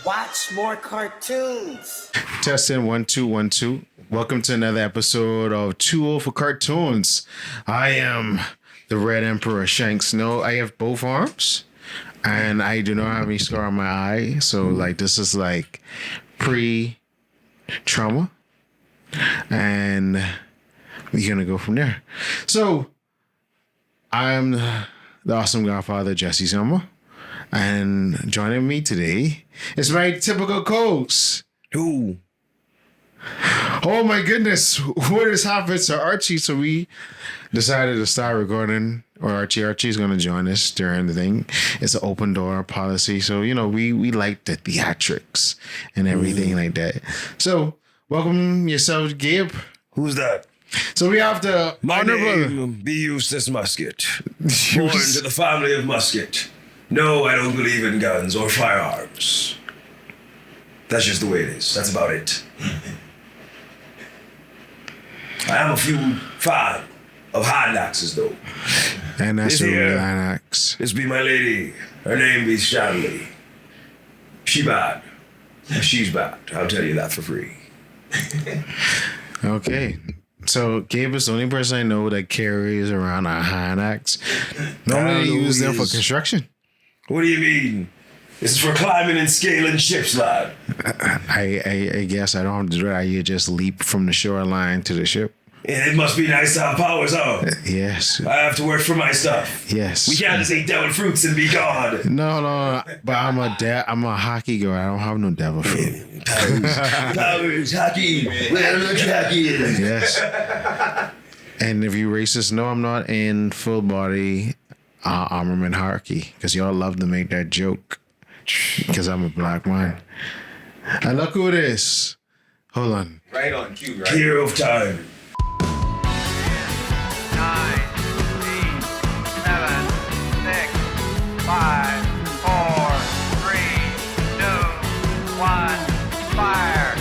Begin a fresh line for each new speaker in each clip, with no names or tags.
Watch more cartoons.
Testing 1 2 1 2. Welcome to another episode of Too Old for Cartoons. I am the Red Emperor Shanks. No, I have both arms, and I do not have any scar on my eye. So, like, this is like pre-trauma, and we're gonna go from there. So, I'm the awesome Godfather Jesse Summer, and joining me today is my typical co-host.
Who?
Oh my goodness, what has happened to Archie? So we decided to start recording, or Archie's going to join us during the thing. It's an open door policy. So, you know, we like the theatrics and everything like that. So, welcome yourself, Gabe.
Who's that?
So we have the
My
honorable...
name be Eustace Musket. Born to the family of Musket. No, I don't believe in guns or firearms. That's just the way it is. That's about it. I am a few fan of hand axes, though.
And that's
This
a
here-
real axe.
This be my lady. Her name be Shanley. She bad. She's bad. I'll tell you that for free.
Okay. So Gabe is the only person I know that carries around a hand axe. Normally they
I know
use
he
them for
is.
construction.
What do you mean? This is for climbing and scaling ships, lad.
I guess I don't have to do that. You just leap from the shoreline to the ship.
And it must be nice to have powers, huh?
Yes.
I have to work for my stuff.
Yes.
We can't just eat devil fruits and be gone.
No. But I'm a hockey girl. I don't have no devil fruit.
Powers, hockey, where the hockey is.
Yes. And if you racists know, I'm not in full body armament hockey because y'all love to make that joke because I'm a black man. And look who it is. Hold on.
Right on cue, right?
Hero of time.
9, 8, 7, 6, 5, 4, 3, 2, 1, fire.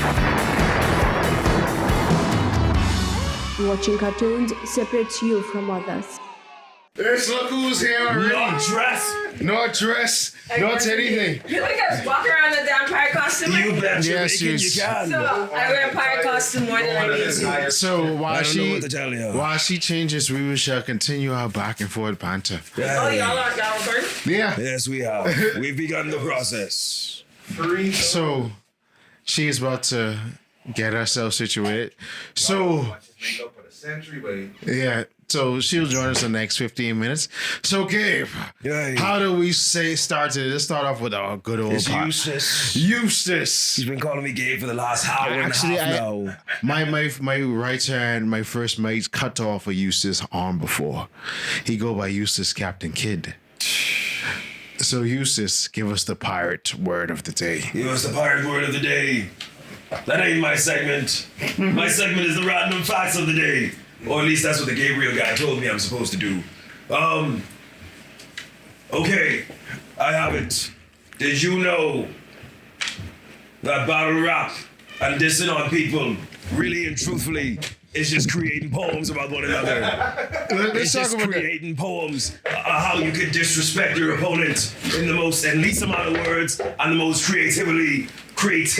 Watching cartoons separates you from others.
Look who's here already.
Not dress.
No dress. Not anything.
You think I walk around in a damn pirate costume?
You bet you're
Yes,
making
you-
you can.
So I wear a pirate costume more than I need to.
So
I
while
don't know what to tell you.
she changes, we shall continue our back and forth banter.
Oh, y'all are burn?
Yeah.
Yes, we have. We've begun the process.
So she is about to get herself situated. So
Make up for the century, but
yeah. So she'll join us in the next 15 minutes. So Gabe,
Yay.
how do we start it? Let's start off with our good old
It's
part.
Eustace.
Eustace.
He's been calling me Gabe for the last hour
Actually,
and a half now.
my right hand, my first mate cut off a Eustace arm before. He go by Eustace Captain Kidd. So Eustace, give us the pirate word of the day.
Give us the pirate word of the day. That ain't my segment. My segment is the random facts of the day. Or at least that's what the Gabriel guy told me I'm supposed to do. Okay, I have it. Did you know that battle rap and dissing on people really and truthfully is just creating poems about one another?
Let's
It's
talk
just
about that.
creating poems how you can disrespect your opponent in the most and least amount of words and the most creativity. Forget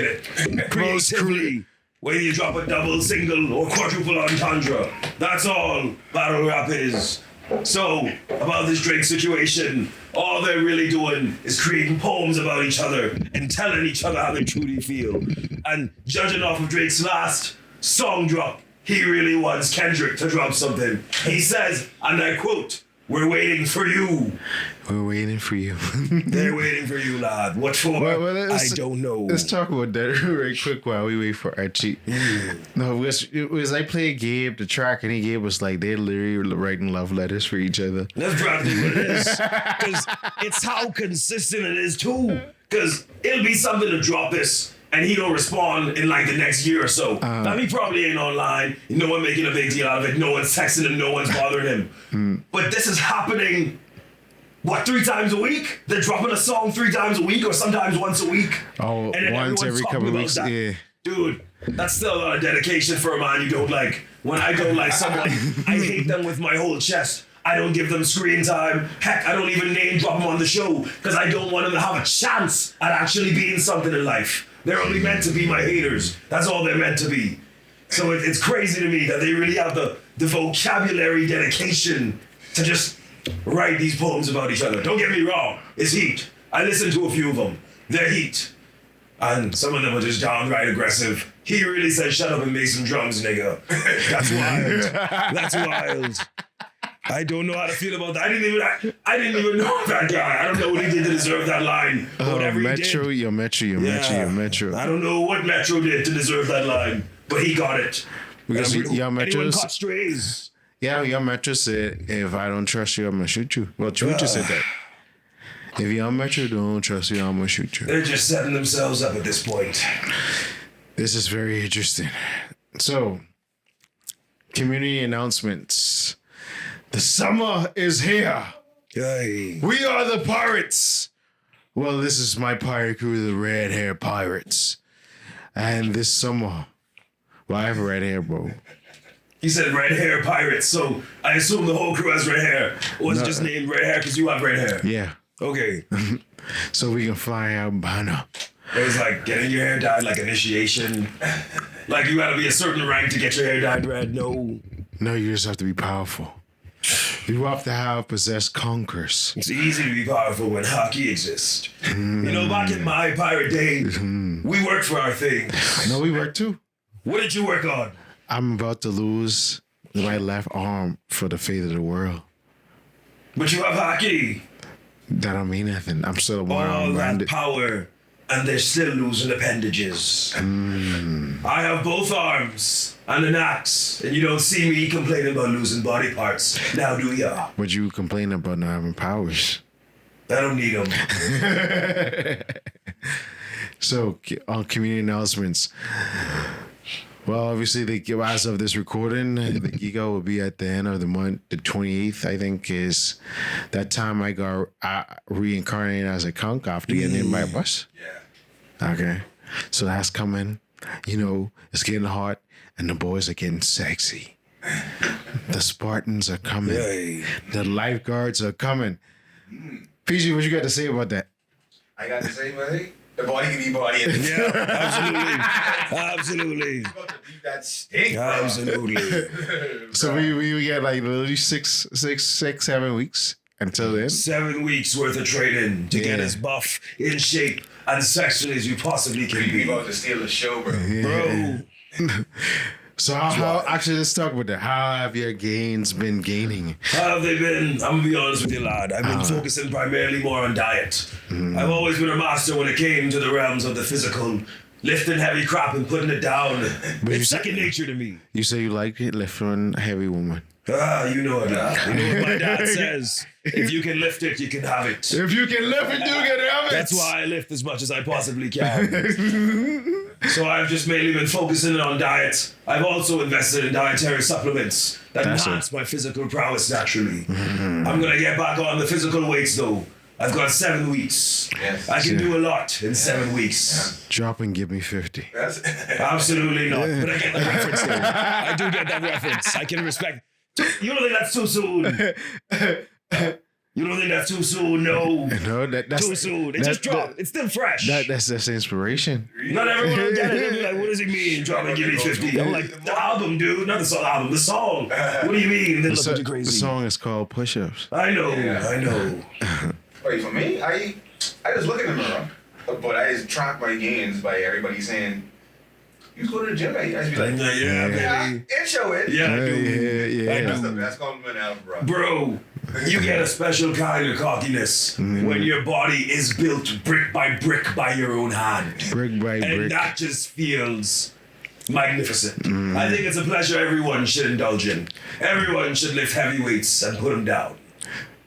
it. Creativity. Whether you drop a double, single, or quadruple entendre. That's all battle rap is. So, about this Drake situation, all they're really doing is creating poems about each other and telling each other how they truly feel. And judging off of Drake's last song drop, he really wants Kendrick to drop something. He says, and I quote, "We're waiting for you."
We're waiting for you.
They're waiting for you, lad. What for?
Well,
I don't know.
Let's talk about that real quick while we wait for Archie. No, it was I played Gabe the track, and Gabe was like, they literally writing love letters for each other.
That's practically what it is. Because it's how consistent it is, too. Because it'll be something to drop this, and he don't respond in like the next year or so. Now, he probably ain't online. No one making a big deal out of it. No one's texting him. No one's bothering him. But this is happening, what, 3 times a week? They're dropping a song 3 times a week or sometimes once a week.
Oh,
And then
once
everyone's
every
talking
couple of
about
weeks.
that.
Yeah.
Dude, that's still a lot of dedication for a man you don't like. When I don't like someone, I hate them with my whole chest. I don't give them screen time. Heck, I don't even name drop them on the show because I don't want them to have a chance at actually being something in life. They're only meant to be my haters. That's all they're meant to be. So it's crazy to me that they really have the vocabulary dedication to just write these poems about each other. Don't get me wrong, it's heat. I listened to a few of them. They're heat. And some of them are just downright aggressive. He really said, shut up and make some drums, nigga. That's wild. That's wild. I don't know how to feel about that. I didn't even know that guy. I don't know what he did to deserve that line. Whatever
Metro,
he did.
your Metro.
I don't know what Metro did to deserve that line, but he got it.
Because your Metro.
Anyone caught strays.
Yeah, your Metro said, if I don't trust you, I'm gonna shoot you. Well, Chucha said that. If your Metro don't trust you, I'm gonna shoot you.
They're just setting themselves up at this point.
This is very interesting. So, community announcements. The summer is here.
Yay.
We are the pirates. Well, this is my pirate crew, the Red Hair Pirates. And this summer, well, I have red hair, bro.
He said red hair pirates, so I assume the whole crew has red hair. Or was it just named red hair because you have red hair?
Yeah.
Okay.
So we can fly out banner.
It was like getting your hair dyed, like initiation. Like you gotta be a certain rank to get your hair dyed red. No.
No, you just have to be powerful. You have to have possessed conquers.
It's easy to be powerful when hockey exists. You know, back in my pirate days, we worked for our thing.
No, we work too.
What did you work on?
I'm about to lose my left arm for the fate of the world.
But you have hockey.
That don't mean nothing. I'm still a
All
one-arm
that
bandit.
power, and they're still losing appendages. I have both arms and an axe, and you don't see me complaining about losing body parts. Now do ya?
But you complain about not having powers.
I don't need them.
So, on community announcements. Well, obviously, as of this recording, the Geek Out will be at the end of the month. The 28th, I think, is that time I got reincarnated as a conch after getting hit by a bus.
Yeah.
Okay. So that's coming. You know, it's getting hot, and the boys are getting sexy. The Spartans are coming.
Yay.
The lifeguards are coming. PG, what you got to say about that?
I got to say, buddy, the body can be body.
Yeah, absolutely. Absolutely.
You got to leave that stink, bro.
Absolutely.
So we get like literally 7 weeks until then.
7 weeks worth of training to get as buff, in shape, and sexual as you possibly can
We
be.
about to steal the show, bro.
Bro,
So how actually, let's talk about that. How have your gains been gaining?
how have they been? I'm gonna be honest with you, lad. I've been focusing primarily more on diet. I've always been a master when it came to the realms of the physical. Lifting heavy crap and putting it down.
you
It's
said-
second nature to me.
You say you like it, lifting a heavy woman.
You know it, lad. You know what my dad says. If you can lift it, you can have it.
If you can lift it, you can have it.
That's why I lift as much as I possibly can. So I've just mainly been focusing on diet. I've also invested in dietary supplements that
That's
enhance my physical prowess naturally. I'm gonna get back on the physical weights though. I've got 7 weeks.
Yes.
I can do a lot in 7 weeks.
Drop and give me 50.
That's
Absolutely not. But I get the reference though. I do get that reference. I can respect. You don't think that's too soon? You don't think that's too soon? No.
No, that's
Too soon. It just dropped. It's still fresh.
That's inspiration.
Not everyone will get it. They'll be like, what does he mean? Drop and give me 50. I'm like, the album, dude. Not the song album. The song. What do you mean? They look at you
The
crazy.
song is called Push-Ups.
I know.
Yeah.
I know.
Wait, for me, I just look in the mirror, but I just track my gains by everybody saying, you go to the gym, I just be like,
Yeah,
yeah,
baby.
and show it.
Yeah, I do.
Yeah.
I
That's the
do.
best compliment ever, bro.
Bro, you get a special kind of cockiness when your body is built brick by your own hand.
Brick by
And
brick.
that just feels magnificent. I think it's a pleasure everyone should indulge in. Everyone should lift heavy weights and put them down.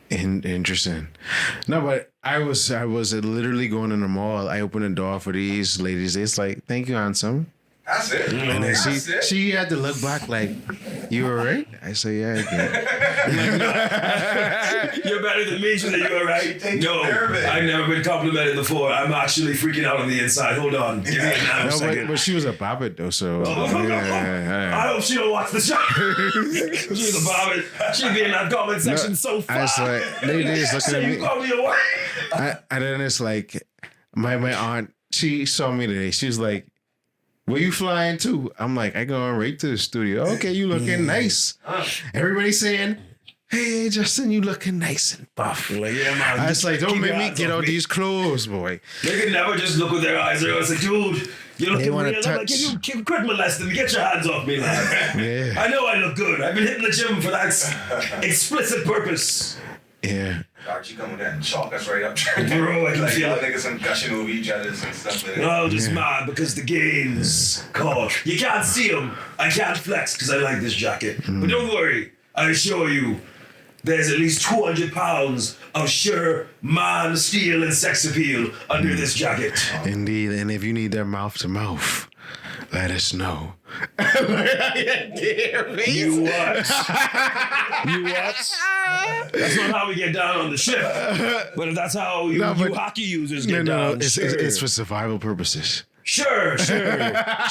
Interesting. No, but I was literally going in the mall. I opened the door for these ladies. It's like, thank you, handsome.
That's it.
And then
That's it.
she had to look back like, you all right? I say, yeah, I
You're better than me. She's like, you alright?
Take
No,
care of it.
I've never been complimented before. I'm actually freaking out on the inside. Hold on. Give me a
No,
second.
but she was a Babbit though, so
I hope she don't watch the show. She's a vomit. She'd be in that comment section so
I was
fast.
like, they just looking
So
at
you
me.
call me a what?
And then it's like, my aunt, she saw me today. She was like, where you flying to? I'm like, I going right to the studio. Okay, you looking nice. Everybody's saying, hey, Justin, you looking nice and buff.
Like, yeah, man.
I was like, don't
Keep
make
your
me
hands
get
off
out
me.
these clothes, boy.
They can never just look with their eyes. They're always like, dude, you're looking
wanna
real. I'm like,
touch.
can you quit molesting me? Get your hands off me, man.
Yeah.
I know I look good. I've been hitting the gym for that explicit purpose.
Yeah.
Archie come with that and chalk us right up.
Bro, I can
like
feel
y'all
it.
niggas some gushing over each other and stuff. Like that.
No, just mad because the game's called. You can't see them. I can't flex because I like this jacket. But don't worry. I assure you, there's at least 200 pounds of sure man, steel, and sex appeal under this jacket.
Indeed. And if you need their mouth to mouth, let us know.
You what? You what? That's not how we get down on the ship. But if that's how you,
No, but-
you hockey users get
No,
down,
it's for survival purposes.
Sure. I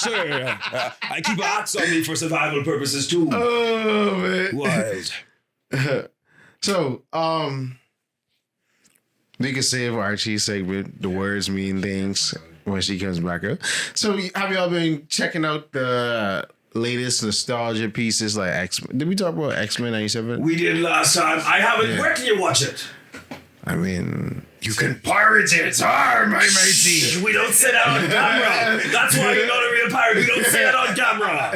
keep an axe on me for survival purposes too.
Oh, man.
Wild.
So, we could save Archie's segment, the words mean things, when she comes back up. So, have y'all been checking out the latest nostalgia pieces like X-Men? Did we talk about X-Men 97?
We did last time. I haven't.
Yeah.
Where can you watch it?
I mean, you can pirate it hard, my matey.
We don't say that on camera. That's why you're not a real pirate. We don't say that on camera.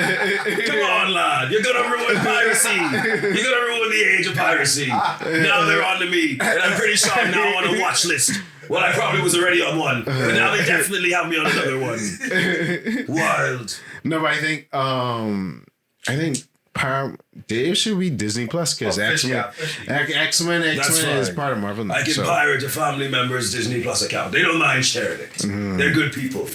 Come on, lad. You're gonna ruin piracy. You're gonna ruin the age of piracy. Now they're on to me. And I'm pretty sure I'm now on a watch list. Well, I probably was already on one. But now they definitely have me on another one. Wild.
No, but I think there should be Disney Plus because X-Men is
fine.
part of Marvel now.
I can
so.
pirate a family member's Disney Plus account. They don't mind sharing it. They're good people.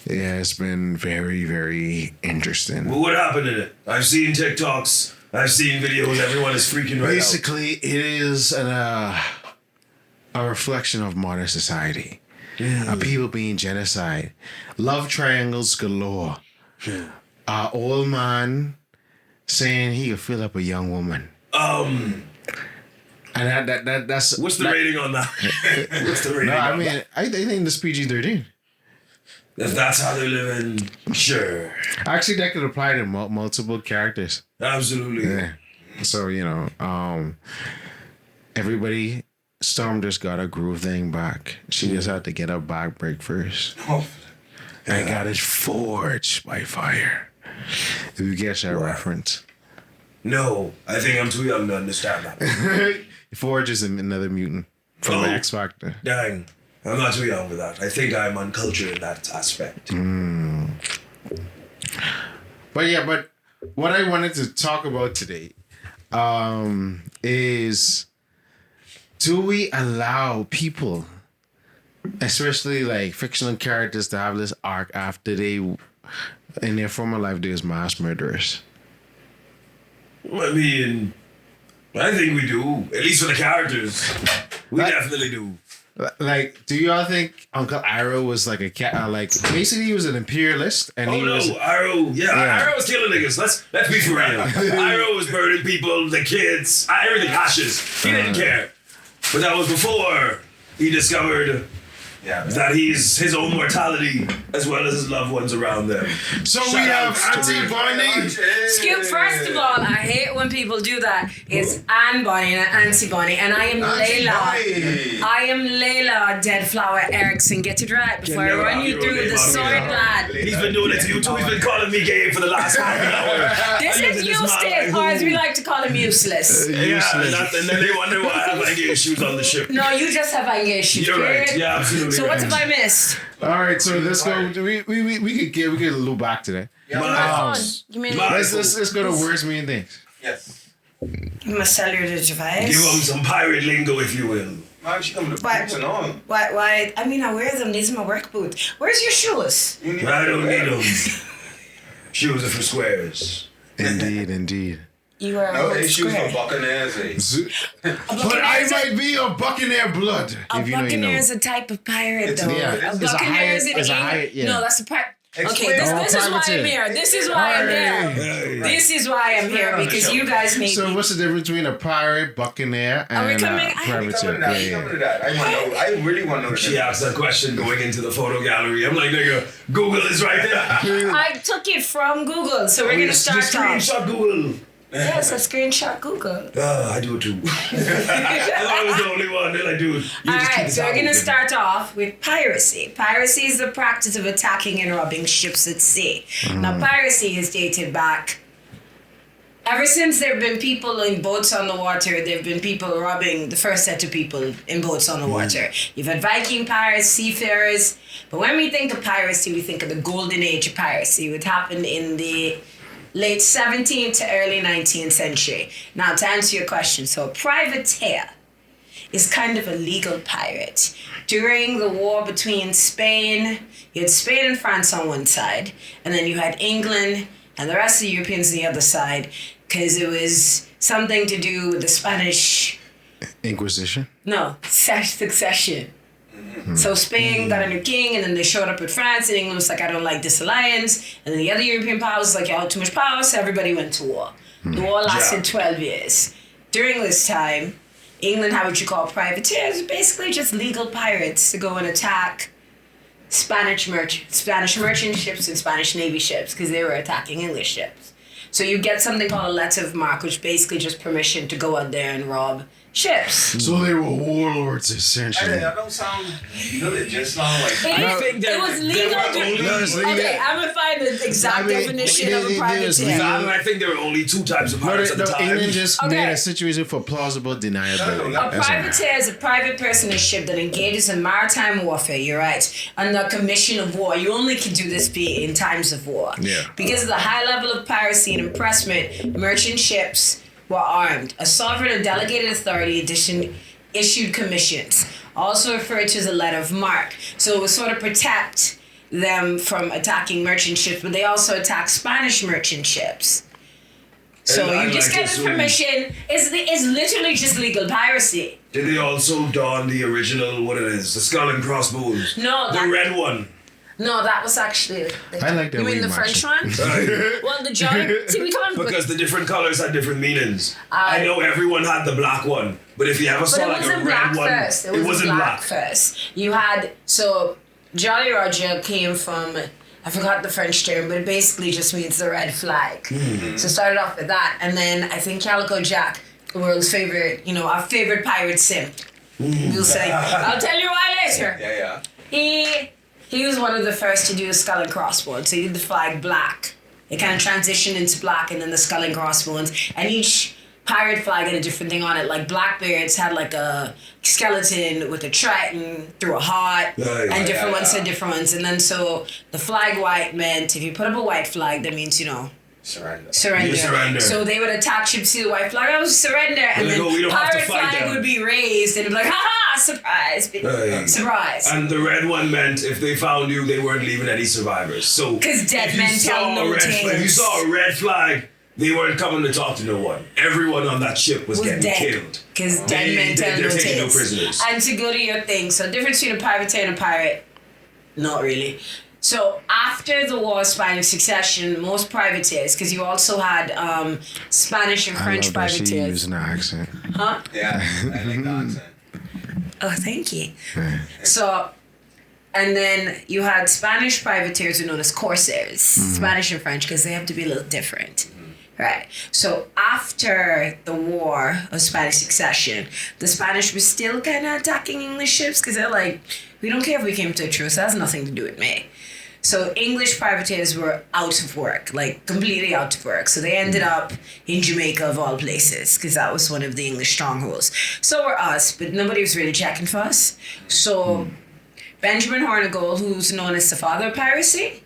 Yeah, it's been very, very interesting.
Well, what happened in it? I've seen TikToks. I've seen videos. Everyone is freaking right out.
Basically, it is a reflection of modern society. People being genocide, love triangles galore. Old man saying he could fill up a young woman. And that's
What's the rating on that? What's the rating
No, I
on
mean
that?
I think this PG-13.
If that's how they're living, sure.
Actually, that could apply to multiple characters.
Absolutely.
Yeah. So everybody. Storm just got a groove thing back. She just had to get a back break first. I got it forged by fire. If you get that reference.
No, I think I'm too young to understand that.
Forge is another mutant from
Oh.
X Factor.
Dang. I'm not too young for that. I think I'm uncultured in that aspect.
But what I wanted to talk about today is, do we allow people, especially like fictional characters, to have this arc after they, in their former life, there's mass murderers?
I mean, I think we do. At least for the characters. We definitely do.
Like, do y'all think Uncle Iroh was like a cat? Like, basically, he was an imperialist, and
Oh
he
no,
was.
Iroh. Yeah, Iroh was killing niggas. Let's be for real. Iroh was burning people, the kids, everything ashes. He didn't care. But that was before he discovered that he's his own mortality as well as his loved ones around them.
So we have Auntie Bonnie.
Skip, first of all, I hate when people do that. It's Anne Bonnie and Auntie Bonnie, and I am Layla. I am Layla Dead Flower Erickson. Get it right before I
never
run
have
you
your
through
name
the
on
sword,
here.
lad.
He's been doing it to you too. He's been calling me gay for the last half an hour.
This
I look
is
at this man
useless,
like,
or as we like to call him, useless.
Yeah, and then they wonder why I have like issues on the ship.
No, you just have anger issues.
You're right.
period.
Yeah, absolutely.
So what have I missed?
All right, so let's go. We could loop back to that.
Give me
Let's go to words mean things.
Yes.
my cellular
Give
device.
him some pirate lingo, if you will.
Man, she coming to
Why?
boots and all.
Why? I mean, I wear them. These are my work boots. Where's your shoes?
I don't need them. Shoes are for squares.
Indeed.
You are
No
a
issues
square.
for Buccaneers.
But I might be a Buccaneer blood.
A
If you know, you
buccaneer
know.
is a type of pirate,
It's-
though.
yeah,
A
it's a
buccaneer
higher-
is in
it's a
England.
higher- yeah.
No, that's a pirate. Okay,
Explain.
this is why
privateer.
I'm here. This is why I'm here.
Hey.
This is why I'm here,
on the
because
show.
you guys made
So
me.
what's the difference between a pirate, buccaneer,
Are we
and
coming-
a
I-
We coming
privateer?
to that. We coming to that. I want to know. I really want to know.
She asked that question going into the photo gallery. I'm like, nigga, Google is right there.
I took it from Google, so we're
Oh,
gonna
just
start off.
screenshot Google.
Yes, a screenshot Google.
I do it too. I thought I was the only one. They're like, dude, you
All
just keep
right,
the
so
tab
we're gonna
open.
start off with piracy. Piracy is the practice of attacking and robbing ships at sea. Now, piracy is dated back. Ever since there have been people in boats on the water, there have been people robbing the first set of people in boats on the water. You've had Viking pirates, seafarers, but when we think of piracy, we think of the golden age of piracy, which happened in the late 17th to early 19th century. Now, to answer your question, so a privateer is kind of a legal pirate. During the war between Spain, you had Spain and France on one side, and then you had England and the rest of the Europeans on the other side, because it was something to do with the Spanish,
Inquisition.
succession. So Spain got a new king, and then they showed up with France, and England was like, I don't like this alliance. And then the other European powers was like, y'all too much power, so everybody went to war. The war lasted 12 years. During this time, England had what you call privateers, basically just legal pirates to go and attack Spanish merchant ships and Spanish Navy ships, because they were attacking English ships. So you get something called a letter of marque, which basically just permission to go out there and rob ships.
So they were warlords, essentially.
That don't sound. You know, it just sound like.
It was legal.
No, it's legal.
Okay, I'm gonna find the exact
I mean,
definition of a
it is
privateer.
legal.
I think there were only two types of pirates at the time.
England just
Okay.
made a situation for plausible deniability.
A
That's all.
privateer is a private person or ship that engages in maritime warfare, you're right, under commission of war. You only can do this in times of war.
Yeah.
Because of the high level of piracy and impressment, merchant ships were armed. A sovereign or delegated authority issued commissions, also referred to as a letter of marque. So it would sort of protect them from attacking merchant ships, but they also attack Spanish merchant ships. So
And
you
I'd
just
like to
get the
assume-
permission. It's literally just legal piracy.
Did they also don the original, what it is, the skull and crossbones?
No,
The
that-
red one.
No, that was actually.
I like that
You mean the
rematch.
French one? Well, the giant. See, we come
Because the different colors had different meanings.
I-
I know everyone had the black one, but if you ever
But
saw
it
like a
wasn't
red
black
one,
first.
it wasn't black.
first. You had Jolly Roger came from. I forgot the French term, but it basically just means the red flag.
Mm-hmm.
So it started off with that, and then I think Calico Jack, the world's favorite, our favorite pirate simp. We'll say. I'll tell you why later.
Yeah.
He was one of the first to do the skull and crossbones. So he did the flag black. It kind of transitioned into black, and then the skull and crossbones. And each pirate flag had a different thing on it. Like Blackbeard's had like a skeleton with a triton through a heart, and different ones had different ones. And then so the flag white meant if you put up a white flag, that means surrender.
You surrender.
So they would attack ships to the white flag. I was surrender, and
They're
then
like, "Oh, we don't have to
pirate
fight
flag
them."
would be raised, and it'd be like, ha ha, surprise, surprise.
And the red one meant if they found you, they weren't leaving any survivors. So
'Cause dead
if you
men
saw
tell
a
no
red flag- If you
tales.
saw a red flag, they weren't coming to talk to no one. Everyone on that ship was getting killed.
Because dead men tell no
They're taking no
tales.
prisoners.
And to go to your thing, so difference between a privateer and a pirate, not really. So after the War of Spanish Succession, most privateers, because you also had Spanish and French
I love that she
privateers.
using an accent.
Huh?
Yeah. I like the accent.
Oh, thank you. So, and then you had Spanish privateers who are known as corsairs, Spanish and French, because they have to be a little different. Right. So after the War of Spanish Succession, the Spanish were still kind of attacking English ships because they're like, we don't care if we came to a truce. That has nothing to do with me. So English privateers were out of work, like completely out of work. So they ended up in Jamaica of all places because that was one of the English strongholds. So were us, but nobody was really checking for us. So Benjamin Hornigold, who's known as the father of piracy,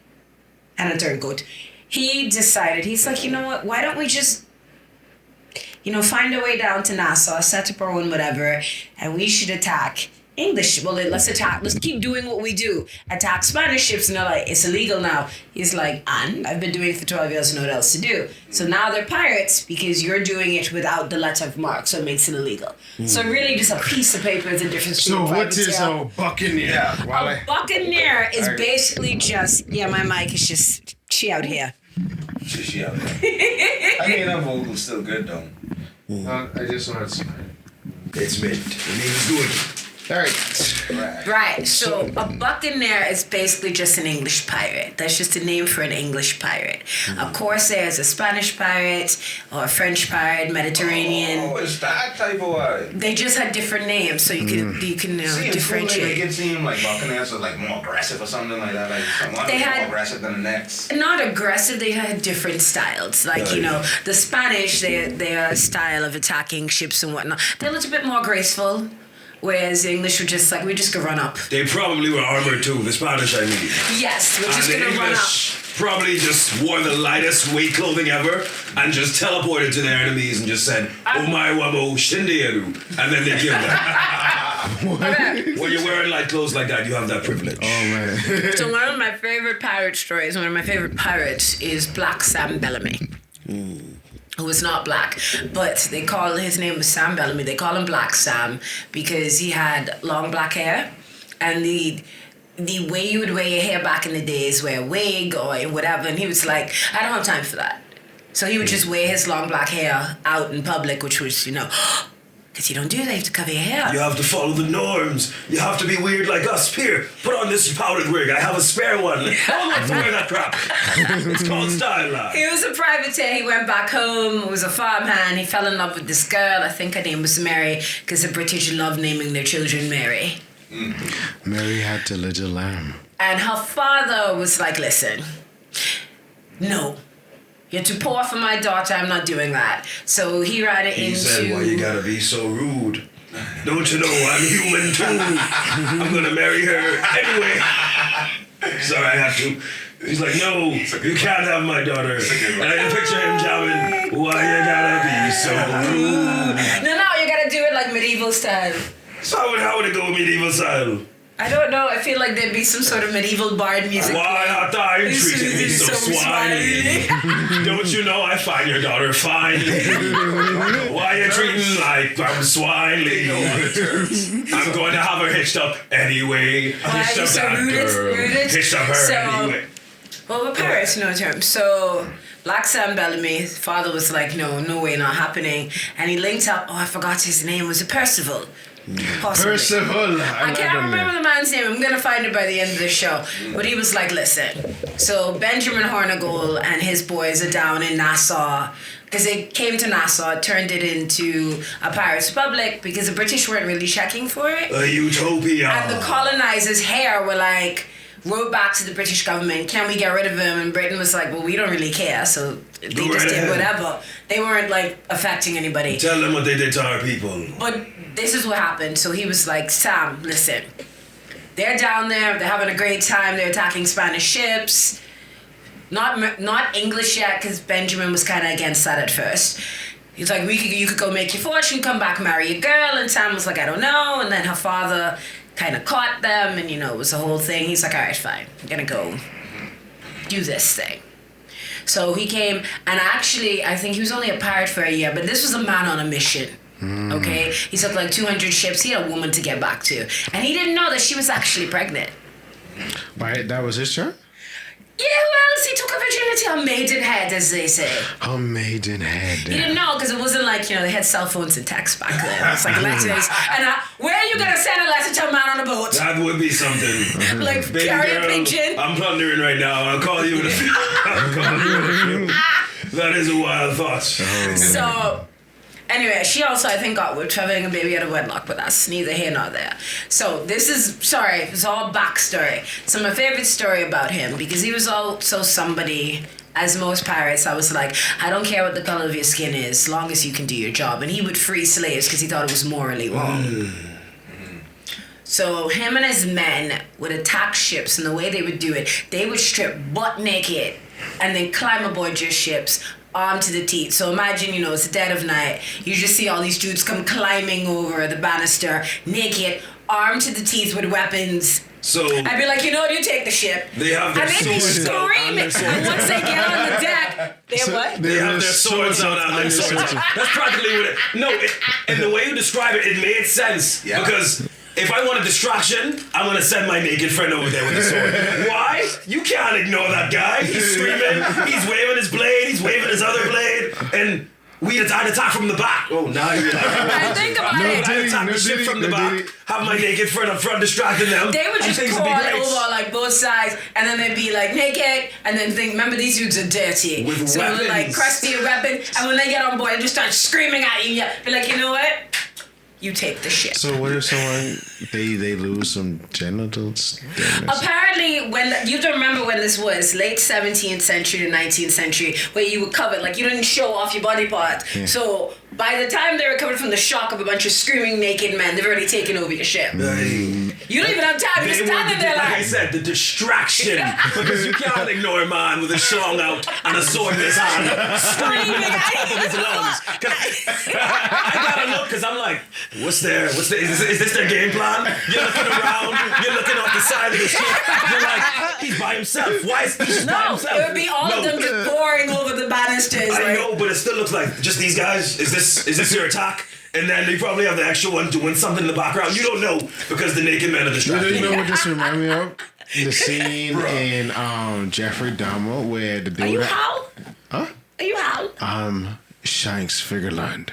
and a turncoat, he decided, he's like, you know what, why don't we just, find a way down to Nassau, set up our own whatever, and we should attack English. Well, let's attack. Let's keep doing what we do. Attack Spanish ships, and they're like, it's illegal now. He's like, and I've been doing it for 12 years, know what else to do. So now they're pirates because you're doing it without the letter of marque, so it makes it illegal. So really, just a piece of paper is the difference
So
between
what is a buccaneer?
a buccaneer is basically just my mic is just she out here.
She out there. I mean, her vocal's still good though.
I just want to.
It's mint. The name's good.
All right.
Right. So a buccaneer is basically just an English pirate. That's just a name for an English pirate. A corsair is a Spanish pirate or a French pirate, Mediterranean.
Oh, it's that type of
They just had different names, so you can differentiate.
It seemed like buccaneers are like more aggressive or something like that. Like one
They had-
more aggressive than the next.
Not aggressive. They had different styles. Like the Spanish, they are a style of attacking ships and whatnot. They're a little bit more graceful. Whereas the English were just like, we're just gonna run up.
They probably were armored too, the Spanish, I mean.
Yes, we're just
And the
gonna run up.
English probably just wore the lightest weight clothing ever and just teleported to their enemies and just said, "Oh my wabo shindiaru," and then they killed them. When you're wearing light clothes like that, you have that privilege.
Oh man.
So one of my favorite pirate stories, one of my favorite pirates is Black Sam Bellamy. Who was not black, but his name was Sam Bellamy. They call him Black Sam because he had long black hair, and the way you would wear your hair back in the days, wear a wig or whatever, and he was like, I don't have time for that. So he would just wear his long black hair out in public, which was, because you don't do that, you have to cover your hair.
You have to follow the norms. You have to be weird like us. Here, put on this powdered wig. I have a spare one. I don't like to wear that crap. It's called style now.
He was a privateer. He went back home. He was a farmhand. He fell in love with this girl. I think her name was Mary, because the British love naming their children Mary.
Mary had the little lamb.
And her father was like, listen, no. You're too poor for my daughter. I'm not doing that. So he ran it
He
into...
said, why you gotta be so rude? Don't you know I'm human too? I'm gonna marry her anyway. Sorry, I have to. He's like, no, you can't have my daughter. And I can picture him jamming, why you gotta be so rude?
No, you gotta do it like medieval style.
So how would it go medieval style?
I don't know. I feel like there'd be some sort of medieval bard music.
Why art thou treating me so swinely? Don't you know I find your daughter finely? Why you treating like I'm swinely? I'm going to have her hitched up anyway.
Why
Hitched
are you
up
so
that
rooted?
girl. Hitched up her anyway.
Well, we're pirates, no term. So Black Sam Bellamy, his father was like, no way, not happening. And he linked up, I forgot his name, was it Percival? Possibly.
Percival.
I can't remember the man's name. I'm going to find it by the end of the show. But he was like, listen. So Benjamin Hornigold and his boys are down in Nassau. Because they came to Nassau, turned it into a pirate's republic because the British weren't really checking for it.
A utopia.
And the colonizers here were like, wrote back to the British government, can we get rid of him? And Britain was like, well, we don't really care. So they just did whatever. They weren't like affecting anybody.
Tell them what they did to our people.
But this is what happened. So he was like, Sam, listen. They're down there. They're having a great time. They're attacking Spanish ships. Not English yet, because Benjamin was kind of against that at first. He's like, you could go make your fortune, come back, marry a girl. And Sam was like, I don't know. And then her father kind of caught them, and it was a whole thing. He's like, all right, fine. I'm going to go do this thing. So he came, and actually, I think he was only a pirate for a year, but this was a man on a mission. Okay? He took like 200 ships. He had a woman to get back to. And he didn't know that she was actually pregnant.
Right, that was his turn?
Yeah, who else? He took a virginity on Maidenhead, as they say.
A Maidenhead.
He didn't know, because it wasn't like, they had cell phones and text back then. It's like letters. And where are you going to send a letter to a man on a boat?
That would be something.
Like
Baby
carrier
girl,
pigeon?
I'm plundering right now. I'll call you in a few. That is a wild thought.
So, anyway, she also, I think, got whipped for having a baby out of wedlock, but that's neither here nor there. So, it's all backstory. So, my favorite story about him, because he was also somebody, as most pirates, I was like, I don't care what the color of your skin is, as long as you can do your job. And he would free slaves because he thought it was morally wrong. So him and his men would attack ships, and the way they would do it, they would strip butt naked and then climb aboard your ships, armed to the teeth. So imagine, it's the dead of night. You just see all these dudes come climbing over the banister, naked, armed to the teeth with weapons.
So
I'd be like, you know what, you take the ship.
they have their
And they'd be
swords out on
screaming.
their
And
swords.
once they get on the deck, they're what?
They have their swords out on their swords. That's practically what it. No, and the way you describe it, it made sense.
Yeah.
Because if I want a distraction, I'm gonna send my naked friend over there with a sword. Why? You can't ignore that guy. He's screaming. He's waving his blade. He's waving his other blade. And I'd attack from the back. Oh, now you're like.
And think about it.
I'd attack the ship from the back. Have my naked friend up front distracting them.
They would
and
just
things
crawl
would be great.
over like both sides, and then they'd be like naked, and then think, remember these dudes are dirty.
With
so
weapons.
they're like crusty weapon, and when they get on board, they just start screaming at you. Be like, you know what? You take the ship.
So what if someone they lose some genitals?
Apparently, when you have to remember when this was late 17th century to 19th century, where you were covered, like you didn't show off your body parts.
Yeah.
So by the time they recovered from the shock of a bunch of screaming naked men, they've already taken over your ship. You don't even have time. You're
They
standing
were,
there
like I
like.
said, the distraction. Because you can't ignore a man with a schlong out and a sword in his hand, screaming at the top of his lungs. 'Cause I gotta look, because I'm like, what's there? Is this their game plan? You're looking around, you're looking off the side of the ship. You're like, he's by himself. Why is he just by
No,
himself?
it would be all of them just pouring over the banisters.
I
like,
know, but it still looks like just these guys. Is this your attack? And then they probably have the extra one doing something in the background. You don't know because the naked men are distracted.
You know what this remind me of? The scene in Jeffrey Dahmer where the dude.
Are you Hal?
Huh?
Are you Hal?
Shanks Figureland.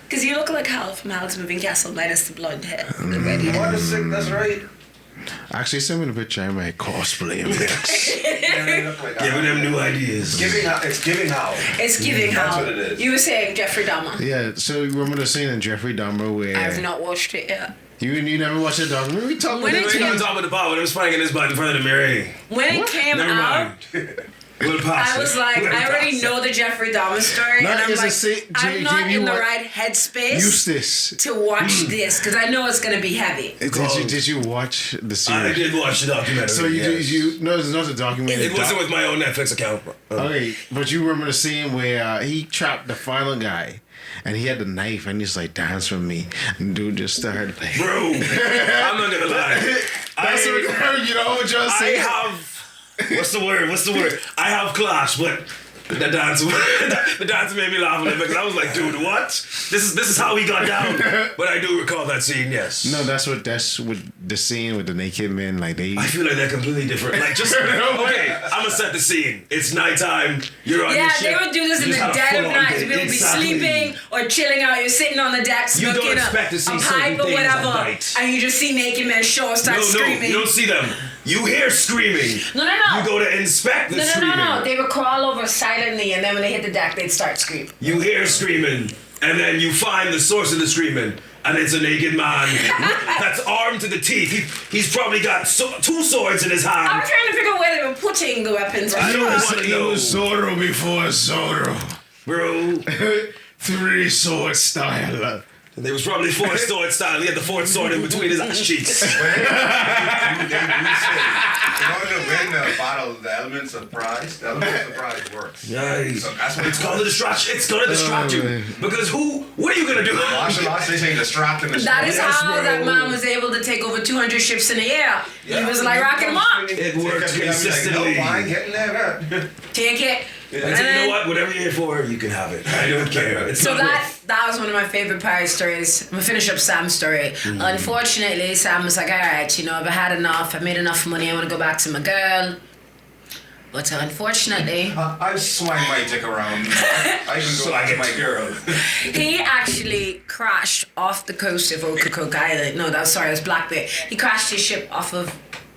Because you look like Hal from Hal's Moving Castle minus the blonde hair. The
Mm.
red hair.
What is sick? That's right.
Actually, send me the picture. I might cosplay him next.
Yeah, they look like
Giving them new ideas.
It's giving out.
It's giving
That's
Hal.
what it is.
You were saying Jeffrey Dahmer.
Yeah. So you remember the scene in Jeffrey Dahmer where
I have not watched it yet.
you never watched the documentary? We talked
When
about
it
We
it.
got on top of the bar when it was spraying in his butt in front of the mirror.
When it came
Never
out,
mind. We'll pass
I was
it.
like,
We'll
I already
pass
know the Jeffrey Dahmer story,
No,
and I'm
it's a
like,
say-
I'm not
you
in the
what-
right headspace
Eustace.
to watch this because I know it's gonna be heavy.
Did you watch the
I
series?
did watch the documentary.
So
yes.
no, it's not a documentary.
It wasn't with my own Netflix account.
Okay, but you remember the scene where he trapped the final guy, and he had the knife, and he's like, "Dance with me," and dude just started like,
Bro, I'm not gonna lie.
That's what you know what you're
I
saying.
have. What's the word? I have class, but the dance, the dance made me laugh a little bit because I was like, dude, what? This is how he got down. But I do recall that scene, yes.
No, that's what the scene with the naked men, like they.
I feel like they're completely different. Like, just okay. I'm gonna set the scene. It's nighttime. You're on your
Yeah,
ship.
they would do this
You
in the
just had a
dead of
full-on
night.
day.
People would be
Exactly.
sleeping or chilling out. You're sitting on the deck
You don't
smoking
expect to see
a
certain
pipe or
things at
whatever,
night.
and you just see naked men show up, start
No,
screaming.
you don't see them. You hear screaming.
No.
You go to inspect the screaming.
No. They would crawl over silently, and then when they hit the deck, they'd start screaming.
You hear screaming, and then you find the source of the screaming, and it's a naked man that's armed to the teeth. He's probably got two swords in his
I'm
hand.
trying to figure out where they were putting the weapons.
I don't want to
He
know,
was Zorro before Zorro.
bro.
3 sword style.
There was probably 4 sword style. He had the 4th sword in between his ass cheeks.
They say, in order to win the battle, the elements of surprise works.
Nice.
So that's what
It's called a distraction. It's gonna distract you
man.
because what are you gonna do?
Martial arts, they say distracting the
That is
Yes,
how
bro.
that man was able to take over 200 ships in a year. He was like rocking them up.
It worked
Like,
consistently.
no, I ain't getting there.
Take it.
I
And
said, you
then-
know what? Whatever you're here for, you can have it. I don't care. It's
So
not
that was one of my favorite pirate stories. I'm gonna finish up Sam's story.
Mm-hmm.
Unfortunately, Sam was like, all right, I've had enough. I made enough money. I want to go back to my girl. But unfortunately,
I swing my dick around. I can go back to my girl.
he actually crashed off the coast of Ocracoke Island. No, it was Black Bay. He crashed his ship off of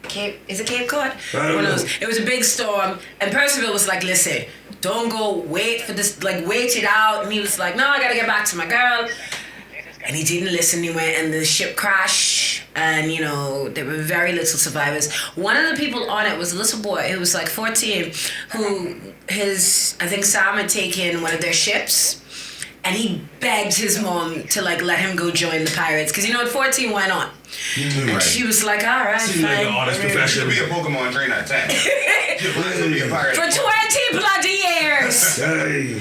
Cape Cod?
I don't
One of
know.
those. It was a big storm, and Percival was like, listen, don't go wait for this, like wait it out. And he was like, no, I gotta get back to my girl. And he didn't listen. He went, and the ship crashed, and there were very little survivors. One of the people on it was a little boy who was like 14, who I think Sam had taken one of their ships, and he begged his mom to like let him go join the pirates because at 14 why not? And she was like, all right,
Seems like an
fine.
honest
It
profession.
should be a Pokemon trainer at 10. Mine's gonna be a pirate.
For 20 bloody years.
Hey,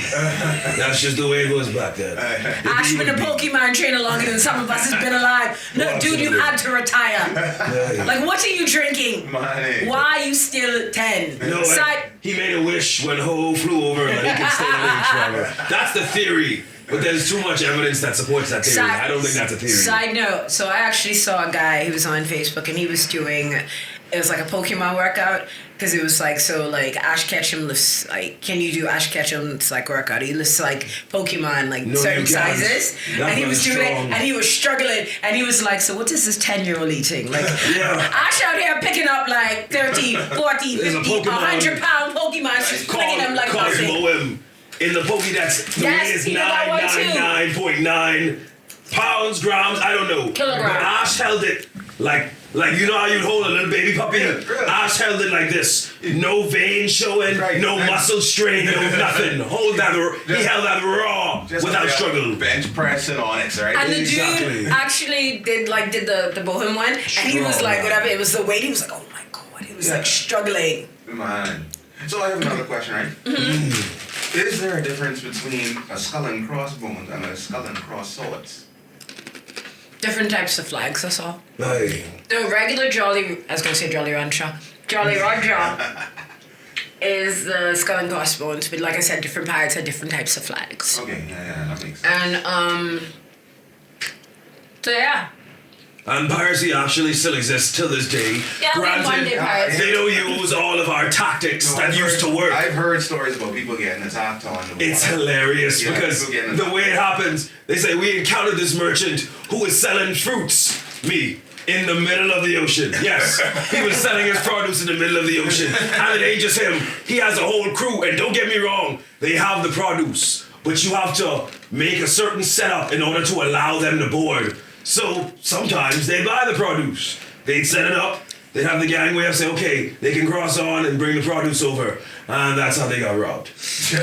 that's just the way it was back then.
Ash been a Pokemon trainer longer than some of us has been alive. No,
Oh,
dude, you
absolutely.
had to retire. Like, what are you drinking?
Money.
Why are you still 10?
No,
Side,
he made a wish when Ho flew over and he could stay awake forever. That's the theory. But there's too much evidence that supports that theory. I don't think that's a theory.
Side note, so I actually saw a guy who was on Facebook and he was doing, it was like a Pokemon workout because it was like, so like Ash Ketchum lifts, like, can you do Ash Ketchum's like workout? He lifts like Pokemon, like
No,
certain
you can't.
sizes.
That
And he was
one's
doing it
strong.
and he was struggling and he was like, so what is this 10-year-old eating? Like,
Yeah.
Ash out here picking up like 30, 40,
There's a
50,
Pokemon
100-pound Pokemon, she's clicking them like
called
nothing.
Moem. In the Pokédex, the
Yes,
weight is
he did that one too.
999.9 pounds, grams, I don't know.
Kilogram.
But Ash held it like you know how you'd hold a little baby puppy?
Yeah.
Ash held it like this. No vein showing,
Right.
no muscle strain, no nothing. Hold that, he held that raw
Just
without
like a
struggle.
Bench press and Onyx, right?
And the
Exactly.
dude actually did the Bohem one, and he was like, whatever, it was the weight, he was like, oh my god, he was like struggling.
Man. So I have another question, right? Is there a difference between a skull and crossbones and a skull and cross swords?
Different types of flags, that's all.
Aye.
The regular Jolly, I was gonna say Jolly Rancher. Jolly Roger is the skull and crossbones, but like I said, different pirates have different types of flags.
Okay, yeah, that makes sense.
And so yeah.
And piracy actually still exists till this day.
Yeah, like one day pirates.
they don't use all of our tactics
No,
that
I've
used
heard-
to work.
I've heard stories about people getting attacked on the
It's
water.
hilarious
Yeah,
because
people getting
the way it happens, they say we encountered this merchant who was selling fruits, me, in the middle of the ocean. Yes, he was selling his produce in the middle of the ocean. And it ain't just him. He has a whole crew, and don't get me wrong, they have the produce, but you have to make a certain setup in order to allow them to board. So sometimes they buy the produce. They'd set it up. They'd have the gangway up, say, okay, they can cross on and bring the produce over. And that's how they got robbed.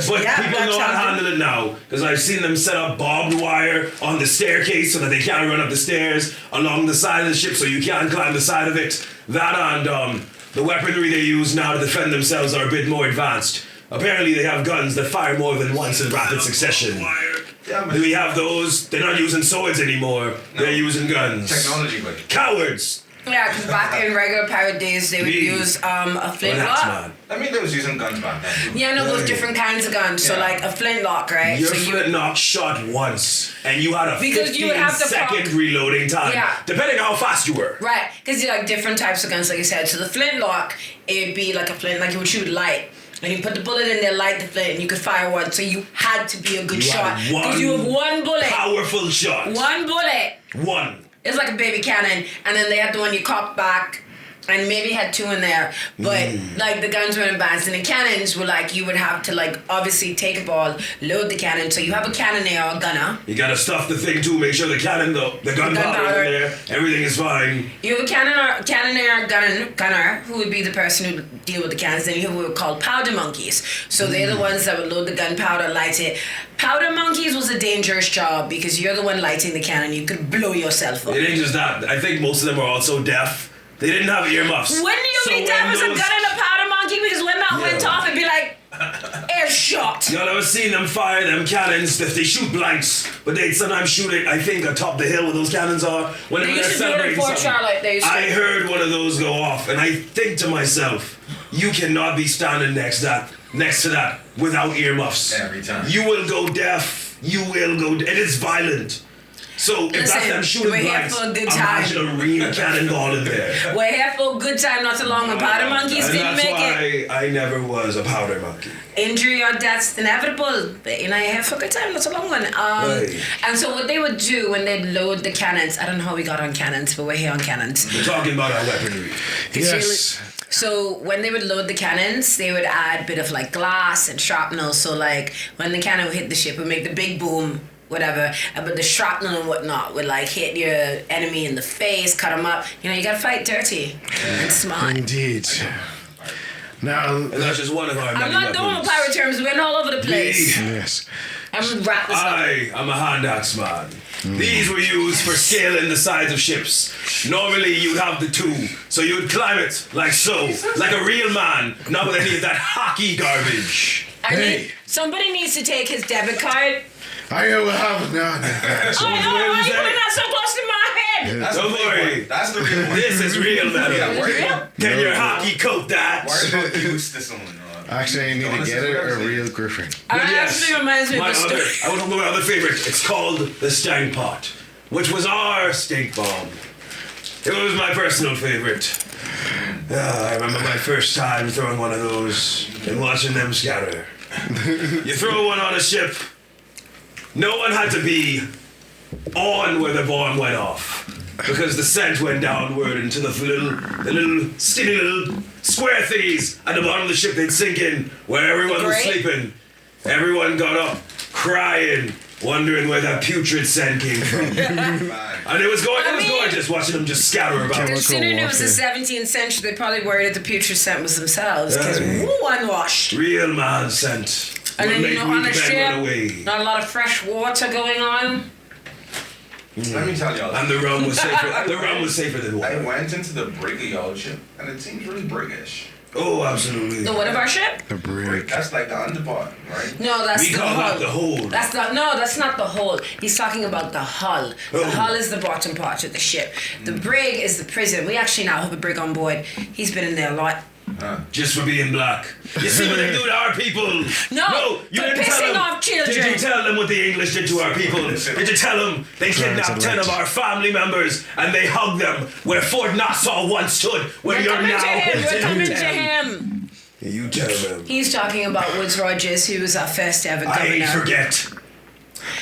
But
Yeah,
people
that's
know how to
how-
handle it now. Because I've seen them set up barbed wire on the staircase so that they can't run up the stairs along the side of the ship so you can't climb the side of it. That and the weaponry they use now to defend themselves are a bit more advanced. Apparently they have guns that fire more than once in rapid succession.
Yeah, but
Do we have those? They're not using swords anymore. They're using guns.
technology, but
Cowards!
Yeah, because back in regular pirate days, they would
Me.
use a
Well,
flintlock.
that's mad.
I mean, they was using guns back then. Too.
Yeah, no, those
Right.
different kinds of guns. So
Yeah.
like a flintlock, right?
Your
so you
flintlock shot once, and you had a
Because you would have to
15-second
proc-
reloading time,
Yeah.
depending on how fast you were.
right, because you like different types of guns, like you said. So the flintlock, it'd be like a flint, like you would shoot light. And you put the bullet in there, light the flint, and you could fire one. So you had to be a good
You
shot.
had one
Because you have one bullet.
Powerful shot.
One bullet.
One.
It's like a baby cannon. And then they had the one you cock back. And maybe had two in there. But like the guns were advanced. And the cannons were like, you would have to like obviously take a ball, load the cannon. So you have a cannoneer or a gunner.
You gotta stuff the thing too. Make sure the cannon, the gunpowder in there. Everything is fine.
You have a cannoneer gunner who would be the person who would deal with the cannons. Then you have what we call powder monkeys. So they're the ones that would load the gunpowder, light it. Powder monkeys was a dangerous job because you're the one lighting the cannon. You could blow yourself up.
It ain't just that. I think most of them are also deaf. They didn't have earmuffs.
Wouldn't you
So
be deaf
when
as a
those-
gun and a powder monkey? Because when that
Yeah.
went off, it'd be like air shot.
Y'all ever seen them fire them cannons? They shoot blanks, but they sometimes shoot it, I think, atop the hill where those cannons are. Whenever
They
they're
used to do it in
celebrating
Fort
something.
Charlotte. They used to.
I heard one of those go off, and I think to myself, you cannot be standing next to that without earmuffs.
Every time.
You will go deaf. You will go. And it's violent. So if that's
Listen,
them shooting
we're here
blanks,
for a good time.
imagine a real cannonball in there.
We're here for a good time, not so long when powder monkeys
And
didn't
that's
make it.
why I never was a powder monkey.
Injury or death's inevitable. But you know, you're here for a good time, not a long one.
Right.
And so what they would do when they'd load the cannons, I don't know how we got on cannons, but we're here on cannons.
We're talking about our weaponry.
Yes.
So when they would load the cannons, they would add a bit of like glass and shrapnel. So like when the cannon would hit the ship, it would make the big boom, whatever. But the shrapnel and whatnot would like hit your enemy in the face, cut them up. You know, you gotta fight dirty and smart.
Indeed. Now,
And that's just one of our many
I'm not doing
weapons.
pirate terms. We're all over the place.
yes.
I'm gonna wrap this up.
I'm a hand axe man. These were used for scaling the sides of ships. Normally you'd have the two, so you'd climb it like so, like a real man, not with any of that hockey garbage.
Somebody needs to take his debit card.
I know what happened now.
I know, why are you putting that so close to my head?
That's
Don't
the big
worry.
one. That's the real one.
This is real metal.
Yeah, worry
Can your hockey coat that?
about use this one.
Actually, I need to get it a real griffin.
It
Yes.
actually reminds me of
My
a story.
I want to know my other favorite. It's called the Stank Pot, which was our stink bomb. It was my personal favorite. I remember my first time throwing one of those and watching them scatter. You throw one on a ship. No one had to be on where the bomb went off, because the scent went downward into the little skinny little square thingies at the bottom of the ship. They'd sink in where everyone was
Great.
sleeping. Everyone got up crying, wondering where that putrid scent came from. And it was gorgeous watching them just scatter about.
Considering it was the 17th century, they probably worried that the putrid scent was themselves, because
Hey.
unwashed.
Real man scent.
And
Would
then,
make
on
weak
the
men run away.
ship, not a lot of fresh water going on.
Let me tell y'all.
And the rum was safer. The rum was safer than
I
water.
went into the brig of y'all ship, and it seems really briggish.
Oh, absolutely.
The what of our ship?
The brick.
That's like the underpart, right?
No, that's
We
the
call
hull.
that the hold.
That's not the hold. He's talking about the hull. The
Oh.
hull is the bottom part of the ship. The brig is the prison. We actually now have a brig on board. He's been in there a lot.
Just for being black. You see what they do to our people?
No,
you
for
didn't tell
pissing
them.
off children.
Did you tell them what the English did to our people? Did you tell them they kidnapped 10 of our family members and they hugged them where Fort Nassau once stood, where
We're
you're
coming
now
to him. We're
Hilton
coming to
Head?
him.
You tell them.
He's talking about Woods Rogers, who was our first ever governor.
I forget.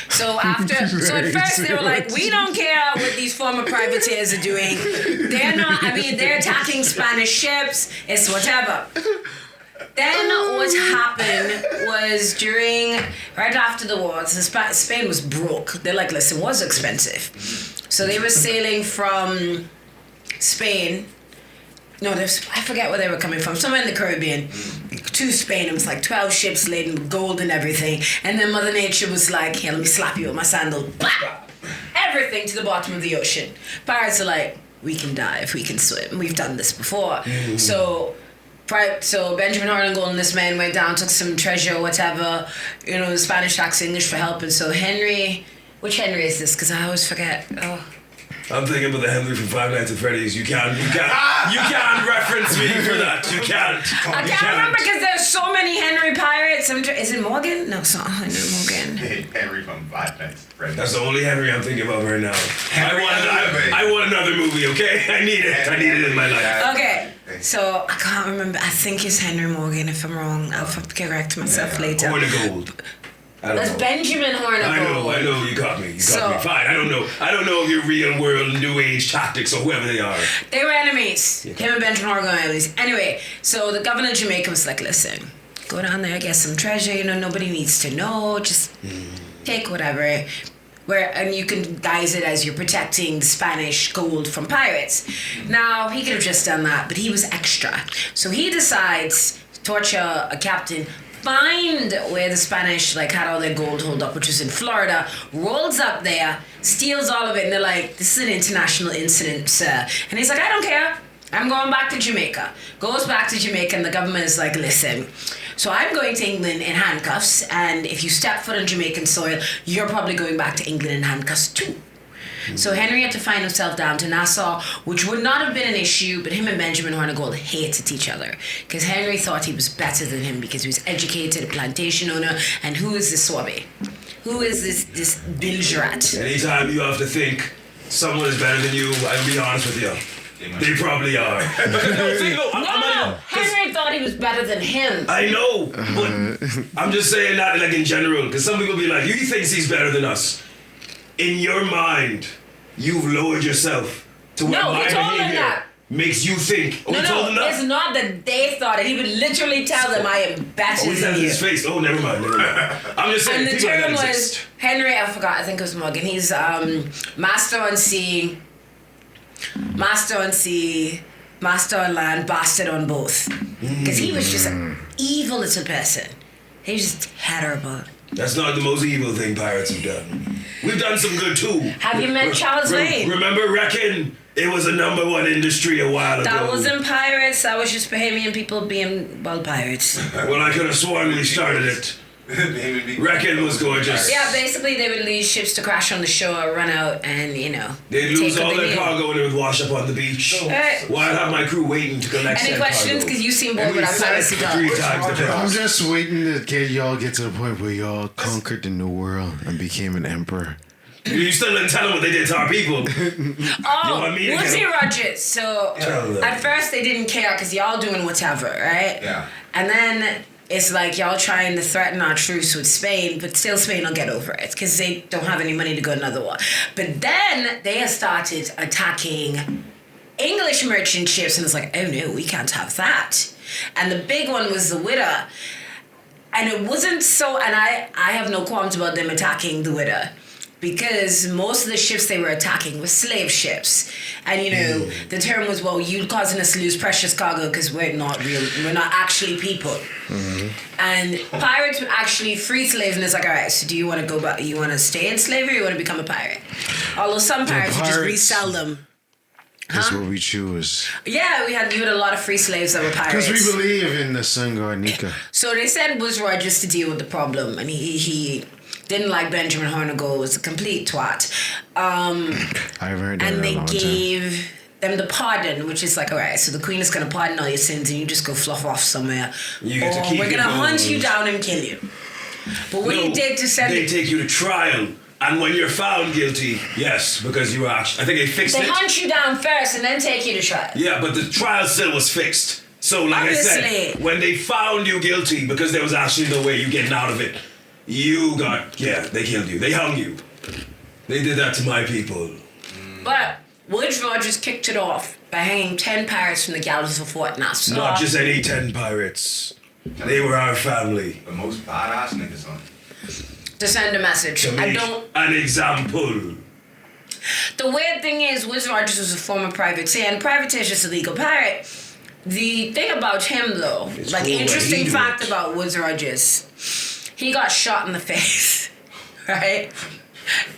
So at first they were like, we don't care what these former privateers are doing. They're attacking Spanish ships, it's whatever. Then what happened was right after the war, Spain was broke. They're like, listen, what's expensive? So they were sailing from Spain. No, I forget where they were coming from. Somewhere in the Caribbean. To Spain. It was like 12 ships laden with gold and everything. And then Mother Nature was like, here, let me slap you with my sandal. Blah! Everything to the bottom of the ocean. Pirates are like, we can dive, we can swim. We've done this before. So Benjamin Hornigold and this man went down, took some treasure, whatever. The Spanish tax English for help. And so which Henry is this? Because I always forget. Oh.
I'm thinking about the Henry from Five Nights at Freddy's. You can't reference me for that. You can't.
I can't remember because there's so many Henry pirates. Is it Morgan? No, it's not Henry Morgan.
Henry from Five Nights at Freddy's.
That's the only Henry I'm thinking about right now.
Henry
I want another movie, okay? I need it. I need it in my life.
Okay, so I can't remember. I think it's Henry Morgan. If I'm wrong, I'll have to correct myself later.
Hornigold. I don't
That's
know.
Benjamin Hornigold.
I know. You got me.
So-
Fine. I don't know of your real world new age tactics or whoever they are.
They were enemies. Him and Benjamin Hornigold were enemies. Anyway, so the governor of Jamaica was like, listen, go down there, get some treasure. Nobody needs to know. Just take whatever. And you can guise it as you're protecting the Spanish gold from pirates. Now, he could have just done that, but he was extra. So he decides to torture a captain, find where the Spanish had all their gold holed up, which was in Florida, rolls up there, steals all of it, and they're like, this is an international incident, sir. And he's like, I don't care. I'm going back to Jamaica. Goes back to Jamaica, and the government is like, listen, so I'm going to England in handcuffs, and if you step foot on Jamaican soil, you're probably going back to England in handcuffs too. So Henry had to find himself down to Nassau, which would not have been an issue, but him and Benjamin Hornigold hated each other because Henry thought he was better than him because he was educated, a plantation owner, and who is this swabby? Who is this Bilgerat?
Anytime you have to think someone is better than you, I'll be honest with you. They probably are.
No, Henry thought he was better than him.
I know, but I'm just saying that in general, because some people be like, he thinks he's better than us. In your mind, you've lowered yourself to where
No,
my
he told them
behavior
that.
makes you think. Oh,
No,
he told them that?
it's not that they thought it. He would literally tell them, I am better
Oh, he said
than
in
you.
his face. Oh, never mind. I'm just saying,
And the
people like
term
that
was
exist.
Henry, I forgot, I think it was Morgan. He's master on sea, master on land, bastard on both. Because he was just an evil little person. He was just terrible.
That's not the most evil thing pirates have done. We've done some good too.
Have you met Charles Lane?
Remember Wrecking? It was a #1 industry a while ago.
That wasn't pirates. That was just Bahamian people being, well, pirates.
Well, I could have sworn we started it. Wrecking was gorgeous.
Yeah, basically they would leave ships to crash on the shore, run out, and,
They'd lose
take what
all
they
their
need.
cargo and it would wash up on the beach.
Alright.
Why have my crew waiting to collect
Any
said
questions?
cargo?
Because you seem bored
And we
with our
said it
piracy
3
talk.
times the
I'm
price.
just waiting to get y'all get to the point where y'all conquered the new world and became an emperor.
You still didn't tell them what they did to our people.
Oh,
want me to
Woodsy
get-
Rogers. So
Tell them.
at first they didn't care because y'all doing whatever, right?
Yeah.
And then it's like y'all trying to threaten our truce with Spain, but still Spain will get over it because they don't have any money to go another war. But then they have started attacking English merchant ships, and it's like, oh no, we can't have that. And the big one was the Widow. And it wasn't so, and I have no qualms about them attacking the Widow, because most of the ships they were attacking were slave ships. And the term was, well, you causing us to lose precious cargo because we're not actually people. And pirates would actually free slaves, and it's like, all right, so do you want to go back, you want to stay in slavery, or you want to become a pirate? Although some pirates would just
pirates-
resell them.
That's what we choose.
Yeah, you had a lot of free slaves that were pirates.
Because we believe in the sun god Nika.
So they sent Woods Rogers to deal with the problem, and he didn't like Benjamin Hornigold, was a complete twat.
I've heard that
And
in a
they
long time.
gave them the pardon, which is like, all right, so the queen is going to pardon all your sins and you just go fluff off somewhere.
You get to
Or
keep
we're
your
going to hunt you
bones.
down and kill you. But what he did to send
They take you to trial. And when you're found guilty, yes, because you were actually, I think they fixed
they
it.
hunt you down first and then take you to trial.
Yeah, but the trial still was fixed. So, like I
Obviously.
said, when they found you guilty, because there was actually no way you getting out of it, they killed you. They hung you. They did that to my people.
But Woods Rogers kicked it off by hanging 10 pirates from the gallows of Fort Nassau.
Not just any 10 pirates. They were our family.
The most badass niggas on.
to send a message.
To
I
make
don't.
an example.
The weird thing is, Woods Rogers was a former privateer, and privateer is just a legal pirate. The thing about him, though,
It's
like
cool what
interesting
he
fact
did.
about Woods Rogers, he got shot in the face, right?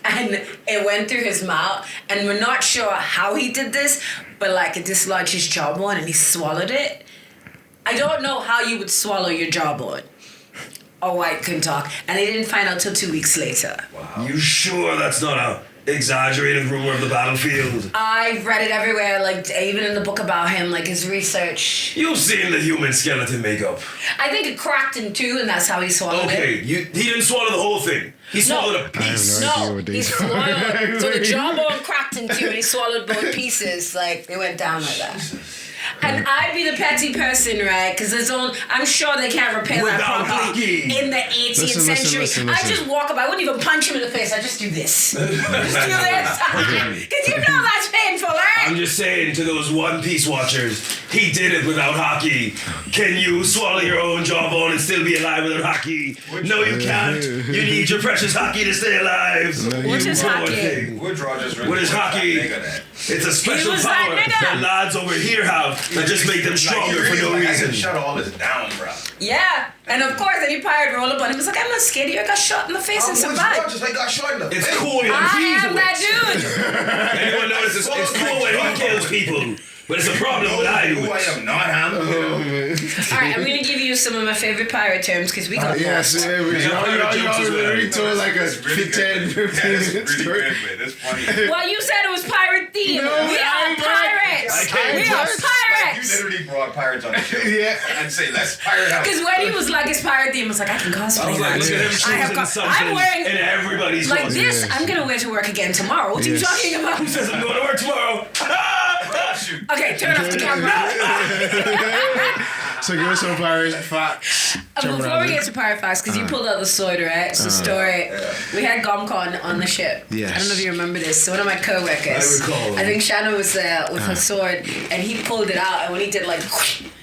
And it went through his mouth, and we're not sure how he did this, but like it dislodged his jawbone and he swallowed it. I don't know how you would swallow your jawbone. Oh, I couldn't talk. And they didn't find out till 2 weeks later.
You sure that's not a exaggerated rumor of the battlefield?
I've read it everywhere, like even in the book about him, like his research.
You've seen the human skeleton makeup.
I think it cracked in two, and that's how he swallowed
Okay,
it.
he didn't swallow the whole thing. He swallowed a piece.
I have no idea
No,
what they
he
are.
swallowed. So the jawbone cracked in two, and he swallowed both pieces. Like they went down like that. And I'd be the petty person, right? Because I'm sure they can't repair that
Without
properly
hockey.
in the 18th
Listen,
century.
listen.
I just walk up. I wouldn't even punch him in the face. I just do this. Just do this. Because you know that's painful, right?
I'm just saying to those One Piece watchers, he did it without hockey. Can you swallow your own jawbone and still be alive without hockey? No, you can't. You need your precious hockey to stay alive.
What is
Poor
hockey?
thing.
Woodrow just really
What is
was that
hockey?
nigga that-
It's a special
was that
power
nigga.
that lads over here have that just make them stronger for no
I can
reason.
shut all this down, bro.
Yeah. And of course, any pirate roll up on him. He's like, I'm not scared of you. I got shot in the face and survived.
Just like got shot in the
It's
face.
cool when
I
he's
am
with.
that dude.
Anyone notice it's cool when he kills people, but it's a problem when I do
Who I
it.
am not handling.
All right, I'm gonna give you some of my favorite pirate terms because we got
Yes,
lost.
y'all really told like a 10, 15
That's really
minutes.
good, man. That's funny.
Well, you said it was pirate themed.
No,
we
I
are
brought-
pirates.
I can't
We are
just-
Like, you
pirates.
literally brought pirates on the show.
Yeah.
I'd say, let's pirate out.
Because when he was like, it's pirate theme, I was like, I can
I
cosplay
was like,
that.
look at him
I have
choosing
got-
something
I'm wearing
in everybody's
like
closet.
this.
Yes.
I'm gonna wear to work again tomorrow. What are you
Yes.
talking about?
He says I'm going to work tomorrow.
Shoot.
Okay, turn off the camera.
So give us some pirate facts.
Before we get to pirate facts, because you pulled out the sword, right? So story. We had GomCon on the ship.
Yes.
I don't know if you remember this. So one of my co-workers.
I recall.
I think Shannon was there with her sword, and he pulled it out, and when he did like,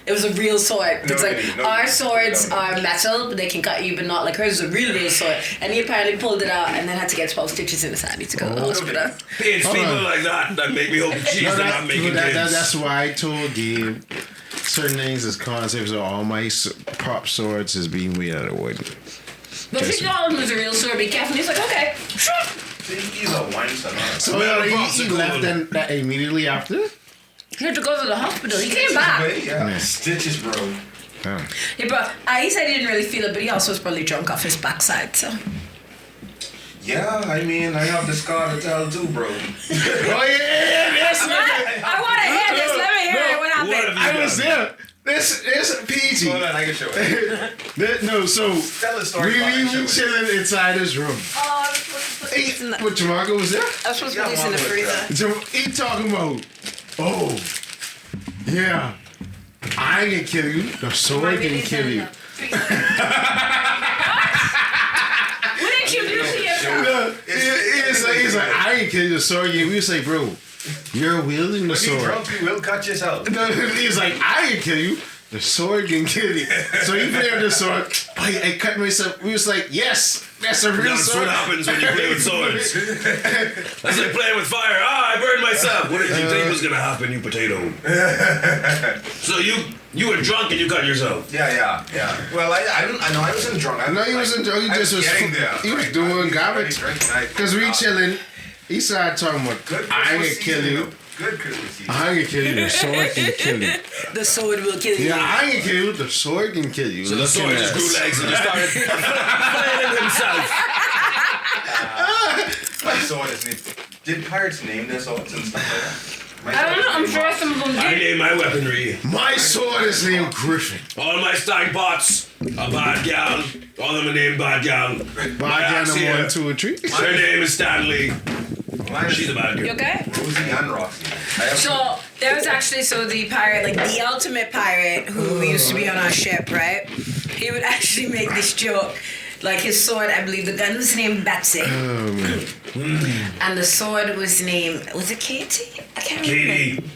it was a real sword. It's like our swords are metal, but they can cut you, but not like hers is a real sword. And he apparently pulled it out, and then had to get 12 stitches in his hand. He had to go to the hospital.
It's
Hold
people
on.
like that make me hope cheese
No,
they're not making kids.
that's why I told Gabe certain things as concepts of all my prop swords is being made out of wood.
But if
Just-
you thought it was a real sword, be careful. He's like, okay.
See, he's a weinstein.
So he left then that immediately after?
He had to go to the hospital. He came back.
Yeah. Stitches, bro.
Oh.
Yeah, but he said he didn't really feel it, but he also was probably drunk off his backside, so.
Yeah, I mean, I have the scar to tell too, bro.
Oh yeah, yes.
I want to hear this. Let me hear it. What happened?
I was there. This PG.
Hold on, I can show it.
No, so
Tell the story.
we chilling inside his room.
Oh, I was supposed to put these in the...
What Jamarco was there?
I was supposed to put these in the freezer.
So he talking about, oh, yeah, I ain't gonna kill you. The sword can kill you.
What did you do to yourself?
No, he's like, I ain't kill you. The sword can. We was like, bro, you're wielding the
If you
sword.
drunk, you will cut yourself.
No, he's like, I ain't kill you. The sword can kill you. So he played with the sword. I cut myself. We was like, yes, that's a real
That's
sword.
what happens when you play with swords. That's like playing with fire. I burned myself. What did you think was gonna happen, you potato? So you were drunk and you cut yourself.
Yeah. Well, I know I wasn't drunk.
No, he wasn't drunk. He
I
just was.
getting there.
He was doing garbage. Because we chilling. He started talking about, I ain't gonna kill you.
Good Christmas season.
I ain't gonna kill you. The sword can kill you.
The sword will kill you.
Yeah, I ain't gonna kill you. The sword can kill you.
So the sword just grew legs and just started flailing himself.
My sword is named. Did pirates name their swords and stuff like that?
I don't know. I'm sure some of them
I
did.
name my weaponry.
My sword is named Griffin.
All my stag pots, a bad gal. All of them are named bad gal.
Bad gal number 1, 2, and 3.
Her name is Stanley. She's a bad
You
girl.
okay?
Rosie and Roxy.
So there was actually the pirate, like the ultimate pirate who used to be on our ship, right? He would actually make this joke. Like his sword, I believe the gun was named Betsy. And the sword was named, was it Katie? I can't remember.
Katie.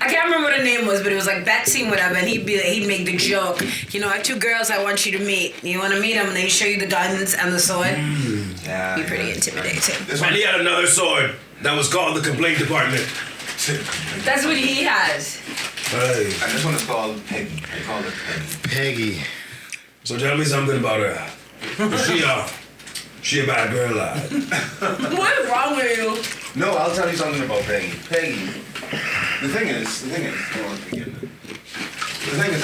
I can't remember what her name was, but it was like Betsy and whatever, and he'd make the joke. You know, I have 2 girls I want you to meet. You want to meet them, and they show you the guns and the sword.
Yeah.
Be pretty intimidating.
And he had another sword that was called the complaint department.
That's what he has.
Hey.
And this one is called Peggy. I call it Peggy.
Peggy.
So tell me something about her. She a bad girl, lad.
What's wrong with you?
No, I'll tell you something about Peggy. Peggy. The thing is,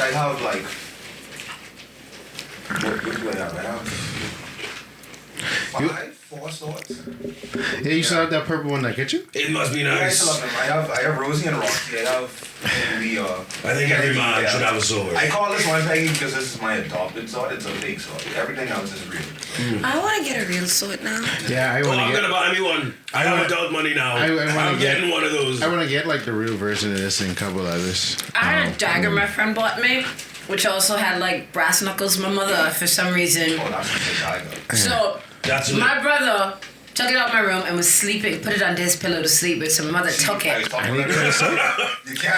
I have like. What do I have? I have 4 swords.
Yeah, you still have that purple one that get you?
It must be
Yeah, I
nice.
still have them. I have Rosie and Roxy. I have Leo.
I think every man should have a sword.
I call this one Peggy because this is my adopted sword. It's a fake sword. Everything else is real.
I want to get a real sword now.
Yeah, I
Oh,
want
I'm
to
gonna
get.
buy me one. I have adult money now.
I wanna
I'm
get-
getting one of those.
I want to get like the real version of this and a couple others.
I had a dagger my friend bought me, which also had like brass knuckles. My mother, for some reason.
Oh, that's a tiger.
So
That's
my brother took it out my room and was sleeping, put it under his pillow to sleep with, so my mother took it.
You can't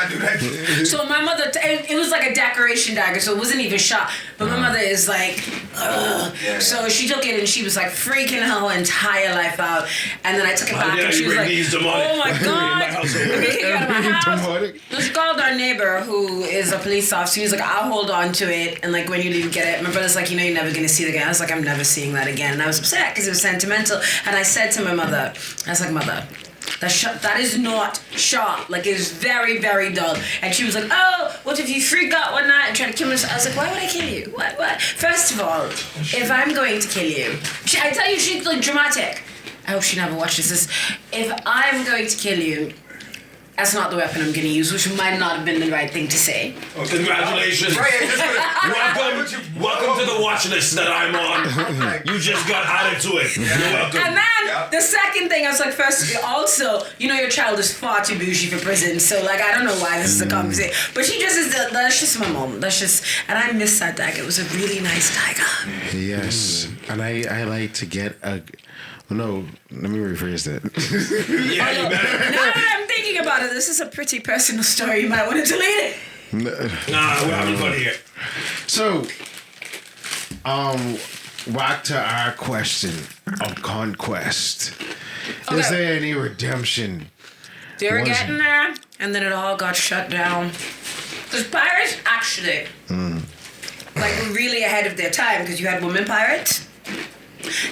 do that.
So my mother, it was like a decoration dagger, so it wasn't even sharp. But my mother is like, ugh.
Yeah.
So she took it and she was like freaking her entire life out. And then I took it
How
back
dare
and she
you
was
bring
like,
these demonic
oh my
in
God.
my household.
Let me kick you out of my house.
Demonic.
So she called our neighbor who is a police officer. He was like, I'll hold on to it. And like when you leave, get it. My brother's like, you know, you're never going to see it again. I was like, I'm never seeing that again. And I was upset because it was sentimental. And I said to my mother, I was like, Mother, that is not sharp. Like, it is very, very dull. And she was like, oh, what if you freak out one night and try to kill me? I was like, why would I kill you? What? First of all, if I'm going to kill you, I tell you, she's like dramatic. I hope she never watches this. If I'm going to kill you, that's not the weapon I'm going to use, which might not have been the right thing to say.
Oh, congratulations.
Right, I just
Welcome to the watch list that I'm on. You just got added to it. You're welcome.
And then
Yeah.
the second thing, I was like, first, also, you know, your child is far too bougie for prison, so like, I don't know why this is a conversation. But she just is, that's just my mom. That's just, and I miss that dagger. It was a really nice dagger.
Yes, and I like to get a. No, let me rephrase that.
Yeah, you better.
Now that I'm thinking about it, this is a pretty personal story. You might want to delete it.
Nah, we're having fun here.
So, back to our question of conquest. Is
Okay.
there any redemption?
They were
Was
getting there, and then it all got shut down. Because pirates, actually, like, were really ahead of their time, because you had women pirates.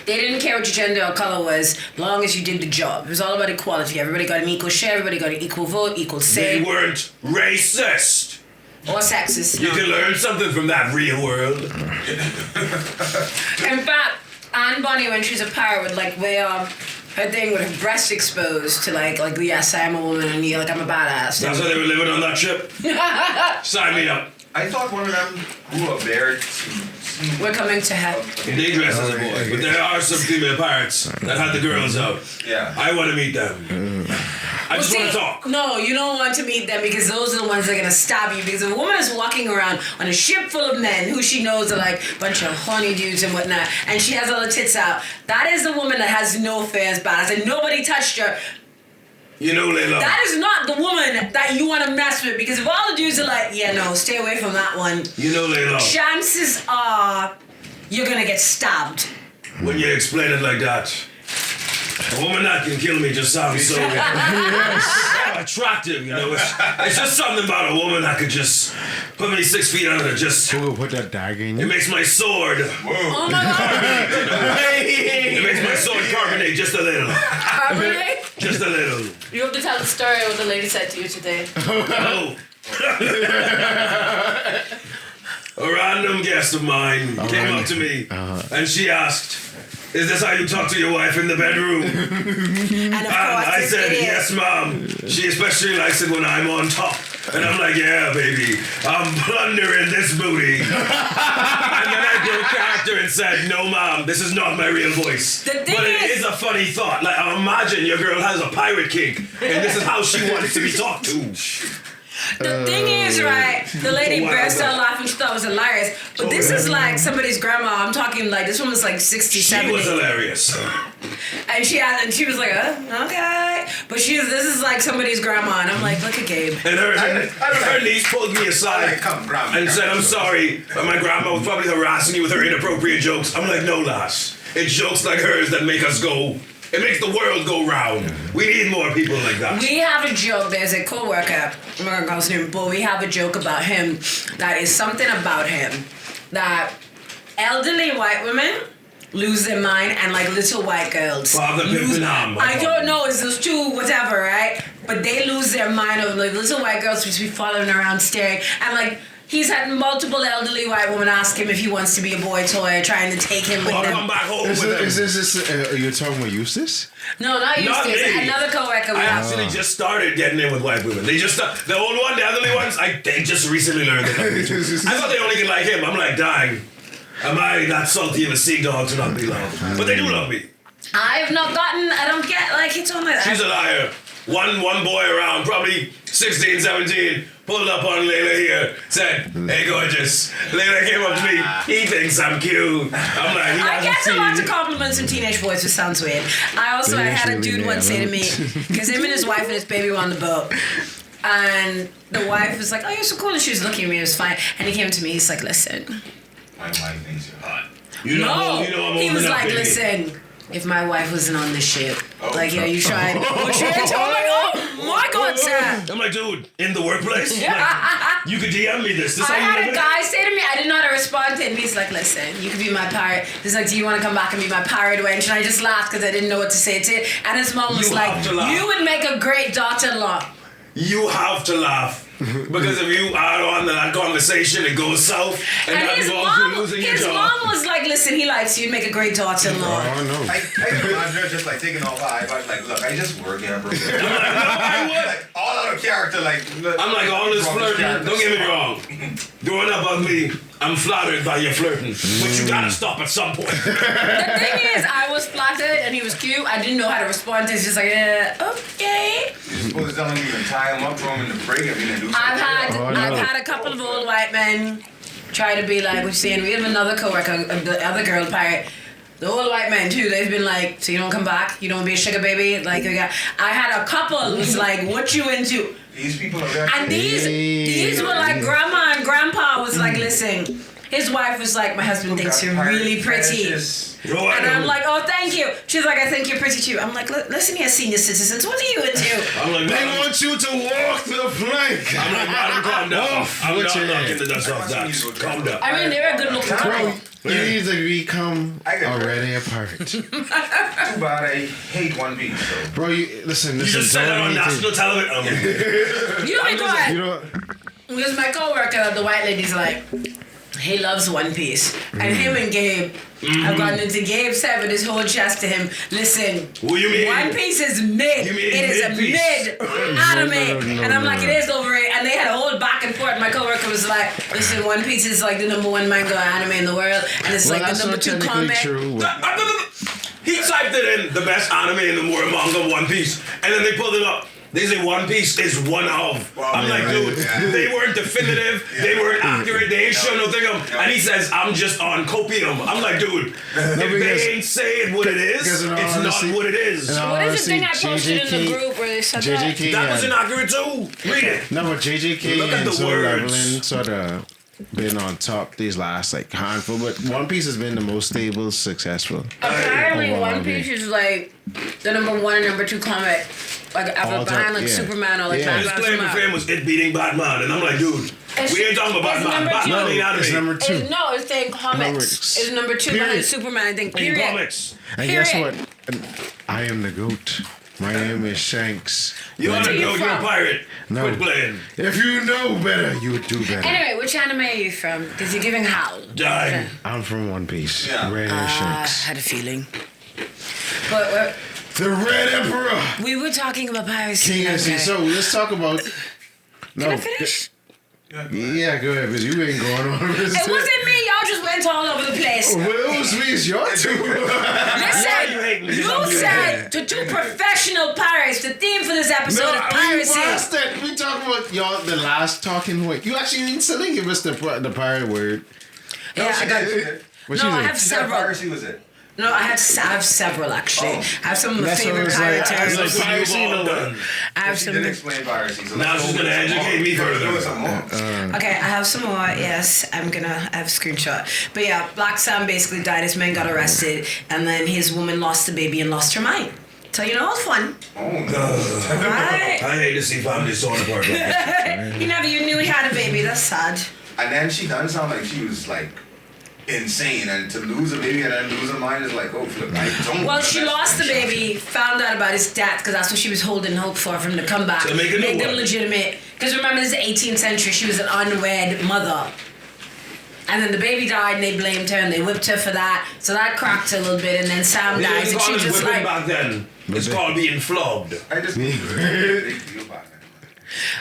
They didn't care what your gender or color was, long as you did the job. It was all about equality. Everybody got an equal share. Everybody got an equal vote, equal say.
They weren't racist.
Or sexist.
You
no.
can learn something from that real world.
In fact, Anne Bonny, when she's a pirate, would like wear her thing with her breast exposed to like yes, I am a woman, and you're like, I'm a badass.
That's how they were living on that ship. Sign me up.
I thought one of them grew up there to
We're coming to her.
They dress as a boy, but there are some female pirates that had the girls out.
Yeah.
I want to meet them. I just want to talk.
No, you don't want to meet them because those are the ones that are going to stab you. Because if a woman is walking around on a ship full of men who she knows are like a bunch of horny dudes and whatnot, and she has all her tits out, that is the woman that has no fears, badass, and nobody touched her.
You know, Layla.
That is not the woman that you want to mess with, because if all the dudes are like, yeah, no, stay away from that one,
You know, Layla.
chances are you're going to get stabbed.
When you explain it like that, a woman that can kill me just sounds so attractive, you know. It's just something about a woman that could just put me 6 feet under it. Just
Who will put that dagger in
it
you?
makes my sword.
Oh my God.
It makes my sword carbonate just a little.
Carbonate?
Just a little.
You have to tell the story of what the lady said to you today.
Oh. A random guest of mine came up to me and she asked, "Is this how you talk to your wife in the bedroom?"
And of
And
course,
I
this
said,
idiot.
"Yes, Mom. She especially likes it when I'm on top." And I'm like, "Yeah, baby, I'm plundering this booty." And then I broke character and said, "No, Mom, this is not my real voice."
The thing
But it
is-
is a funny thought. Like, imagine your girl has a pirate kink, and this is how she wants to be talked to.
The thing is, right, the lady
Wow.
burst out laughing. She thought it was hilarious. But this is like somebody's grandma. I'm talking like, this woman's like 60,
She
70.
was hilarious.
And she was like, okay. But this is like somebody's grandma. And I'm like, look at Gabe.
And her niece pulled me aside
Like, come, grandma,
and said,
come.
"I'm sorry, but my grandma was probably harassing you with her inappropriate jokes." I'm like, "No, lass. It's jokes like hers that make us go. It makes the world go round. We need more people like that."
We have a joke. There's a co-worker, I'm not gonna call his name, but we have a joke about him that is something about him that elderly white women lose their mind, and like little white girls
Father
lose.
Pimpinam.
I don't know, it's those two, whatever, right? But they lose their mind of like little white girls just be following around staring, and like he's had multiple elderly white women ask him if he wants to be a boy toy, trying to take him with
I'll
them.
come back home
Is
with them.
this you're talking about Eustace?
No, not
Not
Eustace.
me.
Another co-worker we
I
have.
actually just started getting in with white women. They just the old one, the elderly ones. They just recently learned that. I thought they only could like him. I'm like, dang. Am I that salty of a sea dog to not be loved? But they do love me.
I've not gotten, I don't get, like, it's on like
She's a liar. One boy around, probably 16, 17, pulled up on Layla here, said, "Hey, gorgeous." Layla came up to me. "He thinks I'm cute." I'm like,
I get a lot of compliments from teenage boys, which sounds weird. I had a dude once say to me, because him and his wife and his baby were on the boat, and the wife was like, "Oh, you're so cool," and she was looking at me, it was fine, and he came to me, he's like, "Listen."
My wife thinks you're hot.
You know,
No,
you know I'm
he
old
was
enough,
like,
baby.
"Listen, if my wife wasn't on this ship, like, yeah, you tried." But she ain't told me, "Oh my God, sir."
I'm like, dude, in the workplace? Like, you could DM me this. This
I
how you
had
live
a
it?
guy say to me, I didn't know how to respond to it, and he's like, "Listen, you could be my pirate." He's like, "Do you want to come back and be my pirate wench?" And I just laughed because I didn't know what to say to it. And his mom was
You
like,
have to laugh.
"You would make a great daughter-in-law."
You have to laugh. Because if you are on that conversation, it goes south, and that
his
involves you
mom,
losing your
his
job.
mom was like, "Listen, he likes you. You'd make a great daughter-in-law."
Oh no.
I can imagine her just like taking all that. I was like, look, I just work here, bro.
I would.
Like all out of character, like.
I'm like, all this flirting, don't get me wrong. Growing up on me, I'm flattered by your flirting, but you gotta stop at some point.
The thing is, I was flattered and he was cute. I didn't know how to respond to it. It's just like, okay.
You're supposed to tell him you can tie him up, throw him in the brig, and do something.
I've had a couple of old white men try to be like what you're saying. We have another coworker, the other girl pirate. The old white men too. They've been like, "So you don't come back? You don't be a sugar baby?" Like I had a couple who's like, "What you into?"
These people are very.
And these were like grandma and grandpa was like, "Listen." His wife was like, "My husband thinks you're really pretty." And I'm like, "Oh, thank you." She's like, "I think you're pretty too." I'm like, "Listen here, senior citizens, what are you into?"
I'm like,
They
"Man,
want you to walk the plank.
I'm like, madam, calm down.
Off
I'm
with
not
your
knocking
head.
the dust off that. Calm down.
I mean, they're a good looking couple.
You need to become
I get
already a pirate.
Too bad I hate One Piece. So.
Bro, listen.
You just said that on national television.
You know what, God?
You know,
Because my coworker, the white lady's like, he loves One Piece. And him and Gabe, I've gotten into Gabe said with his whole chest to him, listen,
What you mean?
One Piece is mid.
You mean
It is a
mid-piece?
mid anime.
No,
and I'm
no,
like,
no.
it is overrated. And they had a whole back and forth. My coworker was like, listen, One Piece is like the #1 manga anime in the world. And it's
well,
like
that's
the
not
#2
technically
comic.
true.
He typed it in, the best anime in the world, manga, One Piece, and then they pulled it up. They say One Piece is one of. I'm like, dude, they weren't definitive, they weren't accurate, they ain't show no thing of. And he says, I'm just on copium. I'm like, dude, if they ain't saying what it is, it's not what it is.
What is the thing I posted in the group where they said that?
JJK
That was inaccurate too. Read it.
No, but JJK
Look at
and
the
Solo
words.
Leveling sort of been on top these last like handful, but One Piece has been the most stable, successful.
Apparently,
Oh, wow,
One Piece is like the #1 and #2 comic, like
All
ever behind like
time, yeah.
Superman or like
Yeah.
His
Batman.
claim to fame was it beating Batman, and I'm like, dude, we ain't talking about
It's
Batman.
number
Batman
two.
ain't out of
It's
me.
number 2.
No, it's in comics.
Comics.
It's #2
Period.
behind Superman, I think.
In
Period.
comics.
And guess
Period.
what? I am the goat. My name is Shanks.
You
Where
wanna
are you
go, you're a
from?
pirate.
No.
Quit playing.
If you know better, you would do better.
Anyway, which anime are you from? Because you're giving howl.
Die.
I'm from One Piece.
Yeah.
Red Hair
I
Shanks.
had a feeling. But
The Red Emperor.
we were talking about piracy.
King of the Sea.
Okay.
So let's talk about. No,
Can I finish?
Yeah, go ahead, because you ain't going on.
It wasn't me. Y'all just went all over the place.
Well, it was me. It's your turn.
you hating me?
Listen, you said to two professional pirates. The theme for this episode is
We
piracy.
passed that. We talked about y'all the last talking week. You actually didn't still didn't give us the pirate word.
Yeah, I got.
What
No,
she
I
did?
have
She said
several.
piracy was it?
No, I have several actually.
Oh.
I have some of my
That's what
favorite
it was like.
characters.
I was
That's
like,
what
piracy,
you've all
no
done.
I have
She
some.
did explain piracy. So
Now
let's
she's
go
gonna
with some
educate
more.
me further.
Go with some more.
Okay, I have some more. Yes, I have a screenshot. But yeah, Black Sam basically died. His men got arrested, and then his woman lost the baby and lost her mind. So you know, it was fun,
Oh, no.
right?
I hate to see families torn apart like this.
You knew he had a baby. That's sad.
And then she done sound like she was like insane, and to lose a baby and then lose her mind is like, oh, flip. I don't.
Well, she lost the baby, found out about his death because that's what she was holding hope for him to come back,
To make a new
them
one.
legitimate. Because remember, this is the 18th century. She was an unwed mother. And then the baby died, and they blamed her, and they whipped her for that. So that cracked her a little bit, and then Sam
They
dies,
didn't
and
call
she
it
just
whipping
like,
back then. It's called being flogged.
I just big deal about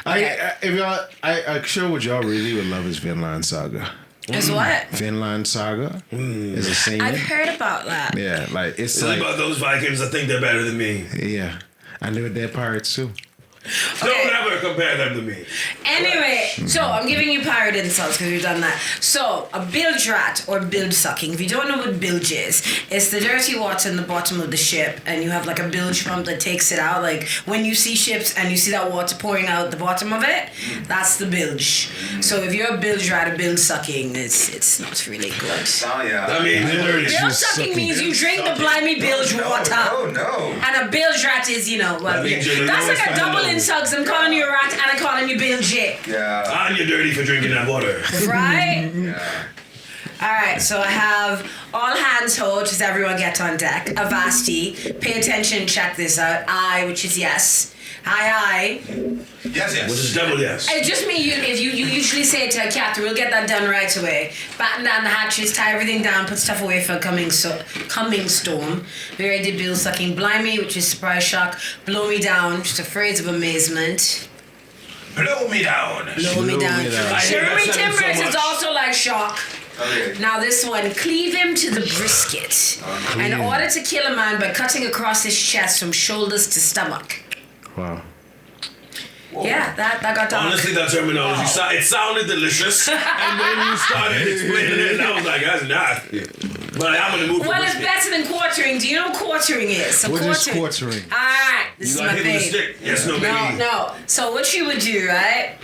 that.
I'm sure what y'all really would love is Vinland Saga.
"Is what?"
Vinland Saga is a scene.
I've heard about that.
Yeah, like it's
It's
like
about those Vikings that think they're better than me.
yeah, and they're pirates too.
Don't ever compare them to me.
Anyway, so I'm giving you pirate insults because we've done that. So a bilge rat or bilge sucking. If you don't know what bilge is, it's the dirty water in the bottom of the ship, and you have like a bilge pump that takes it out. Like when you see ships and you see that water pouring out the bottom of it, that's the bilge. So if you're a bilge rat or bilge sucking, it's not really good.
Oh, yeah.
That means they're dirty.
Bilge
Just
sucking
sucking.
means you drink the blimey bilge water.
No.
And a bilge rat is, well,
That means you're the
that's like
lowest
a double
man.
insult 'cause I'm calling you a rat and I'm calling you bilge.
Yeah.
And you're dirty for drinking that water.
Right?
Yeah.
Alright, so I have all hands hold, just everyone get on deck. Avasti, pay attention, check this out. I, which is yes. Aye.
Yes,
Which is
yes.
double yes.
It's just me, if you usually say it to a cat, we'll get that done right away. Batten down the hatches, tie everything down, put stuff away for a coming storm. We already did bill sucking. Blimey, which is surprise shock. Blow me down, just a phrase of amazement.
Blow me down.
Blow me down.
me down.
I hear
Jeremy
that sentence so
Timbers is
much.
also like shock.
Okay.
Now this one, cleave him to the brisket. In order to kill a man by cutting across his chest from shoulders to stomach.
Wow.
Yeah, that got dark.
Honestly, that terminology, it sounded delicious. And then you started explaining it, and I was like, that's nasty. But I'm in the mood for
Well, it's
brisket.
better than quartering. Do you know what quartering is? So
What is quartering?
Alright, this
You
is
got
my
hit with a
babe.
stick. Yes, no,
No,
baby.
no. So what you would do, right?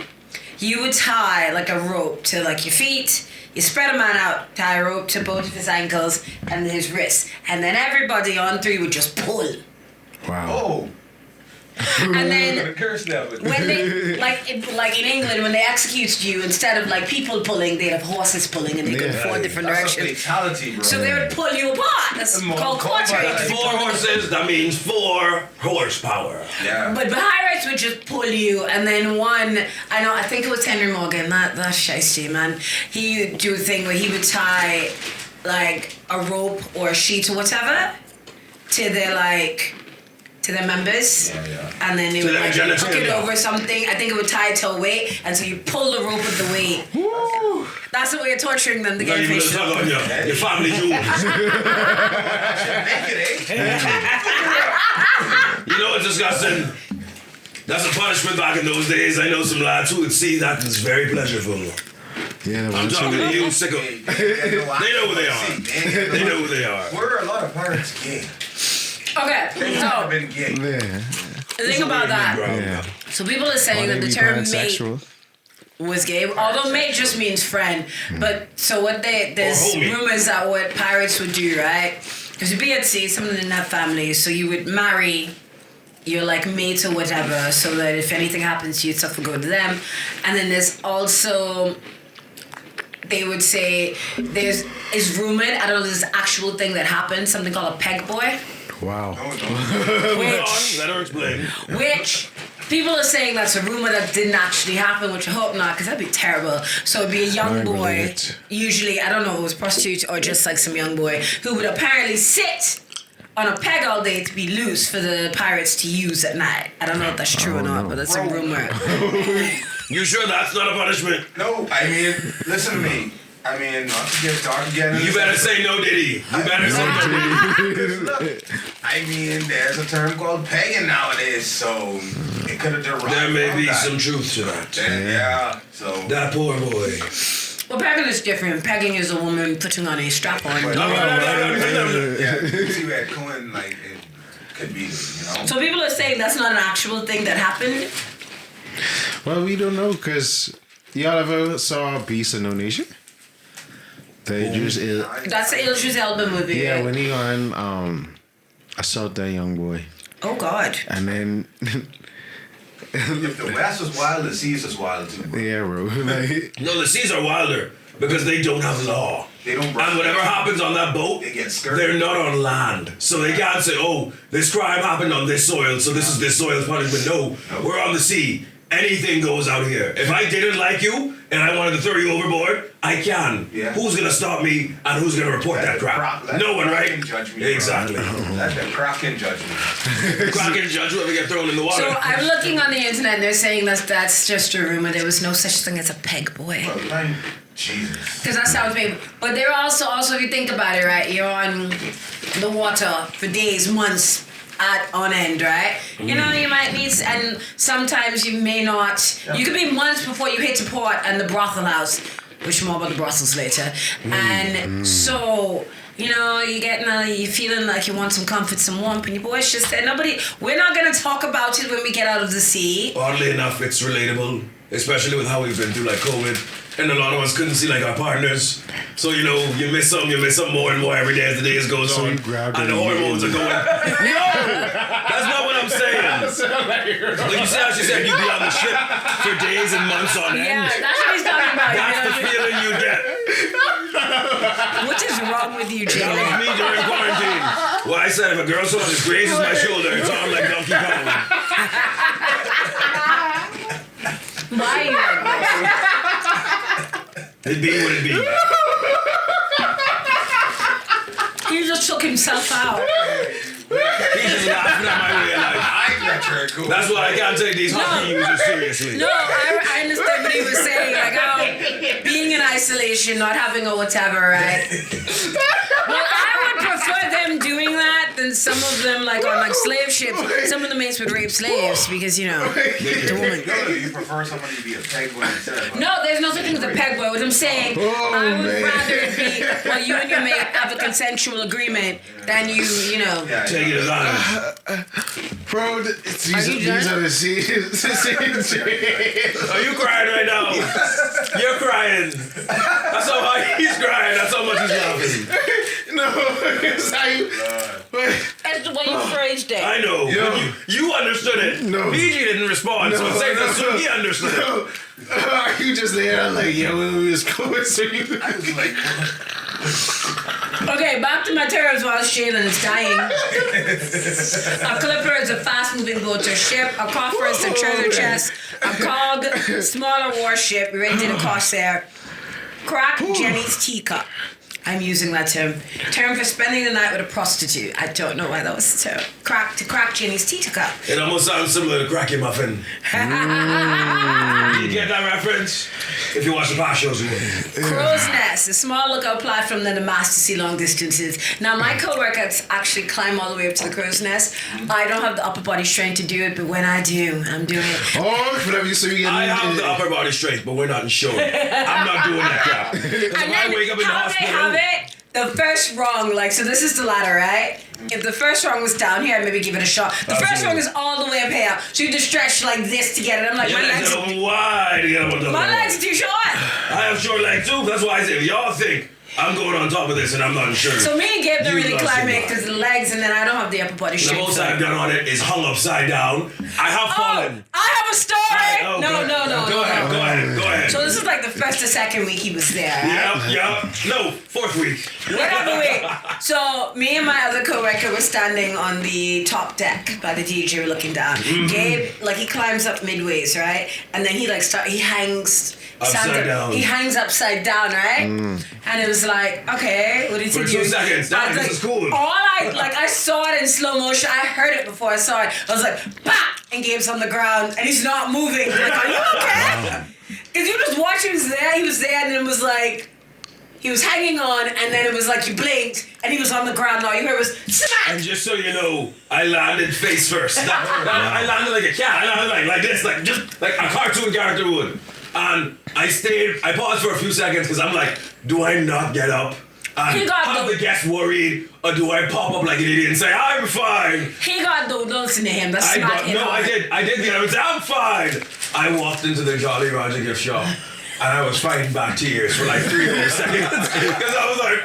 You would tie like a rope to like your feet. You spread a man out, tie a rope to both of his ankles and his wrists, and then everybody on three would just pull.
Wow.
Oh.
And then
Curse them.
when they like in England when they executed you, instead of like people pulling, they'd have horses pulling, and they go four different
That's a
directions.
fatality, bro.
So they would pull you apart. That's called quartering.
4 horses, that means 4 horsepower.
Yeah.
But pirates would just pull you, and then I think it was Henry Morgan, that shiesty man. He would do a thing where he would tie like a rope or a sheet or whatever to their members, and then they would like hook it over something. I think it would tie it to a weight, and so you pull the rope with the weight. That's the way of torturing them to
Not
get
even
fish.
tug on your family jewels. You know what's disgusting? That's a punishment back in those days. I know some lads who would see that as very pleasurable.
Yeah,
I'm talking to you, sicko. They know who they are. They know who they are.
Were a lot of pirates gay?
Okay,
They
so
have been gay.
Yeah.
the thing about that,
Yeah.
so people are saying that the term mate was gay, although mate just means friend. But so there's
Or homie.
rumors that what pirates would do, right? Because you'd be at sea, some of them didn't have families, so you would marry your like mate or whatever, so that if anything happens to you, stuff would go to them. And then there's also, they would say is rumored, I don't know, there's an actual thing that happened, something called a peg boy.
Wow.
Let her explain.
Which people are saying that's a rumor that didn't actually happen, which I hope not, because that'd be terrible. So it'd be a young boy, usually, I don't know if it was prostitute or just like some young boy, who would apparently sit on a peg all day to be loose for the pirates to use at night. I don't know if that's true or not, but that's a rumor.
You sure that's not a punishment?
No, I mean, listen to me. I mean, not to get dark again.
You better say no, Diddy. You better say no, Diddy.
I mean, there's a term called pegging nowadays, so it could have derived
There may
from
be
that.
some truth to that.
Yeah, so.
That poor boy.
Well, pegging is different. Pegging is a woman putting on a strap on.
Yeah, see where Cohen, like, it could be, you know?
So people are saying that's not an actual thing that happened.
Well, we don't know, because y'all ever saw Beast of No Nation?
That's the Idris Elba movie.
Yeah,
right?
when he on assault that young boy.
Oh God.
And then
If the West was wild, the Seas was wild too. Bro.
yeah, bro. Like,
No, the seas are wilder because they don't have law.
They don't.
And whatever happens on that boat,
They get skirted.
they're not on land. So they can't say, oh, this crime happened on this soil, so this is this soil's punishment. No, we're on the sea. Anything goes out here. If I didn't like you and I wanted to throw you overboard, I can.
Yeah.
Who's gonna stop me and who's gonna report that crap?
Let
No
the
one, right?
Kraken judge me, bro.
Exactly.
Let the Kraken judge me.
Kraken judge whoever get thrown in the water.
So I'm looking on the internet and they're saying that's just a rumor. There was no such thing as a peg boy.
Bro, like, Jesus.
Because that sounds big. But they're also if you think about it, right? You're on the water for days, months on end, right? You know, you might meet, and sometimes you may not. You could be months before you hit the port and the brothel house, which more about the brothels later. And so, you know, you're feeling like you want some comfort, some warmth, and your boys just said, we're not gonna talk about it when we get out of the sea.
Oddly enough, it's relatable, especially with how we've been through like COVID. And a lot of us couldn't see like our partners. So, you know, you miss some more and more every day as the days goes on.
you grabbed
And the
her
hormones are going. No! That's not what I'm saying. Like you see how she said you'd be on the ship for days and months on end?
Yeah, that's what he's talking about.
That's the feeling you get.
What is wrong with you,
That was
Jalen?
me during quarantine. Well, I said if a girl so much grazes my shoulder, it's on like Donkey Kong.
Why are you like this?
It be what it be.
He just took himself out.
He's just laughing at my way of life.
I got your cool.
That's why I can't take these hockey users seriously.
No, I understand what he was saying. Like, how being in isolation, not having a whatever, right? Well, I would prefer them doing that than some of them, like, on, like, slave ships. Some of the mates would rape slaves because, you know, the woman.
No, you prefer somebody to be a peg boy instead of
No, there's no such thing as a peg boy. What I'm saying, I would rather it be, well, you and your mate have a consensual agreement than you know.
Yeah,
Take it as honest.
bro, these are the scenes.
Are you crying right now? You're crying. That's how hard he's crying. That's how much he's laughing.
No, it's how you.
That's the way you phrased it.
I know.
Yo.
You understood it.
No.
BG didn't respond, so say that's what he understood.
No. You just there like, yo, we was going so you.
I was like,
Okay, back to my terms while Shannon is dying. A clipper is a fast-moving boat or ship. A coffer is a treasure chest. A cog, smaller warship, related to Corsair. Crack Jenny's teacup. I'm using that term. Term for spending the night with a prostitute. I don't know why that was the term. Crack Jenny's teacup.
It almost sounds similar to Cracky Muffin. You get that reference? If you watch the past shows, you will.
Crow's Nest, a small lookout platform that the mast to see long distances. Now, my co-workers actually climb all the way up to the Crow's Nest. I don't have the upper body strength to do it, but when I do, I'm doing it.
Oh, whatever you say,
I have the upper body strength, but we're not insured. I'm not doing that crap. Because if I wake up in the
how they
hospital...
have it, the first rung, like, so this is the ladder, right? If the first rung was down here, I'd maybe give it a shot. The first rung is all the way up here, so you just stretch like this to get it. I'm like,
Your legs are wide to get up on top.
my legs are too short.
I have short legs too. That's why I say, if y'all think I'm going on top of this and I'm not insured.
So me and Gabe don't
You
really
lost
climb
your
it
mind.
because the legs, and then I don't have the upper body
The
strength.
most I've done on it is hung upside down. I have fallen.
I have a story.
Oh,
No.
Go ahead.
So this is like the first or second week he was there. Right?
Yep. No, 4th week.
Whatever week. So me and my other co-worker were standing on the top deck by the DJ, looking down. Gabe, like, he climbs up midways, right? And then he hangs
Upside down.
He hangs upside down, right? And it was like, okay, what did he
For
do?
2 seconds. Damn, this is cool.
I saw it in slow motion. I heard it before I saw it. I was like, bah! And Gabe's on the ground and he's not moving. Like, are you okay? Because you just watch him there. He was there, and it was like, he was hanging on, and then it was like you blinked, and he was on the ground. All you heard was smack.
And just so you know, I landed face first. I landed like a cat. I landed like this, just like a cartoon character would. And I paused for a few seconds because I'm like, do I not get up? And have the guests worried, or do I pop up like an idiot and say, I'm fine?
He got doodles into him. That's not him.
I did get up and say, I'm fine. I walked into the Jolly Roger gift shop. And I was fighting back tears for like 3 whole seconds. Because I was like,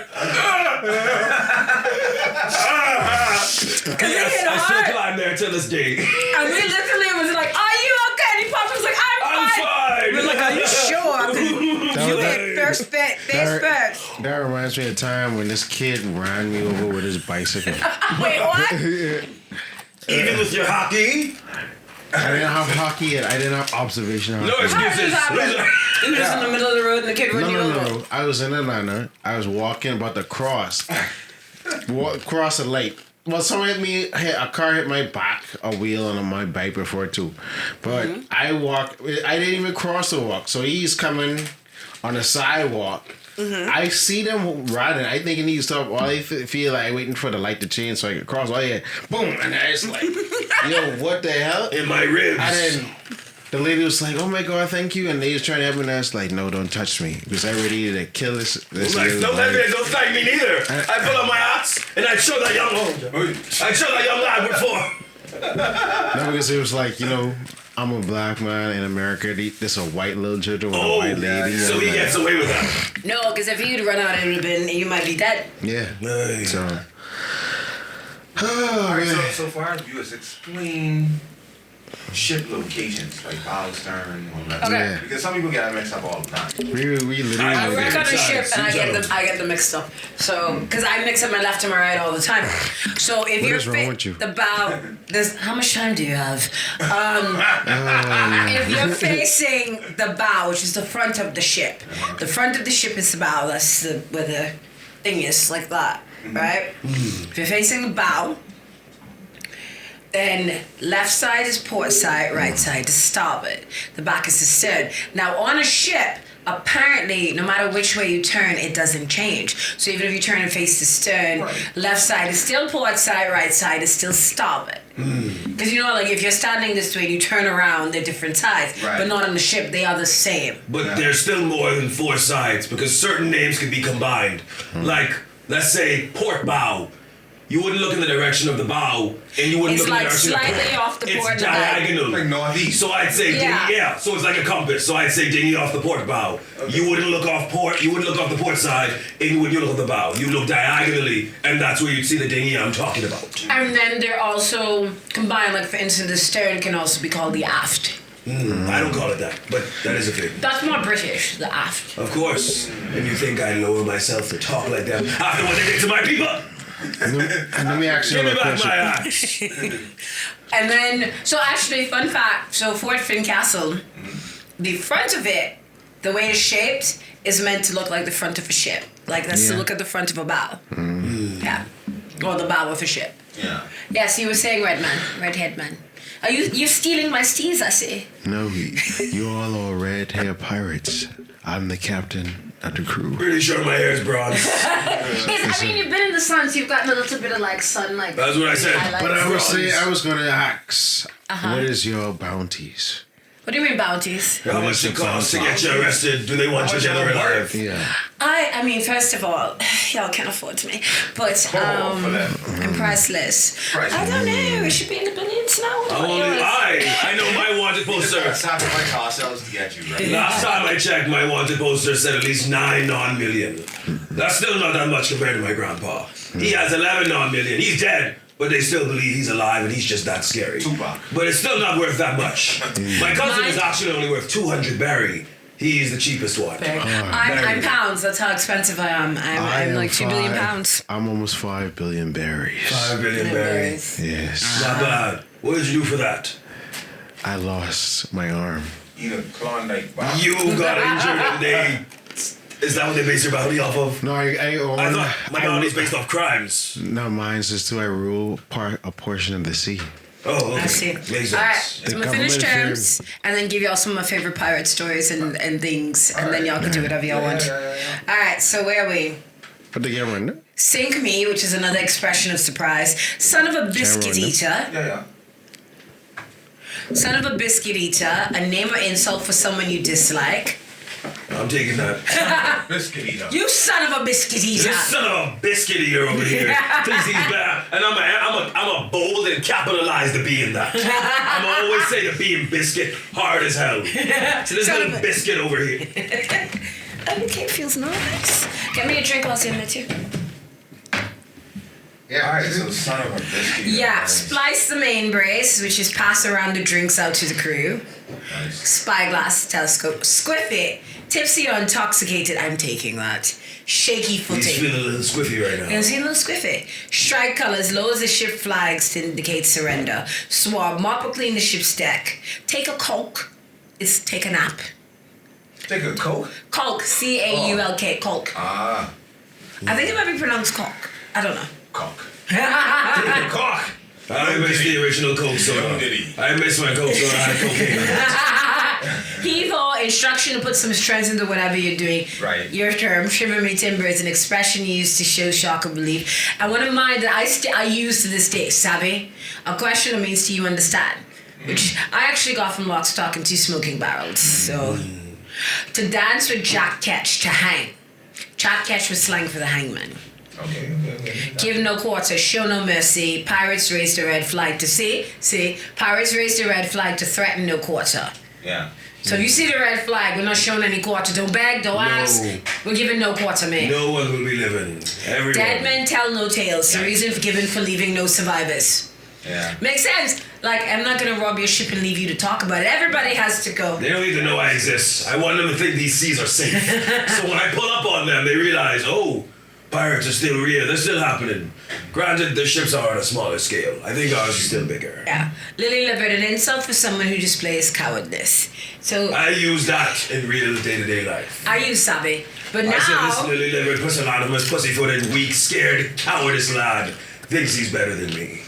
yes, I still climb there to this day.
And we literally was like, are you okay? And he popped up, was like, I'm fine. We're like, are you sure? You hit first face first.
That reminds me of the time when this kid ran me over with his bicycle.
Wait, what?
Even with your hockey?
I didn't have hockey yet. I didn't have observation hockey.
No excuses.
He was just in the middle of the road and the kid ran you over.
No. I was in Atlanta. I was walking about to cross a lake. Well, someone a car hit my back, a wheel on my bike before too. But I didn't even cross the walk. So he's coming on the sidewalk. I see them riding. I think he needs to stop. All I feel like waiting for the light to change so I can cross. All I hear, boom, and I was like, yo, what the hell?
In my ribs.
And then the lady was like, oh my God, thank you. And they was trying to help me, and I was like, no, don't touch me. Because I ready to kill this
Like, don't thank me neither. I pull out my axe and I show that young lad before.
No, because it was like, I'm a black man in America. This a white little children with a white lady.
So he gets away with that.
No, because if you'd run out, it would have been, you might be dead.
Yeah.
Nice.
So.
Alright, so far as viewers, explain ship locations, like bow, stern, all that.
Okay.
Yeah.
Because some people get that mixed up all the time.
We literally.
I work on a ship and I
Sides.
get them mixed up. So, because I mix up my left and my right all the time. So if
What
you're
is wrong with you?
the bow, how much time do you have? If you're facing the bow, which is the front of the ship, the front of the ship is the bow. That's where the thing is, like that, right? If you're facing the bow, then left side is port side, right side is starboard. The back is the stern. Now on a ship, apparently, no matter which way you turn, it doesn't change. So even if you turn and face the stern, left side is still port side, right side is still starboard. Because like if you're standing this way and you turn around, they're different sides.
Right.
But not on the ship, they are the same.
But there's still more than 4 sides because certain names can be combined. Like, let's say port bow. you wouldn't look in the direction of the bow, and you wouldn't
It's
look in
like
the direction
slightly
of
off the port
It's
bow.
diagonal.
Like northeast.
So I'd say
Yeah.
dinghy, yeah. So it's like a compass. So I'd say dinghy off the port bow. You wouldn't look off port. You wouldn't look off the port side, and you wouldn't look off the bow. You look diagonally, and that's where you'd see the dinghy I'm talking about.
And then they're also combined, like for instance, the stern can also be called the aft.
I don't call it that, but that is a thing.
That's more British, the aft.
Of course. And you think I lower myself to talk like that after what they did to my people?
And let me ask you
Give me
another
back
question.
my axe.
And then, so actually, fun fact, so Fort Fincastle, the front of it, the way it's shaped, is meant to look like the front of a ship. Like, that's to
Yeah.
look at the front of a bow. Yeah. Or the bow of a ship.
Yeah.
Yes, you were saying redhead man. Are you stealing my steez, I see?
No, you all are red hair pirates. I'm the captain of the crew.
Pretty sure my hair's bronze.
I mean, you've been in the sun, so you've gotten a little bit of like sun, like.
That's what I said.
But I
Bronze.
was gonna ask,
Uh-huh.
what is your bounties?
What do you mean bounties?
How much it costs to get you arrested? Do they want you dead or alive?
Yeah.
I mean, first of all, y'all can't afford me, but
for that.
I'm priceless. I don't know. It should be in the billions now. What about
Only
yours?
I know my wanted poster.
Sacrifice ourselves to get you, right?
Last time I checked, my wanted poster said at least 9 non-million. That's still not that much compared to my grandpa. He has 11 non-million. He's dead, but they still believe he's alive and he's just that scary.
Tupac.
But it's still not worth that much. My cousin is actually only worth 200 berry. He's the cheapest one.
I'm pounds. That's how expensive I am. I'm like 2 billion pounds.
I'm almost 5 billion berries.
5 billion berry.
Yes.
Not bad. What did you do for that?
I lost my arm.
Eat a Klondike bar.
You got injured and they... Is that what they base your bounty off of?
No, I own.
I thought my bounty's based off crimes.
No, mine's just to I rule a portion of the sea.
Oh, okay.
I see.
Makes sense.
All right, so I'm gonna finish
government
terms and then give y'all some of my favorite pirate stories and things, and then y'all can do whatever y'all want. All right, so where are we?
Put the camera in there.
Sink me, which is another expression of surprise. Son of a biscuit
Camera,
eater.
Yeah.
Son of a biscuit eater. A name or insult for someone you dislike.
I'm taking that.
Biscuit eater.
You son of a biscuit eater.
This son of a biscuit eater over here thinks he's bad, and I'm a bold and capitalize the B in that. I'm always say the B in biscuit hard as hell. So this
Son
little
of a-
biscuit over here.
Okay, feels nice. Get me a drink while I'm there too.
Yeah. Alright, so son of a biscuit eater.
Yeah,
Nice.
splice the main brace, which is pass around the drinks out to the crew.
Nice.
Spyglass telescope. Squiffy. Tipsy or intoxicated, I'm taking that. Shaky
He's
footing.
feeling a little squiffy right now.
Is he a little squiffy? Strike colors, lowers the ship flags to indicate surrender. Swab, mop or clean the ship's deck. Take a Coke. It's take a nap.
Take a Coke.
Coke, C-A-U-L-K, Coke.
Ah,
I think it might be pronounced Coke. I don't know.
Coke. Take a cock.
I miss the original Coke soda.
Young Diddy.
I miss my Coke soda. I had cocaine in it.
Heave or instruction to put some strength into whatever you're doing.
Right.
Your term, shiver me timber, is an expression used to show shock or belief. And one of mine that I use to this day, sabe? A question that means to you understand. Which I actually got from Lock, Stock, and Two Smoking Barrels. So, to dance with Jack Ketch, to hang. Jack Ketch was slang for the hangman.
Okay.
Give no quarter, show no mercy. Pirates raise the red flag to see. Pirates raise the red flag to threaten no quarter.
Yeah.
So if you see the red flag, we're not showing any quarter. Don't beg, don't ask. We're giving no quarter, man.
No one will be living. Everyone.
Dead men tell no tales. The reason given for leaving no survivors.
Yeah.
Makes sense. Like, I'm not gonna rob your ship and leave you to talk about it. Everybody has to go.
They don't need to know I exist. I want them to think these seas are safe. So when I pull up on them, they realize, oh, pirates are still real. They're still happening. Granted, the ships are on a smaller scale. I think ours is still bigger.
Yeah. Lily Livered, an insult for someone who displays cowardness. So
I use that in real day-to-day life.
I use Sabi. But
I said this
now
lily livered, pusillanimous, pussyfooted, weak, scared, cowardice lad thinks he's better than me.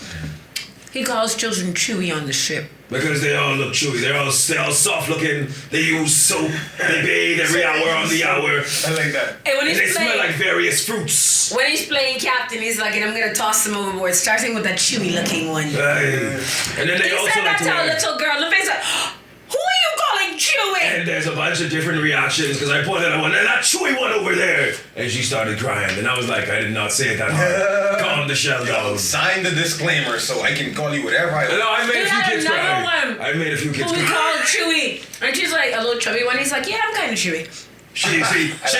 he calls children chewy on the ship.
Because they all look chewy. They're all soft looking. They use soap. They bathe every hour on the hour.
I like that.
Hey, when
And they
he's
smell
playing,
like various fruits.
when he's playing captain, he's like, and I'm gonna toss them overboard, starting with that chewy looking one.
Aye. And then they
He
also
said
like
that
to
to a
wear...
little girl. The face like, who are you calling Chewy.
And there's a bunch of different reactions because I pointed at one, and that Chewy one over there. And she started crying. And I was like, I did not say it that hard. Calm the shell down.
Sign the disclaimer so I can call you whatever I want.
No, I made a few kids cry.
One.
I made a few kids
Who we
cry.
call Chewy. And she's like, a little chubby one. He's like, yeah, I'm kind of chewy.
She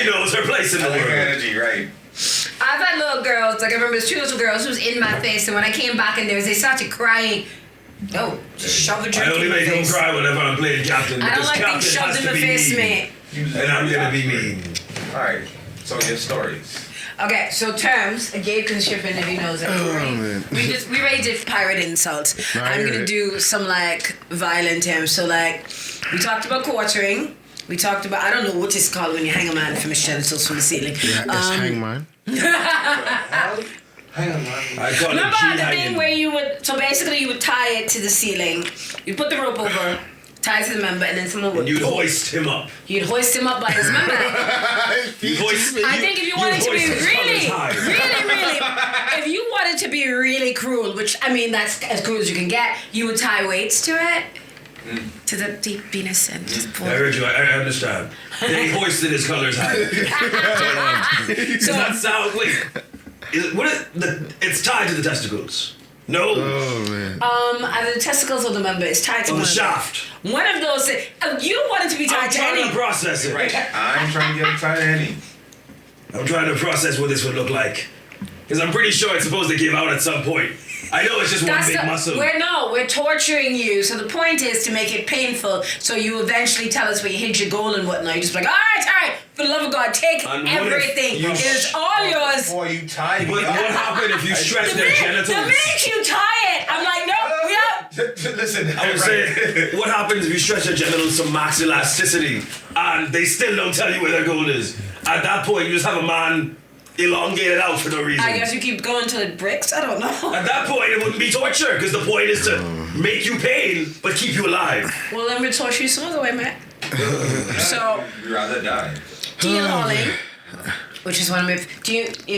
knows her place in the
I like her
world.
energy, right?
I've had little girls, like I remember there's two little girls who was in my face, and when I came back in there, they started crying. No, just shove a drink
I only
in my
make them
face.
cry whenever I'm playing captain.
I don't
because
like being
captain
shoved
has
in
to
my
be
face,
mean.
mate.
And I'm gonna be mean.
Alright, so your stories.
Okay, so terms, Gabe can ship in if he knows it.
man.
We already did pirate insults.
I
I'm
hear
gonna
it.
do some like violent terms. So like, we talked about quartering. We talked about, I don't know what it's called when you hang a man from his genitals from the ceiling.
Yeah, it's hangman.
Hang on, man.
I call it
Remember
key
the
hanging.
thing where you would, so basically you would tie it to the ceiling, you put the rope over, tie it to the member, and then someone would,
And you'd hoist him up.
you'd hoist him up by his member.
You'd hoist,
I think if you wanted to be
hoist his
really,
colours high.
really, if you wanted to be really cruel, which I mean that's as cruel as you can get, you would tie weights to it, to the deep penis and just pull.
I heard you. I understand. They hoisted his colors high. Does that sound? Wait. It's tied to the testicles. No.
Oh man.
Either the testicles or the member is tied to
On
one
the
of them.
shaft.
One of those. You don't want it to be
I'm
tied to
trying
any.
to process it.
Right, I'm trying to get tired of any.
I'm trying to process what this would look like. Because I'm pretty sure it's supposed to give out at some point. I know it's just one big muscle.
We're torturing you. So the point is to make it painful. So you eventually tell us where you hit your goal and whatnot. You just be like, all right. For the love of God, take
And what if
everything.
you-
It is all yours.
Before you tie me
What
up.
happened if you stretch their genitals?
The minute you tie it, I'm like, no, we up.
Listen,
I was saying, what happens if you stretch their genitals to max elasticity and they still don't tell you where their goal is? At that point, you just have a man elongated out for no reason.
I guess you keep going till it breaks. I don't know.
At that point, it wouldn't be torture because the point is to make you pain but keep you alive.
Well, let me torture you some other way, man. So,
You'd rather die.
keel hauling, which is one of my. If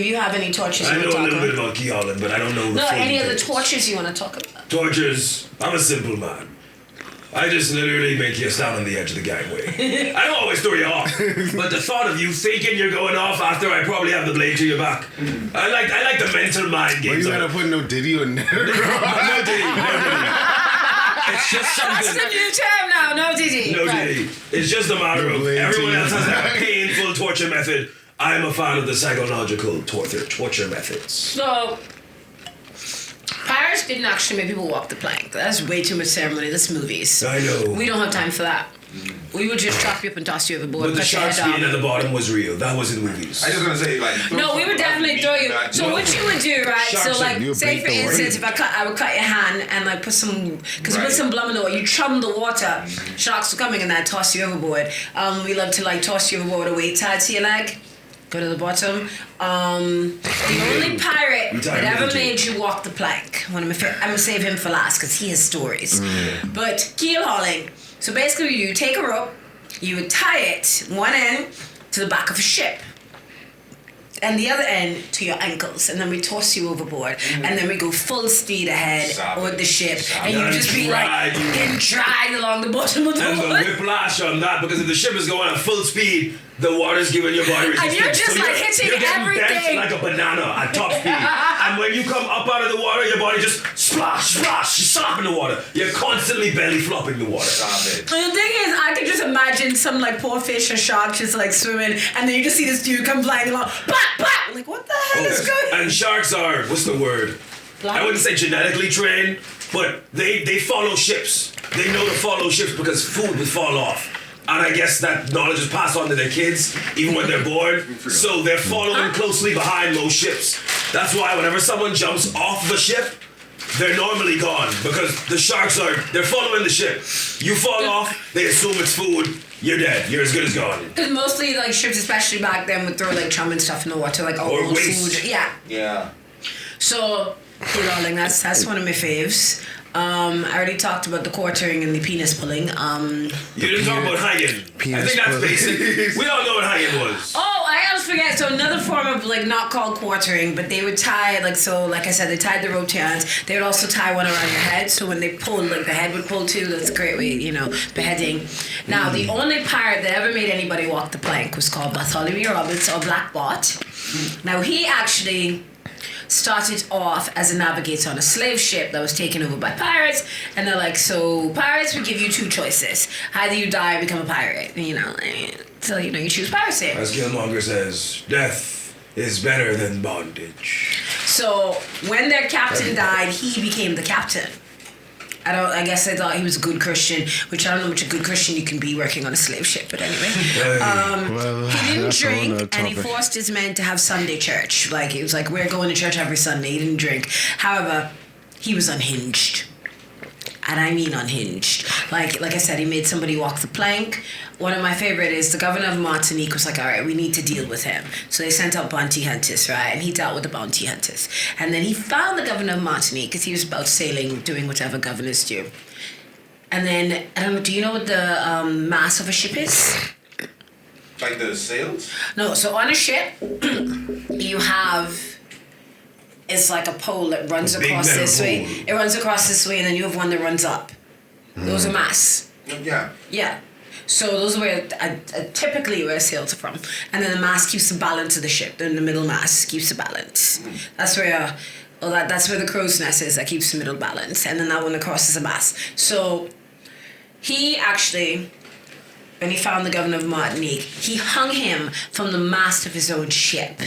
you have any tortures
I
you
know
want
a
to
little
talk
bit
about?
about key hauling, but I don't know the
No,
full
any of the
details.
tortures you want to talk about?
Tortures. I'm a simple man. I just literally make you stand on the edge of the gangway. I don't always throw you off, but the thought of you thinking you're going off after I probably have the blade to your back, I like the mental mind
Well,
games.
you
of
gotta
it.
put no Diddy on there.
No Diddy. It's just
That's
something.
the new term now. No, Diddy.
No
Right.
Diddy. It's just a matter of
blade
everyone
to
else
your
has
back.
a painful torture method. I'm a fan of the psychological torture methods.
So, pirates didn't actually make people walk the plank. That's way too much ceremony. That's movies.
I know.
We don't have time for that. We would just chop you up and toss you overboard.
But the
cut your
sharks
head
being
off.
at the bottom was real. That was in movies.
I just gonna say like.
No, we would definitely throw you. So what you would do, right?
Sharks
So
are-
like,
you
say
break
for
the
instance,
word.
if I would cut your hand and like put some, because you put
Right.
some blum in the water, you chum the water. Sharks are coming and then toss you overboard. We love to like toss you overboard with a weight tied to your leg. Go to the bottom. The only pirate
You tie
that
him
ever
with a
made you walk the plank. I'm gonna save him for last because he has stories. But keel hauling. So basically, you take a rope, you would tie it one end to the back of a ship, and the other end to your ankles, and then we toss you overboard, and then we go full speed ahead
Savage.
with the ship,
Savage.
and you just be like
Drag you.
getting dragged along the bottom of the
And the
boat.
whiplash on that, because if the ship is going at full speed, the water's giving your body resistance.
you're just, like,
you're-
hitting
you're getting
everything.
bent like a banana at top speed. And when you come up out of the water, your body just splash, splash, you slap in the water. You're constantly belly flopping the water.
Stop it.
And the thing is, I could just imagine some like poor fish or shark just like swimming, and then you just see this dude come flying along, bap, bap! Like, what the hell is going on?
And sharks are, what's the word? I wouldn't say genetically trained, but they follow ships. They know to follow ships because food would fall off. And I guess that knowledge is passed on to their kids, even when they're born. So they're following closely behind most ships. That's why whenever someone jumps off the ship, they're normally gone because the sharks they're following the ship. You fall off, they assume it's food, you're dead. You're as good as gone.
Because mostly like ships, especially back then, would throw like chum and stuff in the water, like
Or
old
waste.
food. Yeah.
Yeah.
So, darling, that's one of my faves. I already talked about the quartering and the penis pulling.
You didn't talk about hanging. I
penis
think that's
pulling.
basic. We all know what hanging was.
Oh, I also forget. So another form of like not called quartering, but they would tie like I said, they tied the rope to your hands. They would also tie one around your head. So when they pulled, like the head would pull too. That's a great way, beheading. Now the only pirate that ever made anybody walk the plank was called Bartholomew Roberts or Black Bart. Now he actually started off as a navigator on a slave ship that was taken over by pirates, and they're like, so pirates would give you two choices: either you die or become a pirate. So you choose piracy.
As Killmonger says, death is better than bondage.
So when their captain died, he became the captain. I guess they thought he was a good Christian, which I don't know how much a good Christian you can be working on a slave ship, but anyway. He didn't drink, and he forced his men to have Sunday church. Like, he was like, we're going to church every Sunday. He didn't drink. However, he was unhinged. And I mean unhinged. Like I said, he made somebody walk the plank. One of my favorite is the governor of Martinique was like, all right, we need to deal with him. So they sent out bounty hunters, right? And he dealt with the bounty hunters. And then he found the governor of Martinique because he was about sailing, doing whatever governors do. And then, I don't know, do you know what the mast of a ship is?
Like the sails?
No, so on a ship, you have... It's like a pole that runs across this way. It runs across this way, and then you have one that runs up. Those are masts.
Yeah.
Yeah. So those are where typically where sails are from. And then the mast keeps the balance of the ship. Then the middle mast keeps the balance. That's where that's where the crow's nest is that keeps the middle balance. And then that one across is a mast. So he actually, when he found the governor of Martinique, he hung him from the mast of his own ship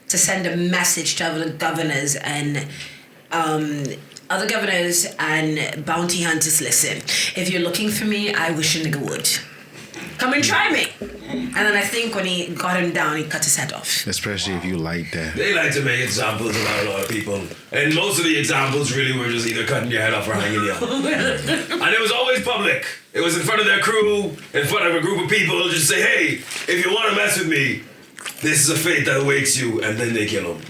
to send a message to other governors and bounty hunters. Listen, if you're looking for me, I wish a nigga would. Come and try me. And then I think when he got him down, he cut his head off.
Especially if you like that.
They like to make examples about a lot of people. And most of the examples really were just either cutting your head off or hanging you up. And it was always public. It was in front of their crew, in front of a group of people, just say, hey, if you want to mess with me, this is a fate that awaits you, and then they kill him.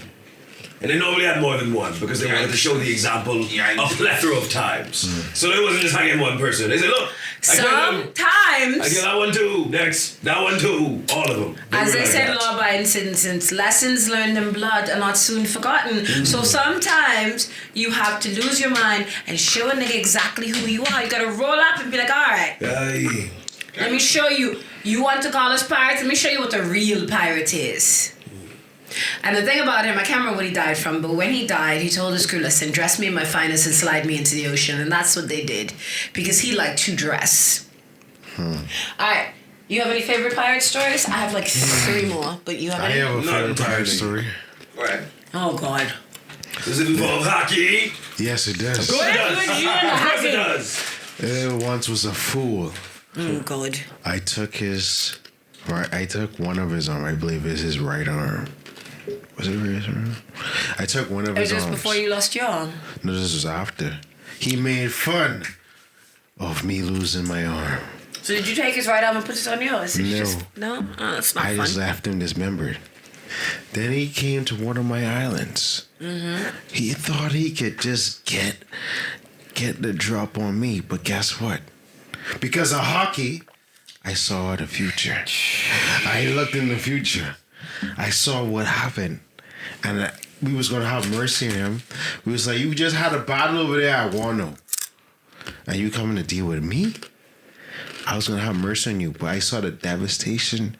And they normally had more than one because they wanted to show the example a plethora of times. So they wasn't just hanging one person. They said, look,
sometimes
I kill that one too, next, that one too, all of them.
As they said in law-abiding citizens, lessons learned in blood are not soon forgotten. So sometimes you have to lose your mind and show a nigga exactly who you are. You gotta roll up and be like, all right, let me show you. You want to call us pirates? Let me show you what the real pirate is. And the thing about him, I can't remember what he died from, but when he died, he told his crew, listen, dress me in my finest and slide me into the ocean. And that's what they did, because he liked to dress. All right, you have any favorite pirate stories? I have like 3 more, but you have any?
I have a favorite pirate story.
Go ahead.
Oh, God.
Does it involve hockey?
Yes, it does.
Of course it does.
Good, you and
Of course it
hockey.
does.
There once was a fool.
Oh, God.
I took one of his arm. I believe it's his right arm. Was it his arm? I took one of
It was
his
just
arms.
before you lost your arm.
No, this was after. He made fun of me losing my arm.
So did you take his right arm and put it on yours?
No.
No? Oh, that's not
I
fun.
just left him dismembered. Then he came to one of my islands. He thought he could just get the drop on me, but guess what? Because of hockey, I saw the future. I looked in the future. I saw what happened. And we was going to have mercy on him. We was like, you just had a battle over there at Wano. And you coming to deal with me? I was going to have mercy on you. But I saw the devastation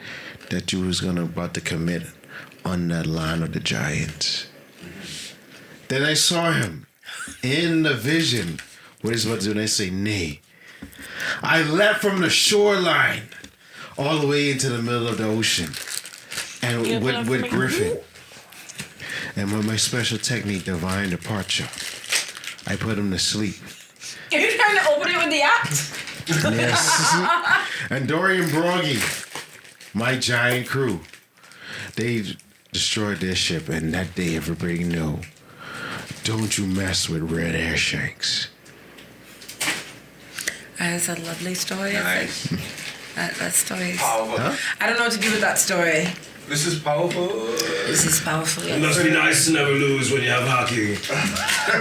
that you was about to commit on that land of the giants. Then I saw him in the vision. What he's about to do, and I say, nay. I leapt from the shoreline all the way into the middle of the ocean. And with Griffin. And with my special technique, divine departure, I put him to sleep.
Are you trying to open it with the act?
Yes. And Dorian Broggy, my giant crew, they destroyed their ship, and that day everybody know, don't you mess with Red Hair Shanks.
That's a lovely story.
Nice.
That story is...
Powerful.
Huh?
I don't know what to do with that story.
This is powerful.
This is powerful.
It must be nice to never lose when you have hockey.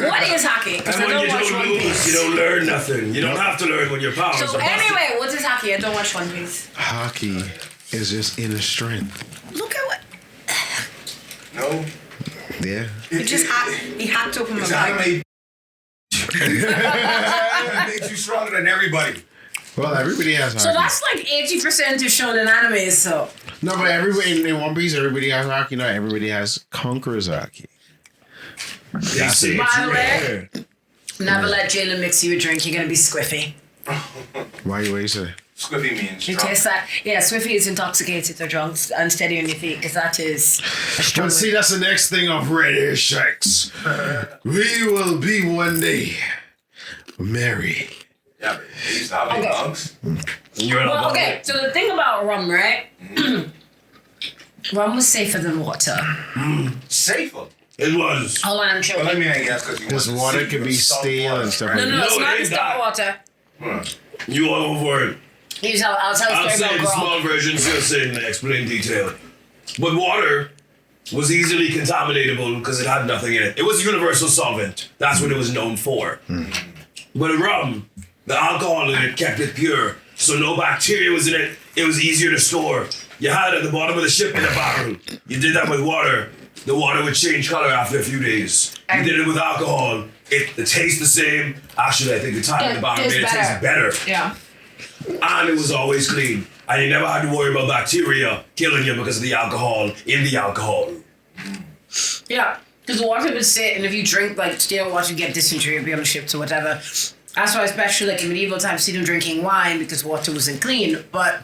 What is hockey? Because
And
I
when
don't
you
watch
don't
One
lose,
Piece.
you don't learn nothing. You don't have to learn when you're powerful.
So anyway, what is hockey? I don't watch One Piece.
Hockey is just inner strength.
Look at what...
No.
Yeah.
He just he hacked open my
It's
bag.
anime. It makes you stronger than everybody.
Well, everybody has hockey.
So that's like 80% of shown in anime, so.
No, but everybody in One Piece, everybody has hockey. Not everybody has Conqueror's hockey.
They say
By
it's
the way,
rare.
never let Jalen mix you a drink. You're going to be squiffy.
Why you say?
Squiffy means
You
strong.
taste that? Yeah, squiffy is intoxicated or drunk, unsteady on your feet, because that is a strong.
But see, that's the next thing of Radio Shacks. We will be one day merry.
Yeah, but they used to have
Okay.
bunks.
You're not
Well, okay, so the thing about rum, right? Rum was safer than water.
Safer.
It was.
Hold on, I'm
Well,
joking.
I mean, I guess because
This water could be stale and stuff like
No,
that.
it's
No,
not
it
the
ain't
salt
that.
water.
You all over it.
I'll tell
I'll
a story
say
about
the
grog.
small versions just in explain detail. But water was easily contaminatable because it had nothing in it. It was a universal solvent. That's what it was known for. But rum, the alcohol in it kept it pure. So no bacteria was in it. It was easier to store. You had it at the bottom of the ship in a barrel. You did that with water. The water would change color after a few days. You did it with alcohol. The taste the same. Actually, I think the time in the barrel made it taste better.
Yeah.
And it was always clean. And you never had to worry about bacteria killing you because of the alcohol in the alcohol.
Yeah, because the water would sit, and if you drink like stale water, you get dysentery or be on the ships or whatever. That's why, especially like in medieval times, see them drinking wine because water wasn't clean. But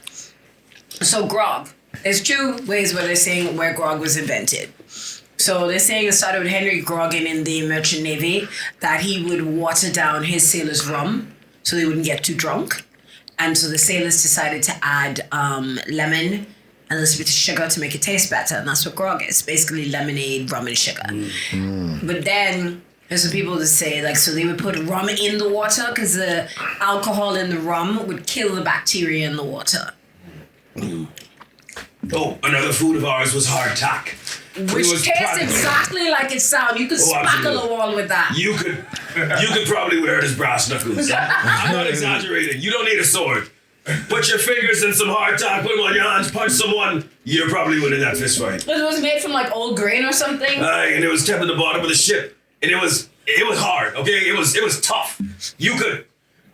so grog, there's two ways where they're saying where grog was invented. So they're saying it started with Henry Grogan in the Merchant Navy, that he would water down his sailors' rum so they wouldn't get too drunk. And so the sailors decided to add lemon and a little bit of sugar to make it taste better. And that's what grog is, basically lemonade, rum, and sugar. But then there's some people that say, like, so they would put rum in the water because the alcohol in the rum would kill the bacteria in the water.
Oh, another food of ours was hardtack.
Which tastes exactly like it sounds. You could spackle
absolutely.
a wall with that.
You could probably wear it as brass knuckles. I'm not exaggerating. You don't need a sword. Put your fingers in some hardtack, put them on your hands, punch someone. You're probably winning that fist fight.
It was made from like old grain or something.
And it was kept at the bottom of the ship, and it was hard. Okay, it was tough.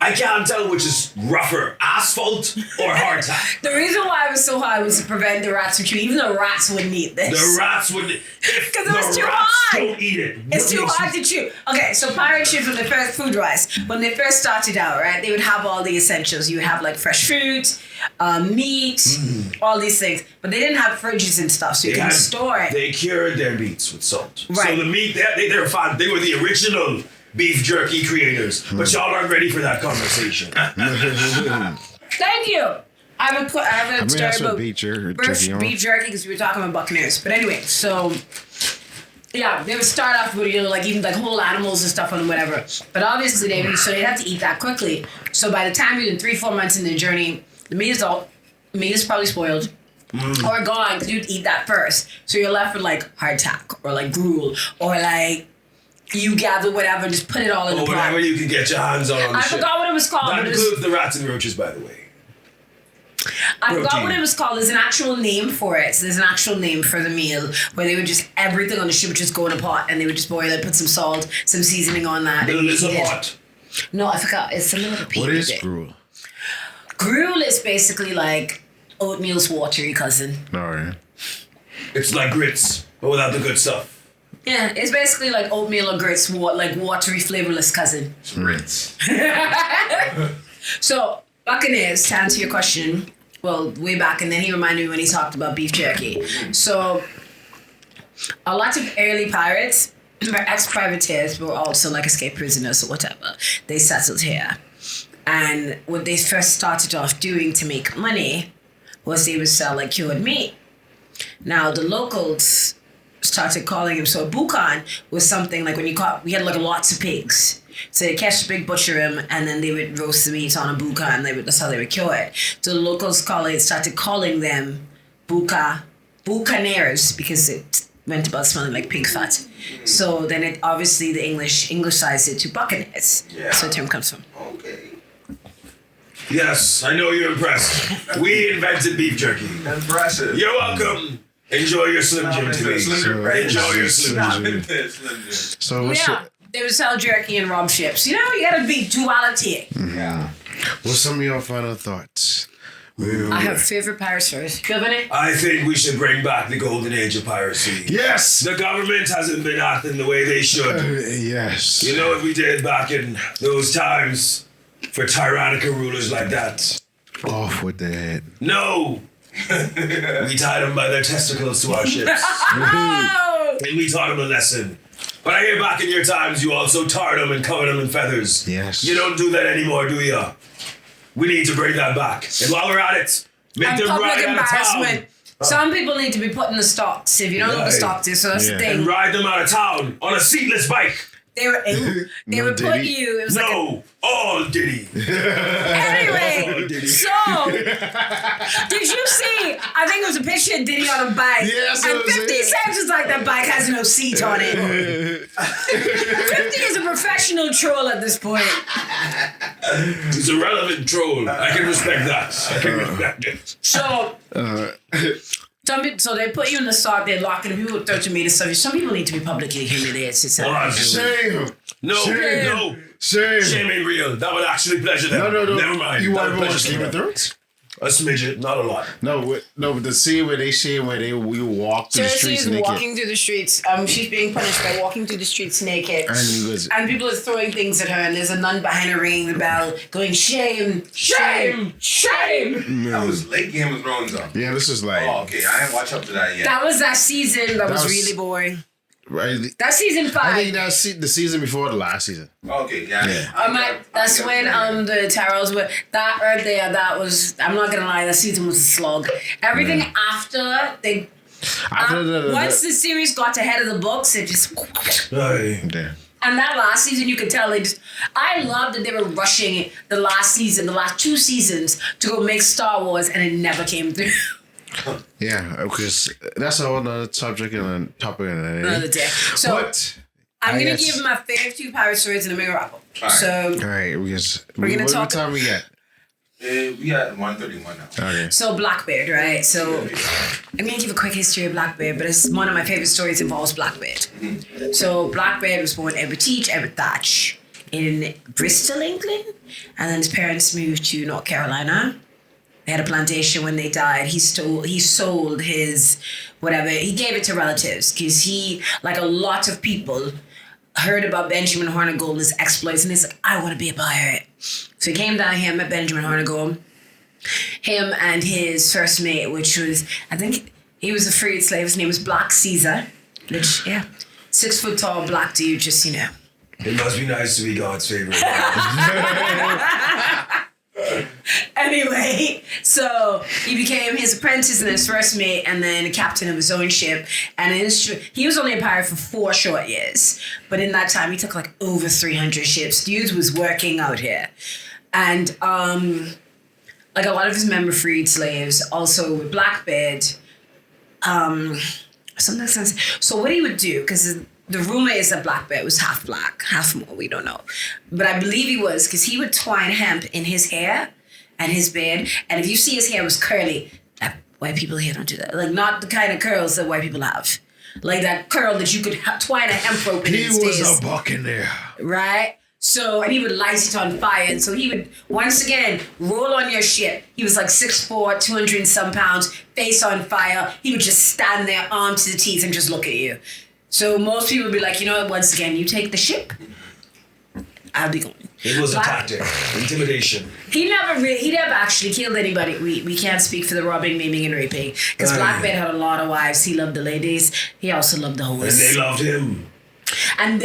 I can't tell which is rougher, asphalt or hardtack.
The reason why it was so hard was to prevent the rats from chewing. Even the rats wouldn't eat this.
The rats would. If
'Cause it was
the
too
rats
hard.
don't eat it.
It's too hard to chew. Okay, so pirate ships when they first food wise, when they first started out, right, they would have all the essentials. You would have like fresh fruit, meat, all these things. But they didn't have fridges and stuff, so you can store it.
They cured their meats with salt.
Right.
So the meat, they were fine. They were the original beef jerky creators. But y'all aren't ready for that conversation.
Thank you. I have a story
that's what
about
beef jerky,
beef jerky because we were talking about Buccaneers. But anyway, so yeah, they would start off with like even like whole animals and stuff and whatever. But obviously they'd have to eat that quickly. So by the time you're in 3-4 months in the journey, the meat is probably spoiled. Or gone because you'd eat that first. So you're left with like hardtack or like gruel or like you gather whatever and just put it all in the pot.
Whatever you can get your hands on the
I
ship.
forgot what it was called.
That
but it was,
includes the rats and roaches, by the way.
I forgot
protein.
what it was called. There's an actual name for it. So there's an actual name for the meal where they would just, everything on the ship would just go in a pot and they would just boil it, put some salt, some seasoning on that.
The
and
little
eat it.
pot.
No, I forgot. It's something with a P.
What is
with it.
gruel?
Gruel is basically like oatmeal's watery cousin.
All right.
It's like grits, but without the good stuff.
Yeah, it's basically like oatmeal or grits, like watery, flavorless cousin.
Rinse.
So, Buccaneers, to answer your question, well, way back, and then he reminded me when he talked about beef jerky. So, a lot of early pirates were ex-privateers, but were also like escaped prisoners or whatever. They settled here. And what they first started off doing to make money was they would sell like cured meat. Now, the locals started calling him, so a bukan was something like when we had like lots of pigs. So they catch the big, butcher him, and then they would roast the meat on a bukan, and that's how they would cure it. So the locals started calling them buccaneers because it went about smelling like pig fat. So then it obviously the Englished it to buccaneers.
Yeah.
That's where the term comes from.
Okay.
Yes, I know you're impressed. We invented beef jerky.
Impressive.
You're welcome. Enjoy your Slim Jim to me. Enjoy your Slim Jim.
So what's
Yeah, they would sell jerky and rum ships. You know, you gotta be duality.
Yeah.
what's some of your final thoughts?
I have favorite pirate stories. You have any?
I think we should bring back the golden age of piracy.
Yes.
The government hasn't been acting the way they should.
Yes.
You know what we did back in those times for tyrannical rulers like that?
Off with the head.
No! We tied them by their testicles to our ships.
Oh!
And we taught them a lesson. But I hear back in your times you also tarred them and covered them in feathers.
Yes.
You don't do that anymore, do ya? We need to bring that back. And while we're at it, make
And
them
public
ride out of town.
embarrassment. Some people need to be put in the stocks. If you don't know what the
Right.
stocks is, so that's the
Yeah.
thing.
And ride them out of town on a seatless bike.
They were they
No
would put
Diddy.
you. It was like
No, all Diddy.
anyway. So did you see? I think it was a picture of Diddy on a bike.
Yes,
and
it was
50
it.
Cent is like that bike has no seat on it. 50 is a professional troll at this point.
He's a relevant troll. I can respect that. I can respect it.
So so they put you in the stock. They lock in. People would throw tomato stuff. Some people need to be publicly humiliated. It's
Hold on.
Shame.
No,
Shame.
no.
Shame.
Shame ain't real. That would actually pleasure them.
No.
Never mind.
You
That
want
would
to watch
pleasure
Game of
them.
Thrones?
A smidget, not a lot.
No, but the scene where they shame where you walk through the
Cersei
streets
is
naked.
walking through the streets. She's being punished by walking through the streets naked.
And he goes,
And people are throwing things at her, and there's a nun behind her ringing the bell, going, shame, shame, shame.
That was late Game of Thrones, though.
yeah, this is like,
Oh, okay. I didn't watch up to that yet.
That was that season that was
was-
really boring.
right?
That's season 5.
I think that's the season before the last season.
Okay, yeah.
Yeah.
That's when the Tyrells were that right there. That was, I'm not gonna lie, that season was a slog. Everything after they once the series got ahead of the books, it just
Aye.
Yeah.
and that last season you could tell they just I love that they were rushing the last season, the last 2 seasons to go make Star Wars and it never came through.
Yeah, because that's a whole other subject and a topic
Another day. So
But
I'm
I
gonna
guess-
give my favorite 2 pirate stories and I'm gonna wrap up.
Alright.
So
all right, we're
gonna talk-
What time we got?
We got 131 now.
Okay.
So Blackbeard, right? So I'm gonna give a quick history of Blackbeard, but it's one of my favorite stories involves Blackbeard. So Blackbeard was born Edward Thatch in Bristol, England, and then his parents moved to North Carolina. They had a plantation. When they died, he sold his whatever. He gave it to relatives because he, like a lot of people, heard about Benjamin Hornigold and his exploits, and he's like, I want to be a pirate. So he came down here, met Benjamin Hornigold. Him and his first mate, which was, I think he was a freed slave. His name was Black Caesar. Which, yeah, 6 foot tall black dude, just, you know.
It must be nice to be God's favorite.
Anyway, so he became his apprentice and his first mate, and then captain of his own ship. And he was only a pirate for 4 short years, but in that time he took like over 300 ships. Dude was working out here, and like a lot of his men were freed slaves. Also with Blackbeard, sometimes. So what he would do, because the rumor is that Blackbeard was half black, half more, we don't know. But I believe he was, because he would twine hemp in his hair and his beard. And if you see his hair was curly, white people here don't do that. Like, not the kind of curls that white people have. Like that curl that you could twine a hemp rope in
He
his
was
days.
a buck in there.
Right? So, and he would light it on fire. And so he would, once again, roll on your ship. He was like 6'4", 200 and some pounds, face on fire. He would just stand there, arm to the teeth, and just look at you. So most people would be like, you know what, once again, you take the ship, I'll be going.
It was a tactic. Intimidation.
He never actually killed anybody. We can't speak for the robbing, maiming, and raping. Because Blackbeard had a lot of wives. He loved the ladies. He also loved the
And
hoes.
they loved him.
And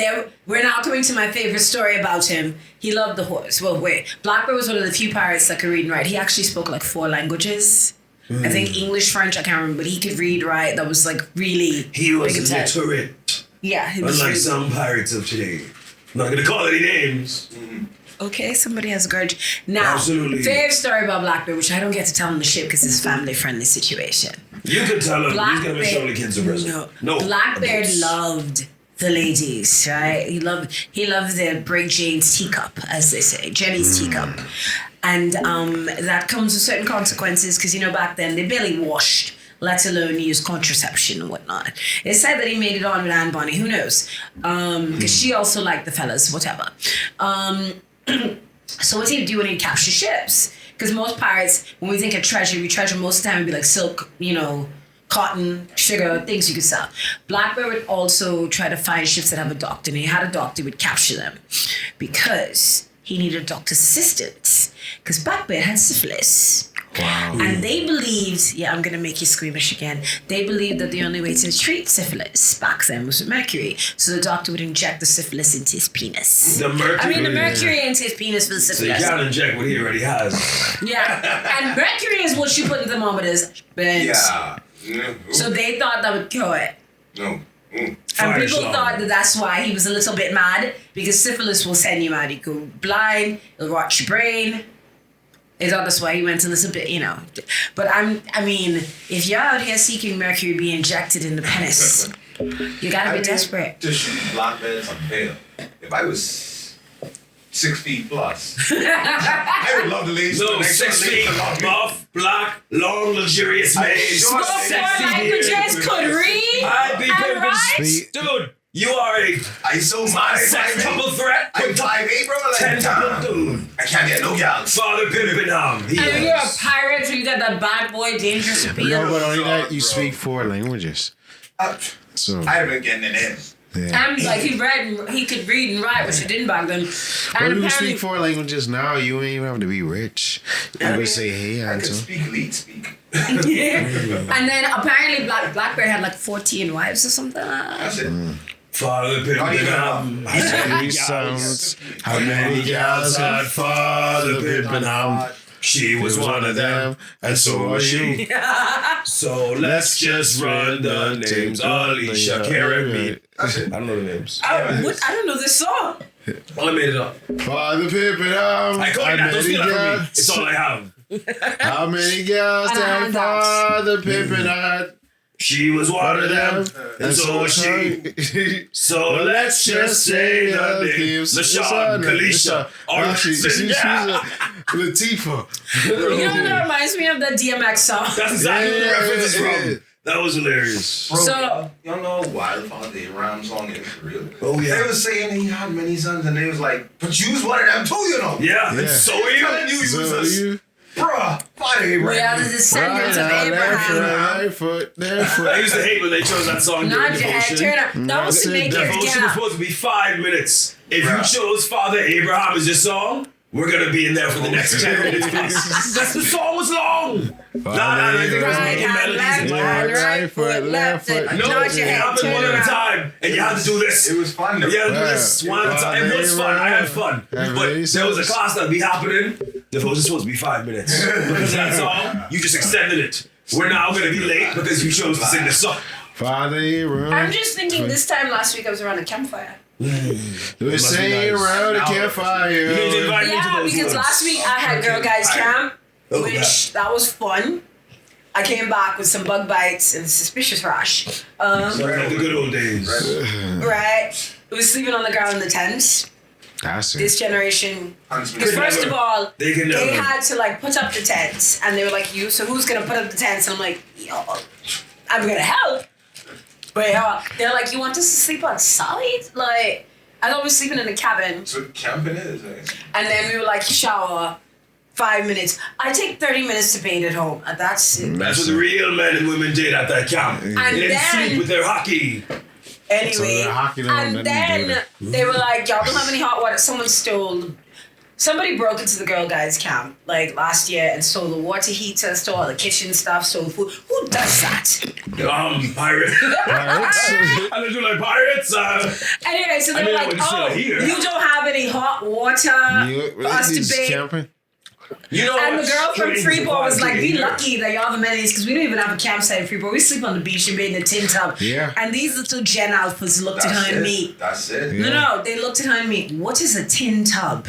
we're now coming to my favorite story about him. He loved the horse. Well, wait. Blackbeard was one of the few pirates that could read and write. He actually spoke like 4 languages. I think English, French, I can't remember, but he could read, write. That was like really
He was
big and tight.
literate.
Yeah, he was
Unlike
really-
some pirates of today. I'm not going to call any names.
Okay, somebody has a grudge. Now,
Absolutely.
favorite story about Blackbeard, which I don't get to tell on the ship because it's a family-friendly situation.
You could tell him he's going to be showing the kids a present. No.
Blackbeard
adults.
loved the ladies, right? He loved the Brig Jane's teacup, as they say, Jenny's teacup. And that comes with certain consequences because, you know, back then they barely washed. let alone use contraception and whatnot. It said that he made it on with Anne Bonny. Who knows? Because she also liked the fellas, whatever. So what he'd do when he'd capture ships? Because most pirates, when we think of treasure, most of the time would be like silk, cotton, sugar, things you could sell. Blackbeard would also try to find ships that have a doctor, and he had a doctor who would capture them because he needed a doctor's assistant. Because Blackbeard had syphilis.
Wow.
And they believed, I'm going to make you squeamish again. They believed that the only way to treat syphilis back then was with mercury. So the doctor would inject the syphilis into his penis.
The mercury?
The mercury into his penis for the
So
syphilis.
you can't inject what he already has.
Yeah. And mercury is what you put in the thermometers.
Yeah.
So they thought that would cure it.
No.
And
Fire
people
slung.
thought that that's why he was a little bit mad, because syphilis will send you mad. You go blind, it'll rot your brain. They thought that's why he went a little bit, But if you're out here seeking mercury be injected in the penis, you gotta be desperate.
To shoot Blackbeard some bail. If I was 6 feet plus, I would love the ladies.
No, 6 feet, buff, black, long, luxurious made.
sure
Before
sexy
languages
beard.
could read
I'd be
and
pimping.
write.
Dude, you are a
I so mad.
sextuple threat.
I'm 5'8", bro. Like,
Tentacle dude.
I can't get no gals.
Father pimping him.
And you're a pirate, so you got that bad boy dangerous appeal.
No, but only that you
Bro.
speak 4 languages. So
I haven't been getting it in.
yeah.
And he could read and write, which he didn't back then.
But
And
you can
apparently,
speak 4 languages now. You ain't even have to be rich. You can say hey,
I can
Anto.
speak elite speak.
and then apparently Blackbeard had like 14 wives or something.
That's it.
Father pimping
Not even
him.
Three sons. How many gals had father pimping him?
She was one of them, and so was she. So let's just run the names. Alicia, Karen, me.
That's it.
I don't know the names.
I don't know this song.
Well, I made it up.
Father pimping him.
I call it that. Don't steal that from me. It's all I have.
How many gals
And
that
hands
father pimping had?
She was one of them, and so was she. So let's just say the names. LaShawn, Kalisha,
she's
Argh.
Latifah.
You know what that reminds me of? The DMX song.
That's exactly where the reference is
Yeah.
from. That was hilarious.
Bro,
So-
y'all know why the Father Abraham song is for real.
Oh, yeah.
They was saying he had many sons, and they was like, but you was one of them too,
Yeah,
Yeah.
and so are you.
Telling you, you was
So
a
you
bruh. Father
We are
Abraham.
the descendants of
right
Abraham.
foot, left
I
foot.
used to hate when they chose that song during
Not your head,
devotion.
turn up. That was to make it
Devotion was
together.
supposed to be 5 minutes. If you
Bruh.
chose Father Abraham as your song, we're gonna be in there for the next 10 minutes. That's the song was long. I think it was
Right
making
hand,
melodies
left
in my
hand,
heart.
right foot, left foot.
No,
Nod
it
your head,
happened
turn
one at a
around.
time, and you had to do this.
It was fun though.
You had to do this one at a time. It was fun. I had fun. But there was a class that would be happening. The vote was supposed to be 5 minutes. Because of that song, you just extended it. We're now going to be late because you chose to sing this song.
Father Abraham.
I'm just thinking this time last week I was around a campfire.
We're singing
nice.
around the
You need to
campfire.
invite me to
Yeah,
those
because
ones.
last week I had Girl Guys Camp,
Oh,
which that was fun. I came back with some bug bites and suspicious rash.
Like the good old days.
Right? We was sleeping on the ground in the tent.
That's it.
This generation.
Huntsman.
Because first
never.
of all,
They can
they
never.
had to like put up the tents, and they were like, "You, so who's gonna put up the tents?" And I'm like, "Yo, I'm gonna help." But they're like, "You want us to sleep outside?" Like, I thought we were sleeping in a cabin,
That's what camping is, eh?
and then we were like, "Shower, 5 minutes." I take 30 minutes to bathe at home, and that's it.
That's what the real men and women did at that camp. They didn't
then-
sleep with their hockey.
Anyway,
So they're hockey now,
and
then
then
they do
they were like, "Y'all don't have any hot water." Somebody broke into the Girl Guides camp like last year and stole the water heater, stole all the kitchen stuff, stole food. Who does that?
Pirate.
Pirates.
I don't do like pirates.
Anyway, so
I
they were
mean,
like,
when you say
"Oh,
a heater."
you don't have any hot water for us to
These
bathe."
camping.
You know
And the
what's
girl from
strange
Freeport was
about
like,
the
"Be
heater?
lucky that y'all have amenities because we don't even have a campsite in Freeport. We sleep on the beach and bathe in a tin tub."
Yeah.
And these little Gen Alphas looked at her and me.
That's it.
Yeah.
No, they looked at her and me. What is a tin tub?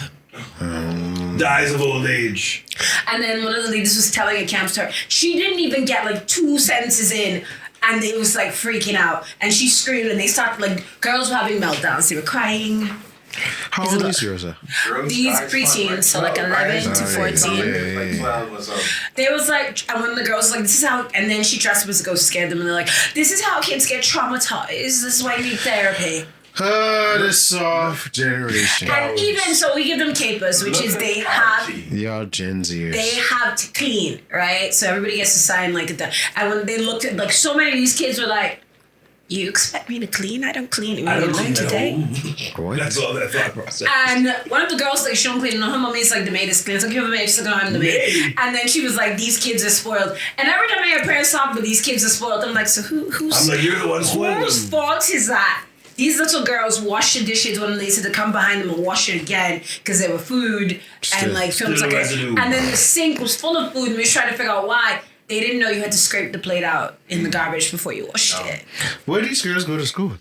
Dies of old age.
And then one of the ladies was telling a camp story. She didn't even get like 2 sentences in, and they was like freaking out. And she screamed, and they started like girls were having meltdowns. They were crying.
How old is yours?
Girls'
These
size fun,
preteens,
right?
so like
12,
11
right?
to 14.
Yeah.
Like 12 or so.
They was like, and one of the girls was like, this is how, and then she dressed up as a ghost, scared them, and they're like, this is how kids get traumatized. This is why you need therapy.
The soft generation.
And even so, we give them capers, which is they have
Y'all Gen Zers.
they have to clean, right? So everybody gets to sign like that. And when they looked at like so many of these kids were like, you expect me to clean? I don't clean.
I don't
learn
clean at
today.
home.
What?
That's all that thought process.
And one of the girls like she don't clean, and her mommy's like the maid is clean. So give her maid, she's like, no, I'm the maid. And then she was like, these kids are spoiled. And every time I hear parents talk about these kids are spoiled, I'm like, so who's
I'm like, you're the one spoiling
whose
them.
fault is that? These little girls wash the dishes when they said to come behind them and wash it again because there were food and like films
still
like
residue.
And then the sink was full of food and we was trying to figure out why. They didn't know you had to scrape the plate out in the garbage before you washed it.
Where do these girls go to school?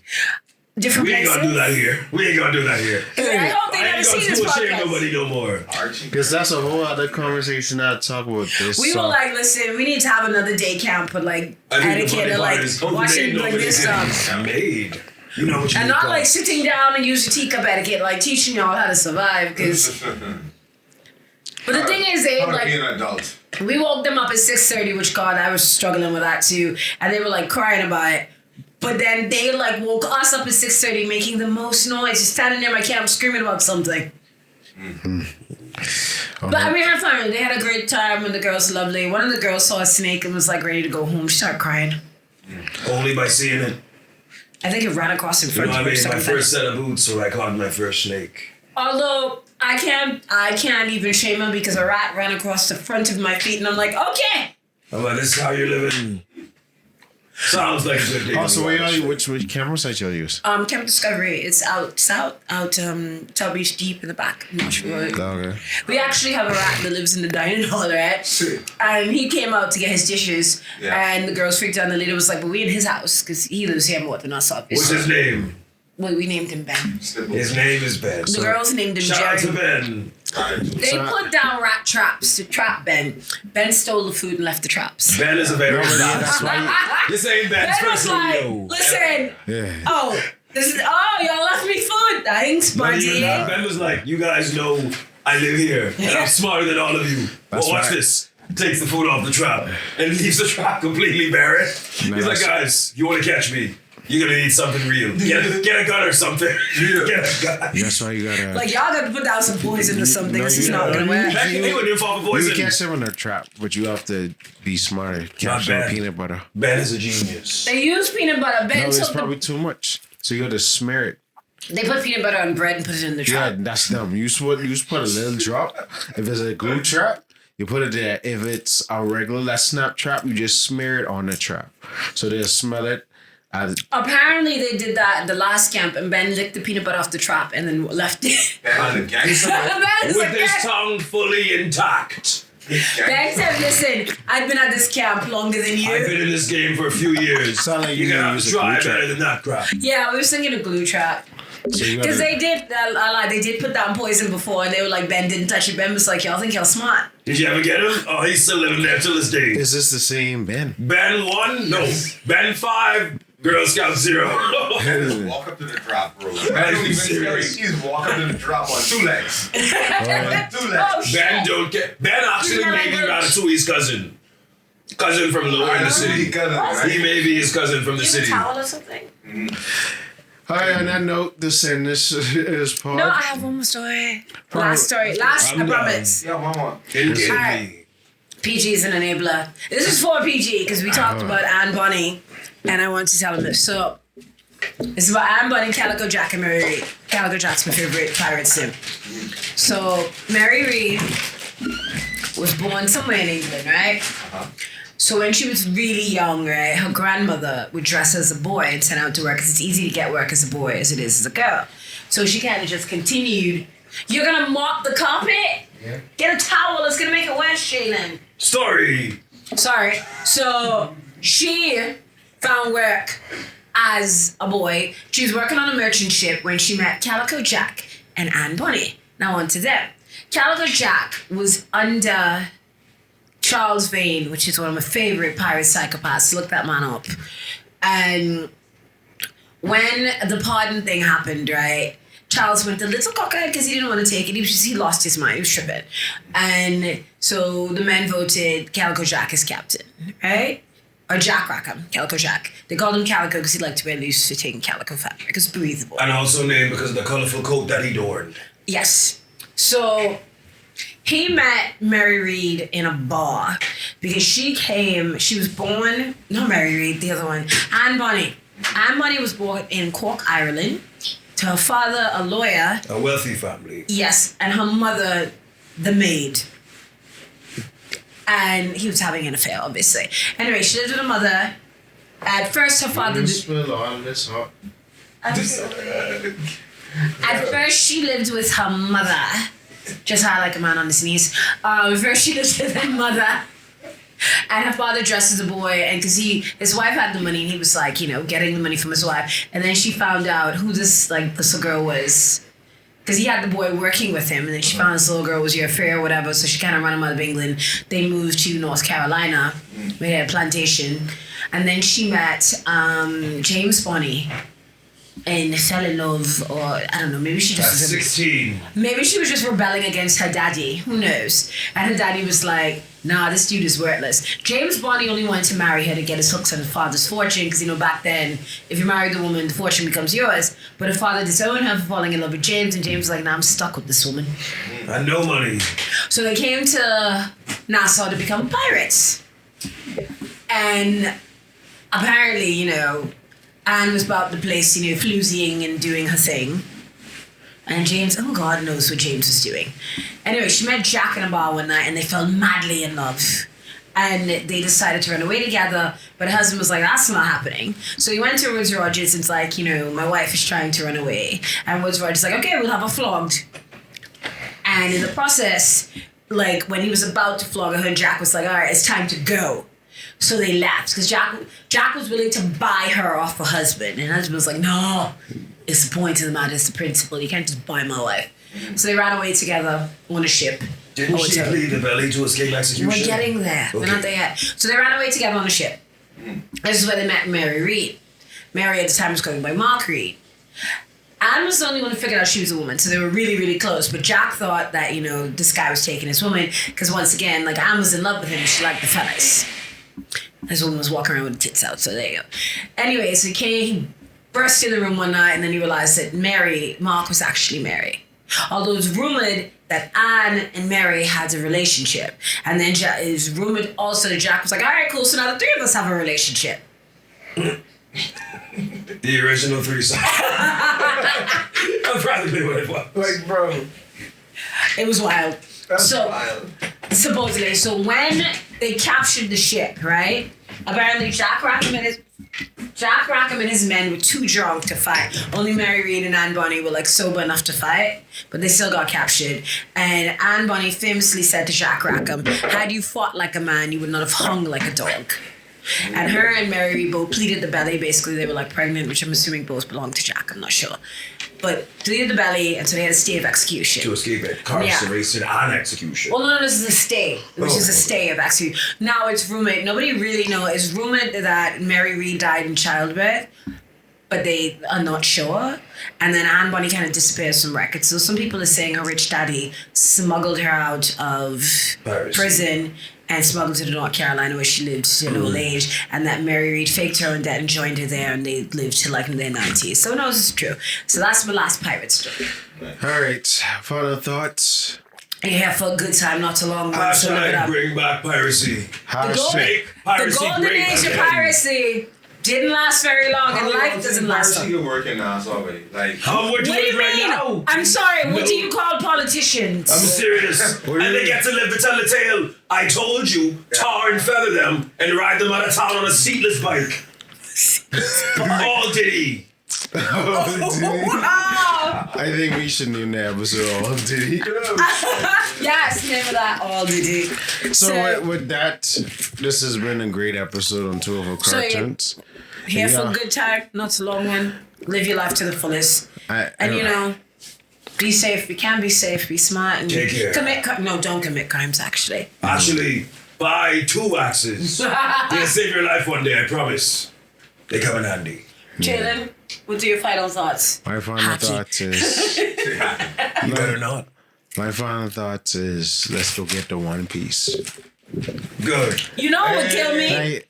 Different
We ain't
places.
gonna do that here. We ain't gonna do that here.
I hope they
I
never
ain't
see
gonna
this
school shame
podcast.
nobody no more.
Archie.
Because that's a whole other conversation I talk about this.
We were like, listen, we need to have another day camp with like
I think the
etiquette
funny
and
part
like
is,
watching
homemade
like this
nobody
stuff.
can made. You know what you
And
need
not
to
like
call.
sitting down and use the teacup etiquette, like teaching y'all how to survive. Because, but the thing is, they
How to
like
be an adult.
we woke them up at 6:30, which God, I was struggling with that too, and they were like crying about it. But then they like woke us up at 6:30, making the most noise, just standing near my camp screaming about something. But I mean, I found they had a great time and the girls were lovely. One of the girls saw a snake and was like ready to go home. She started crying.
Only by seeing it.
I think it ran across in
You
front
know
of
what I
her.
mean? My first set of boots where I caught my first snake.
Although I can't even shame him because a rat ran across the front of my feet and I'm like, okay.
I'm like, this is how you're living. Sounds like a good day.
Also, where y'all, which camera site y'all use?
Camp Discovery. It's out South Beach deep in the back. I'm not sure.
Okay.
We actually have a rat that lives in the dining hall, right? And he came out to get his dishes, and the girls freaked out. And the leader was like, "But we in his house because he lives here more than us,
What's
obviously."
his name?
Well, we named him Ben.
His name is Ben.
The girls named him
Shout out to
Jerry.
Ben.
They put down rat traps to trap Ben. Ben stole the food and left the traps.
Ben is a very
That's why
This ain't Ben's
Ben was
first
like,
rodeo.
"Listen,
Yeah.
oh, y'all left me food. Thanks,
Not
buddy."
even that. Ben was like, you guys know I live here and I'm smarter than all of you. But
That's
watch
right.
this. Takes the food off the trap and leaves the trap completely bare. He's like, guys, you want to catch me? You're gonna need something real. Get a gun or something. Get a gun.
That's why you gotta.
Like y'all got to put down some poison or something.
No,
This is
you
not
don't.
gonna work.
Back in the day when they fall for
You
poison.
catch them in a trap, but you have to be smarter. Catch them
bad.
with peanut butter.
Ben is a genius.
They use peanut butter. Ben
No, it's
took
probably too much. So you gotta smear it.
they put peanut butter on bread and put it in the
Yeah,
trap.
that's dumb. You just put a little drop. If it's a glue trap, you put it there. If it's a regular snap trap, you just smear it on the trap. So they'll smell it.
Apparently they did that at the last camp, and Ben licked the peanut butter off the trap and then left it.
Ben is a gangster.
Ben's
With
like,
his
"Ben."
tongue fully intact.
Ben said, "Listen, I've been at this camp longer than
I've
you."
been in this game for a few years.
Sound like
You're
you
gonna have
use
to
a
try
glue trap.
better than that crap.
Yeah, we were thinking a glue trap.
So you
Because
gotta,
they did, I lied, they did put down poison before, and they were like, Ben didn't touch it. Ben was like, y'all think y'all smart.
Did you ever get him? Oh, he's still living there till this day.
is this the same Ben?
Ben 1? No. Ben 5, Girl Scout 0.
Just walk up to the drop, bro. Ben don't even scary. He's walk up to the drop on 2 legs. On 2 legs.
Oh, shit.
Ben don't get. Ben actually
You're
may be
not
Ratatouille's cousin. Cousin from lower in the city. He may be his cousin from the
You have a
city.
towel or something?
Hi, on that note, this is Paul.
No, I have one more story. Last story. Last,
I'm
I
done.
promise.
Yeah, mama.
Engage
Alright.
me.
PG is an enabler. This is for PG because we talked about Anne Bonny, and I want to tell him this. So, this is about Anne Bonny, Calico Jack, and Mary Reid. Calico Jack's my favorite pirate sim. So, Mary Reid was born somewhere in England, right? So when she was really young, right, her grandmother would dress as a boy and send her out to work because it's easy to get work as a boy as it is as a girl. So she kind of just continued. You're gonna mop the carpet? Yeah. Get a towel. It's gonna make it worse, Shaylin.
Story.
Sorry. So she found work as a boy. She was working on a merchant ship when she met Calico Jack and Anne Bonny. Now on to them. Calico Jack was under Charles Vane, which is one of my favorite pirate psychopaths. Look that man up. And when the pardon thing happened, right, Charles went a little cockeyed because he didn't want to take it. He lost his mind. He was tripping. And so the men voted Calico Jack as captain, right? Or Jack Rackham, Calico Jack. They called him Calico because he liked to wear loose-fitting calico fabric. It's breathable.
And also named because of the colourful coat that he adorned.
Yes. So he met Mary Read in a bar because she was born, not Mary Read, the other one, Anne Bonny. Anne Bonny was born in Cork, Ireland, to her father, a lawyer.
A wealthy family.
Yes, and her mother, the maid. And he was having an affair, obviously. Anyway, she lived with her mother. At first, her father...
Spill all this hot.
I'm sorry. At first, she lived with her mother. Just how like a man on his knees. First, she lived with her mother. And her father dressed as a boy, and because his wife had the money, and he was like, you know, getting the money from his wife. And then she found out who this little girl was, because he had the boy working with him, and then she found this little girl was your affair or whatever. So she kind of ran him out of England. They moved to North Carolina. They had a plantation, and then she met James Bonny. And fell in love, or I don't know, maybe she just...
At 16.
Maybe she was just rebelling against her daddy. Who knows? And her daddy was like, nah, this dude is worthless. James Bonny only wanted to marry her to get his hooks on his father's fortune, because, you know, back then, if you married the woman, the fortune becomes yours. But her father disowned her for falling in love with James, and James was like, nah, I'm stuck with this woman.
And no money.
So they came to Nassau to become pirates. And apparently, you know, Anne was about the place, you know, floozying and doing her thing. And James, oh God knows what James was doing. Anyway, she met Jack in a bar one night and they fell madly in love. And they decided to run away together, but her husband was like, that's not happening. So he went to Woods Rogers and it's like, you know, my wife is trying to run away. And Woods Rogers like, okay, we'll have her flogged. And in the process, like when he was about to flog her, Jack was like, all right, it's time to go. So they left because Jack was willing to buy her off her husband. And her husband was like, no, it's the point of the matter, it's the principle. You can't just buy my wife. So they ran away together on a ship.
Didn't she plead the belly to escape execution?
We're getting there. Okay. We're not there yet. So they ran away together on a ship. This is where they met Mary Read. Mary at the time was going by Mark Read. Anne was the only one who figured out she was a woman, so they were really, really close. But Jack thought that, you know, this guy was taking his woman because once again, like Anne was in love with him and she liked the fellas. This woman was walking around with the tits out, so there you go. Anyway, so he burst in the room one night and then he realized that Mark was actually Mary. Although it's rumored that Anne and Mary had a relationship. And then it was rumored also that Jack was like, all right, cool, so now the three of us have a relationship.
The original threesome. That's probably what it was.
Like, bro.
It was wild.
That's wild.
Supposedly. So when they captured the ship, right? Apparently Jack Rackham and his men were too drunk to fight. Only Mary Read and Anne Bonny were like sober enough to fight, but they still got captured. And Anne Bonny famously said to Jack Rackham, had you fought like a man, you would not have hung like a dog. And her and Mary Read both pleaded the belly. Basically, they were like pregnant, which I'm assuming both belonged to Jack. I'm not sure. But pleaded the belly, and so they had a stay of execution.
To escape incarceration and execution.
Well, no, this is a stay, which is a stay of execution. Now it's rumored, nobody really knows. It's rumored that Mary Read died in childbirth, but they are not sure. And then Anne Bonny kind of disappears from records. So some people are saying her rich daddy smuggled her out of prison and smuggled her to North Carolina where she lived to an old age, and that Mary Read faked her own death and joined her there, and they lived till like in their 90s. So who knows it's true. So that's my last pirate story.
All right, final thoughts.
You're here for a good time, not a long one. So live it
Hashtag
up.
bring back piracy.
Hashtag.
Piracy
The golden
great
age of
again.
piracy didn't last very long, and life doesn't last long.
You're working now, so like.
How would you
What do you
right
mean?
now?
I'm sorry, what
No.
do you call politicians?
I'm serious. And they get to live to tell the tale. I told you, tar and feather them and ride them out of town on a seatless bike. All Diddy.
Wow!
I think we should name the episode All Diddy.
Yes, name of that, all Diddy.
So with that, this has been a great episode on Two of Our
So,
Cartoons.
Here for
Yeah.
a good time, not a long one. Live your life to the fullest. And you know, be safe. You can be safe, be smart, and
Take care.
don't commit crimes actually.
Actually, buy 2 axes. They'll save your life one day, I promise. They come in handy.
Jalen, What are your final thoughts?
My final thoughts is
You better not.
my final thoughts is let's go get the One Piece.
Good.
You know what would kill me?
Hey,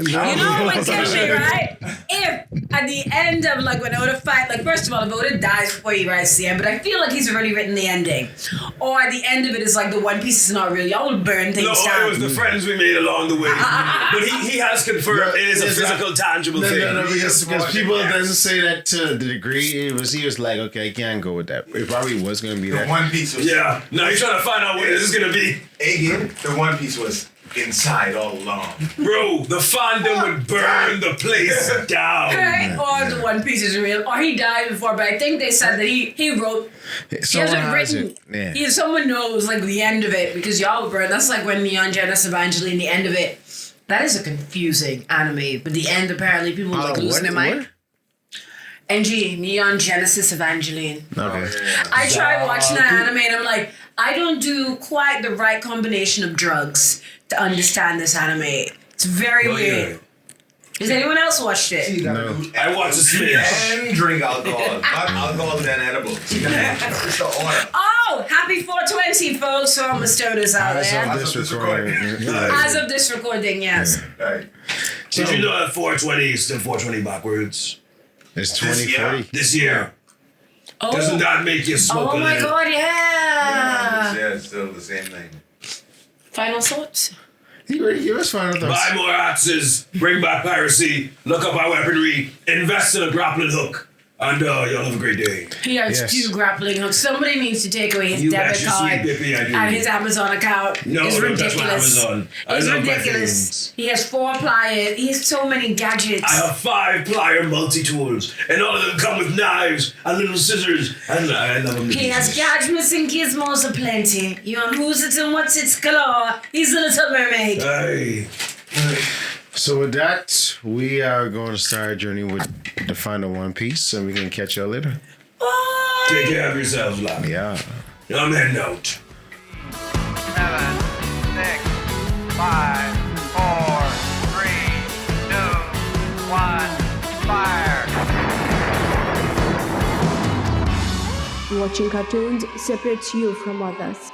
You know what would kill me, right? If at the end of like when Oda fight, like first of all, if Oda dies before you rise to the end, but I feel like he's already written the ending. Or at the end of it is like the One Piece is not real. Y'all will burn things
No,
down.
it was the friends we made along the way. But he has confirmed it is a physical, tangible thing.
No, because people then say that to the degree he was like, okay, I can't go with that. It probably was going to be
The
that.
One Piece was.
Yeah. Now you're trying to find out what this is gonna be.
Again, the One Piece was inside all along.
Bro, the fandom would burn the place down.
Right? Or the One Piece is real. Or he died before, but I think they said that he wrote.
Someone
he hasn't
has
written.
it. Yeah.
Someone knows like the end of it because y'all will burn. That's like when Neon Genesis Evangeline, the end of it. That is a confusing anime, but the end apparently people like losing their mind. NG, Neon Genesis Evangeline.
Okay.
I tried watching that anime and I'm like, I don't do quite the right combination of drugs to understand this anime. It's very weird. Has anyone else watched it?
You gotta do
I watched a smidge.
and drink alcohol. Not alcohol then edible. You gotta, it's the order.
Oh, happy 420, folks, for all the stoners out
As
there.
of this recording.
As of this recording, yes.
Right.
Did you know that 420 is still 420 backwards?
It's
This year.
2040.
This year.
Oh,
Doesn't that make you smoke
oh
a
my
little?
god,
Yeah,
yeah.
it's still the same thing.
Final thoughts?
He already gave us final thoughts.
Buy more axes, bring back piracy, look up our weaponry, invest in a grappling hook, and y'all have a great day.
He has
Yes.
2 grappling hooks. Somebody needs to take away his
You
debit
bet your
card
sweet Bippy I do.
and his Amazon account.
No,
it's
don't touch my
ridiculous.
Amazon. I
It's
love my
ridiculous.
things.
He has 4 pliers. He has so many gadgets.
I have 5 plier multi-tools, and all of them come with knives and little scissors, and I love them.
He has gadgets and gizmos aplenty. You know who's it and what's its galore. He's the Little Mermaid.
Hey.
So with that, we are going to start our journey with the final One Piece, and we can catch y'all later.
Bye.
Take care of yourselves, lad.
Yeah.
I'm heading out.
7, 6, 5, 4, 3, 2, 1, fire.
Watching cartoons separates you from others.